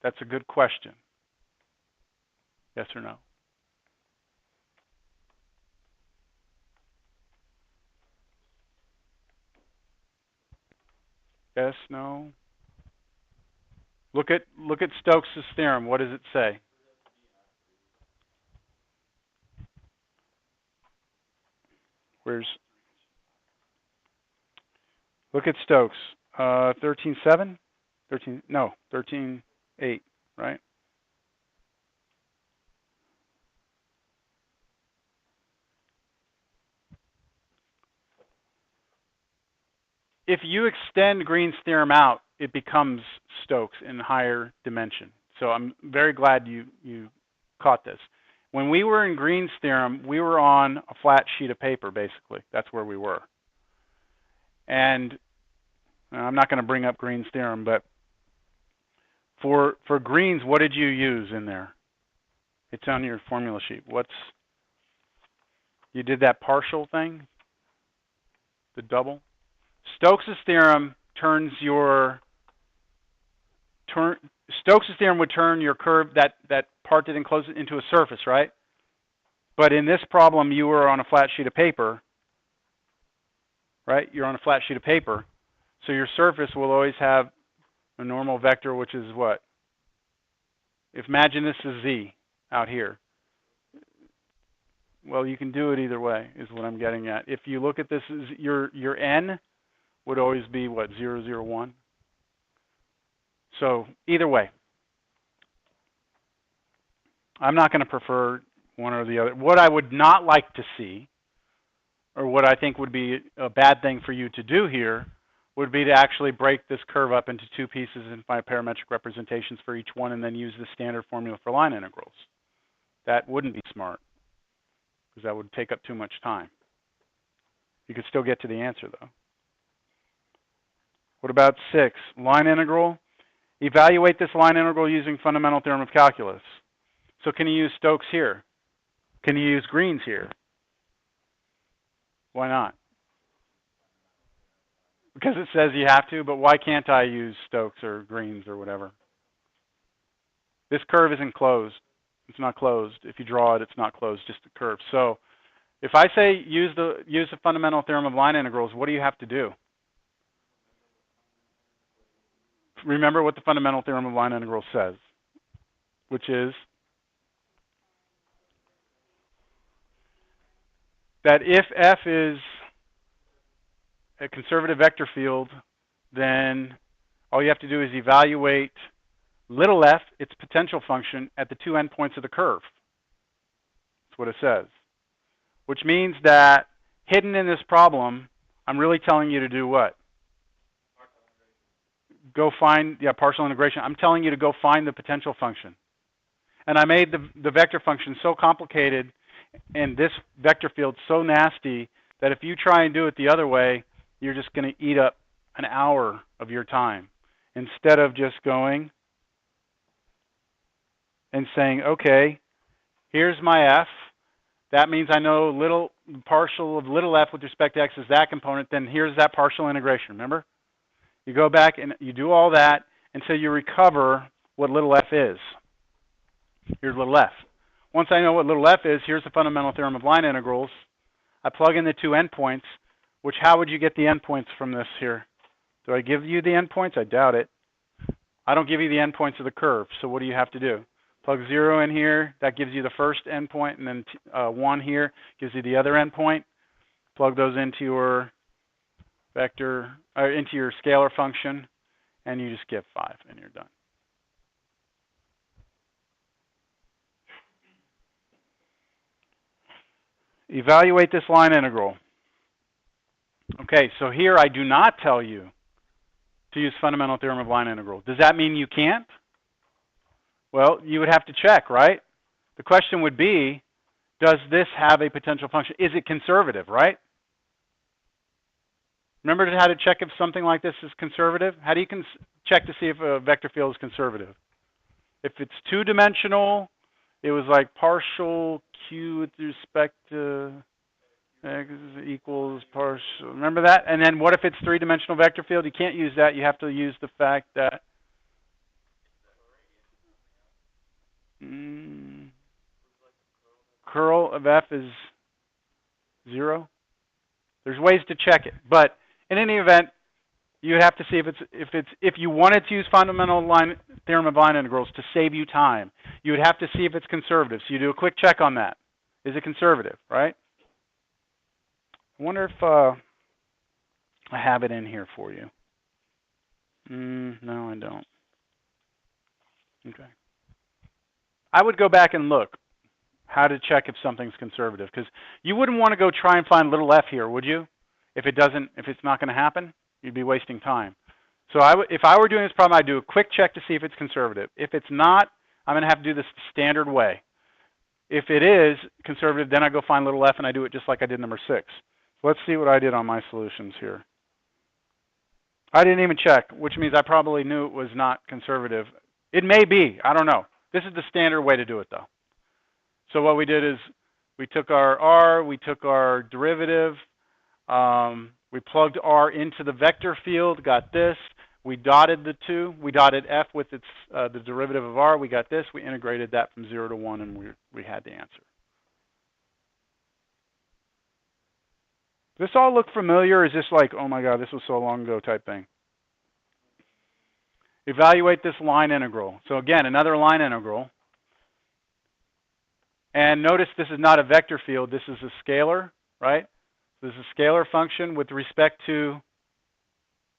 That's a good question. Yes or no? Yes, no? Look at Stokes' theorem. What does it say? Look at Stokes. 13.7? 13.8, right? If you extend Green's theorem out, it becomes Stokes in higher dimension. So I'm very glad you caught this. When we were in Green's theorem, we were on a flat sheet of paper, basically. That's where we were. And I'm not going to bring up Green's theorem, but for Green's, what did you use in there? It's on your formula sheet. You did that partial thing? The double? Stokes' theorem turns Stokes' theorem would turn your curve, that part that encloses it, into a surface, right? But in this problem, you were on a flat sheet of paper, right? You're on a flat sheet of paper. So your surface will always have a normal vector, which is what? Imagine this is Z out here. Well, you can do it either way, is what I'm getting at. If you look at this, your N would always be, what, 0, 0, 1? So either way. I'm not going to prefer one or the other. What I would not like to see, or what I think would be a bad thing for you to do here, would be to actually break this curve up into two pieces and find parametric representations for each one and then use the standard formula for line integrals. That wouldn't be smart, because that would take up too much time. You could still get to the answer, though. What about 6? Line integral. Evaluate this line integral using fundamental theorem of calculus. So can you use Stokes here? Can you use Green's here? Why not? Because it says you have to, but why can't I use Stokes or Green's or whatever? This curve isn't closed. It's not closed. If you draw it, it's not closed, just a curve. So if I say use the fundamental theorem of line integrals, what do you have to do? Remember what the fundamental theorem of line integrals says, which is that if f is a conservative vector field, then all you have to do is evaluate little f, its potential function, at the two endpoints of the curve. That's what it says. Which means that hidden in this problem, I'm really telling you to do what? Go find, partial integration. I'm telling you to go find the potential function. And I made the vector function so complicated and this vector field so nasty that if you try and do it the other way, you're just going to eat up an hour of your time instead of just going and saying, okay, here's my f. That means I know little partial of little f with respect to x is that component. Then here's that partial integration. Remember? You go back and you do all that until you recover what little f is. Here's little f. Once I know what little f is, here's the fundamental theorem of line integrals. I plug in the two endpoints, which how would you get the endpoints from this here? Do I give you the endpoints? I doubt it. I don't give you the endpoints of the curve, so what do you have to do? Plug 0 in here, that gives you the first endpoint, and then 1 here gives you the other endpoint. Plug those into your vector, or into your scalar function, and you just get 5, and you're done. Evaluate this line integral. Okay, so here I do not tell you to use fundamental theorem of line integral. Does that mean you can't? Well, you would have to check, right? The question would be, does this have a potential function? Is it conservative, right? Remember how to check if something like this is conservative? How do you check to see if a vector field is conservative? If it's two-dimensional, it was like partial q with respect to x equals partial. Remember that? And then what if it's three-dimensional vector field? You can't use that. You have to use the fact that curl of f is 0. There's ways to check it, but in any event, you have to see if you wanted to use fundamental theorem of line integrals to save you time, you would have to see if it's conservative. So you do a quick check on that. Is it conservative, right? I wonder if I have it in here for you. No, I don't. Okay. I would go back and look how to check if something's conservative, because you wouldn't want to go try and find little f here, would you? If it's not going to happen, you'd be wasting time. So if I were doing this problem, I'd do a quick check to see if it's conservative. If it's not, I'm going to have to do this the standard way. If it is conservative, then I go find little f and I do it just like I did number 6. So let's see what I did on my solutions here. I didn't even check, which means I probably knew it was not conservative. It may be, I don't know. This is the standard way to do it though. So what we did is we took our r, we took our derivative, we plugged r into the vector field, got this. We dotted the 2. We dotted f with its the derivative of r. We got this. We integrated that from 0 to 1, and we had the answer. Does this all look familiar? Or is this like, oh my God, this was so long ago type thing? Evaluate this line integral. So again, another line integral. And notice this is not a vector field. This is a scalar, right? This is a scalar function with respect to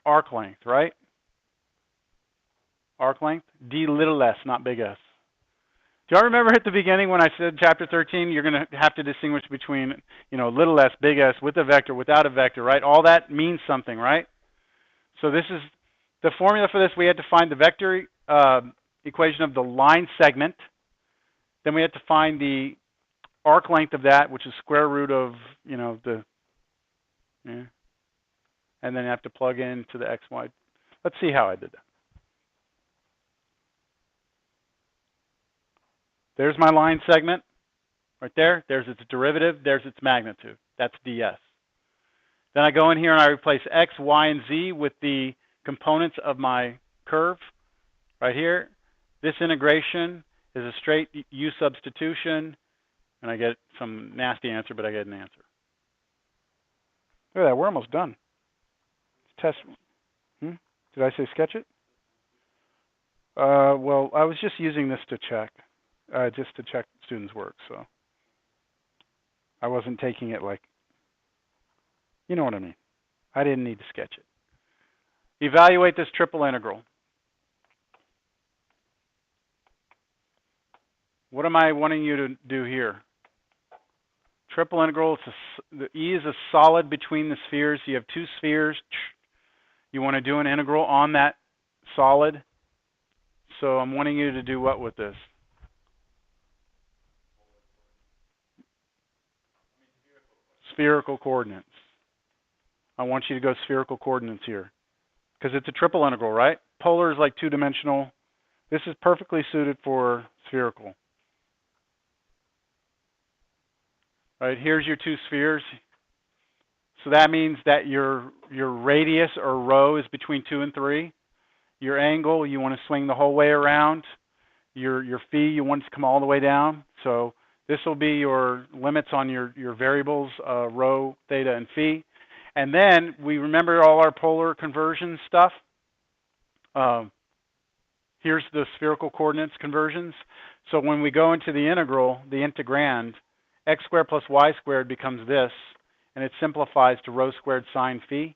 arc length, right? Arc length, d little s, not big S. Do y'all remember at the beginning when I said chapter 13, you're going to have to distinguish between, little s, big S, with a vector, without a vector, right? All that means something, right? So this is the formula for this. We had to find the vector equation of the line segment. Then we had to find the arc length of that, which is square root of, and then you have to plug into the x, y. Let's see how I did that. There's my line segment right there. There's its derivative. There's its magnitude. That's ds. Then I go in here and I replace x, y, and z with the components of my curve right here. This integration is a straight u substitution, and I get some nasty answer, but I get an answer. Look at that. We're almost done. Let's test. Did I say sketch it? Well, I was just using this to check. Just to check students' work, so I wasn't taking it like, you know what I mean. I didn't need to sketch it. Evaluate this triple integral. What am I wanting you to do here? Triple integral, the E is a solid between the spheres. You have two spheres. You want to do an integral on that solid. So I'm wanting you to do what with this? Spherical coordinates. I want you to go spherical coordinates here. Because it's a triple integral, right? Polar is like two-dimensional. This is perfectly suited for spherical. All right, here's your two spheres. So that means that your radius or rho is between 2 and 3. Your angle, you want to swing the whole way around. Your phi, you want it to come all the way down. So this will be your limits on your variables, rho, theta, and phi. And then we remember all our polar conversion stuff. Here's the spherical coordinates conversions. So when we go into the integral, the integrand, x squared plus y squared becomes this, and it simplifies to rho squared sine phi.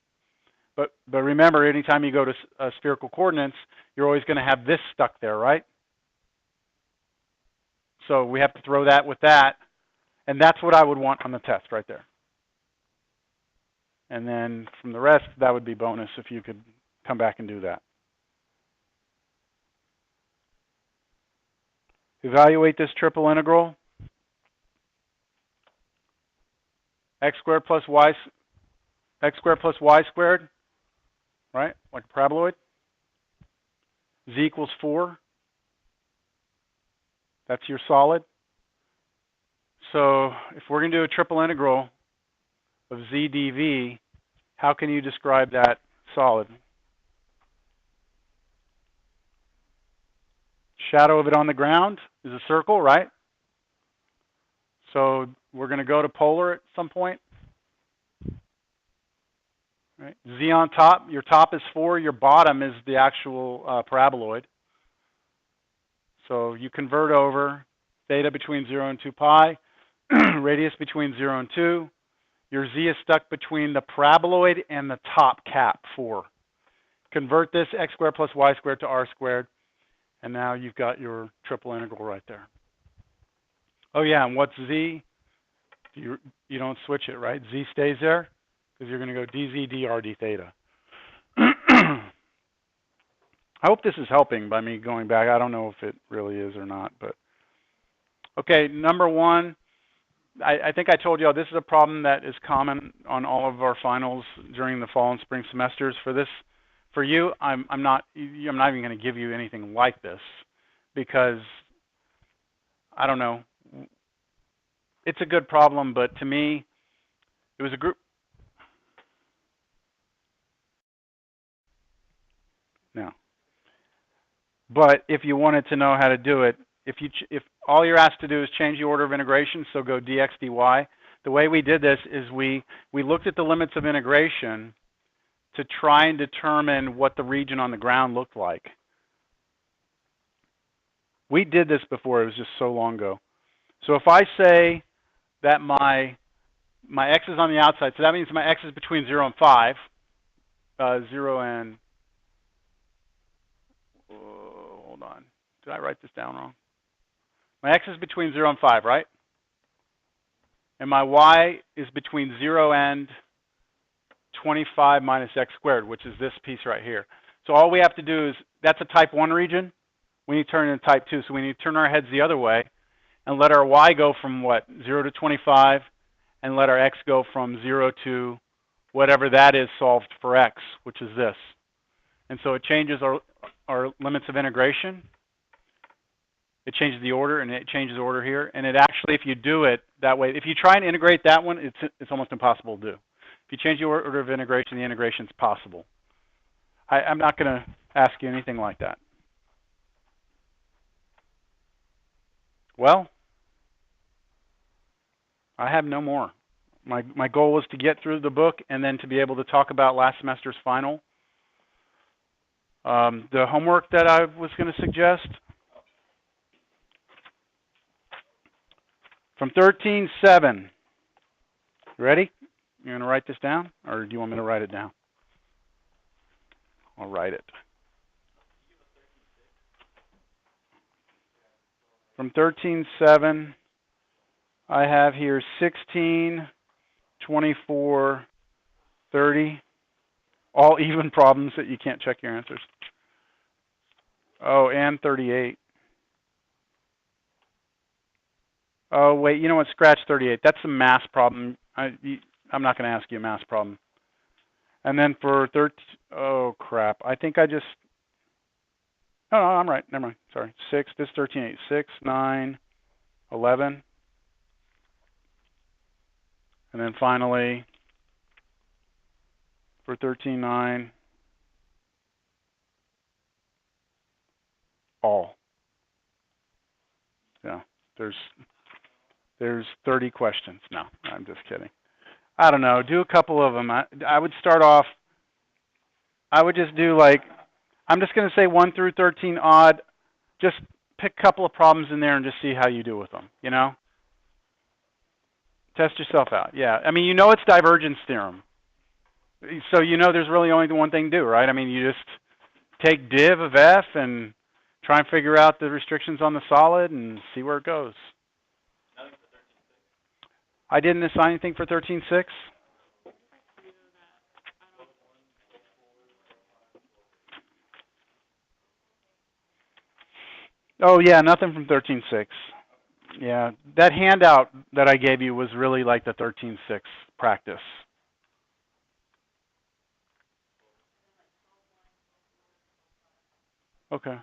But remember, anytime you go to spherical coordinates, you're always going to have this stuck there, right? So we have to throw that with that, and that's what I would want on the test right there. And then from the rest, that would be bonus if you could come back and do that. Evaluate this triple integral. X squared plus y squared, right? Like a paraboloid. Z equals 4. That's your solid. So if we're going to do a triple integral of z dv, how can you describe that solid? Shadow of it on the ground is a circle, right? So we're going to go to polar at some point. Right? Z on top, your top is 4, your bottom is the actual paraboloid. So you convert over theta between 0 and 2 pi, radius between 0 and 2. Your z is stuck between the paraboloid and the top cap, 4. Convert this x squared plus y squared to r squared, and now you've got your triple integral right there. Oh yeah, and what's z? You don't switch it, right? Z stays there, because you're going to go dz dr d theta. I hope this is helping by me going back. I don't know if it really is or not, but okay, number 1. I think I told you all this is a problem that is common on all of our finals during the fall and spring semesters. For you, I'm not even going to give you anything like this, because I don't know. It's a good problem, but to me, it was a group. No. But if you wanted to know how to do it, if all you're asked to do is change the order of integration, so go dx dy. The way we did this is we looked at the limits of integration to try and determine what the region on the ground looked like. We did this before. It was just so long ago. So if I say that my x is on the outside, so that means my x is between 0 and 5. 0 and... hold on. Did I write this down wrong? My x is between 0 and 5, right? And my y is between 0 and 25 minus x squared, which is this piece right here. So all we have to do is, that's a type 1 region. We need to turn it into type 2. So we need to turn our heads the other way and let our y go from what? 0 to 25, and let our x go from 0 to whatever that is solved for x, which is this. And so it changes our limits of integration. It changes the order, and it changes order here. And it actually, if you do it that way, if you try and integrate that one, it's almost impossible to do. If you change the order of integration, the integration's possible. I'm not going to ask you anything like that. Well, I have no more. My goal was to get through the book and then to be able to talk about last semester's final. The homework that I was going to suggest, from 13.7, ready? You want to write this down, or do you want me to write it down? I'll write it. From 13.7, I have here 16, 24, 30, all even problems that you can't check your answers. Oh, and 38. Oh, wait, you know what? Scratch 38. That's a math problem. I'm not going to ask you a math problem. And then for 13, oh, crap. I think I just, no, I'm right. Never mind. Sorry. 6, this is 13.8. 6, 9, 11. And then finally, for 13.9, all. Yeah, there's 30 questions. No, I'm just kidding. I don't know. Do a couple of them. I would start off, I would just do like, I'm just going to say 1 through 13 odd. Just pick a couple of problems in there and just see how you do with them, you know? Test yourself out. Yeah. I mean, you know it's divergence theorem. So you know there's really only one thing to do, right? I mean, you just take div of f and try and figure out the restrictions on the solid and see where it goes. I didn't assign anything for 13.6. Oh yeah, nothing from 13.6. Yeah, that handout that I gave you was really like the 13.6 practice. Okay.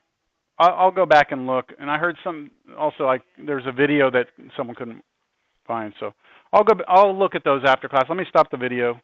I'll go back and look. And I heard some also like there's a video that someone couldn't find. So I'll look at those after class. Let me stop the video.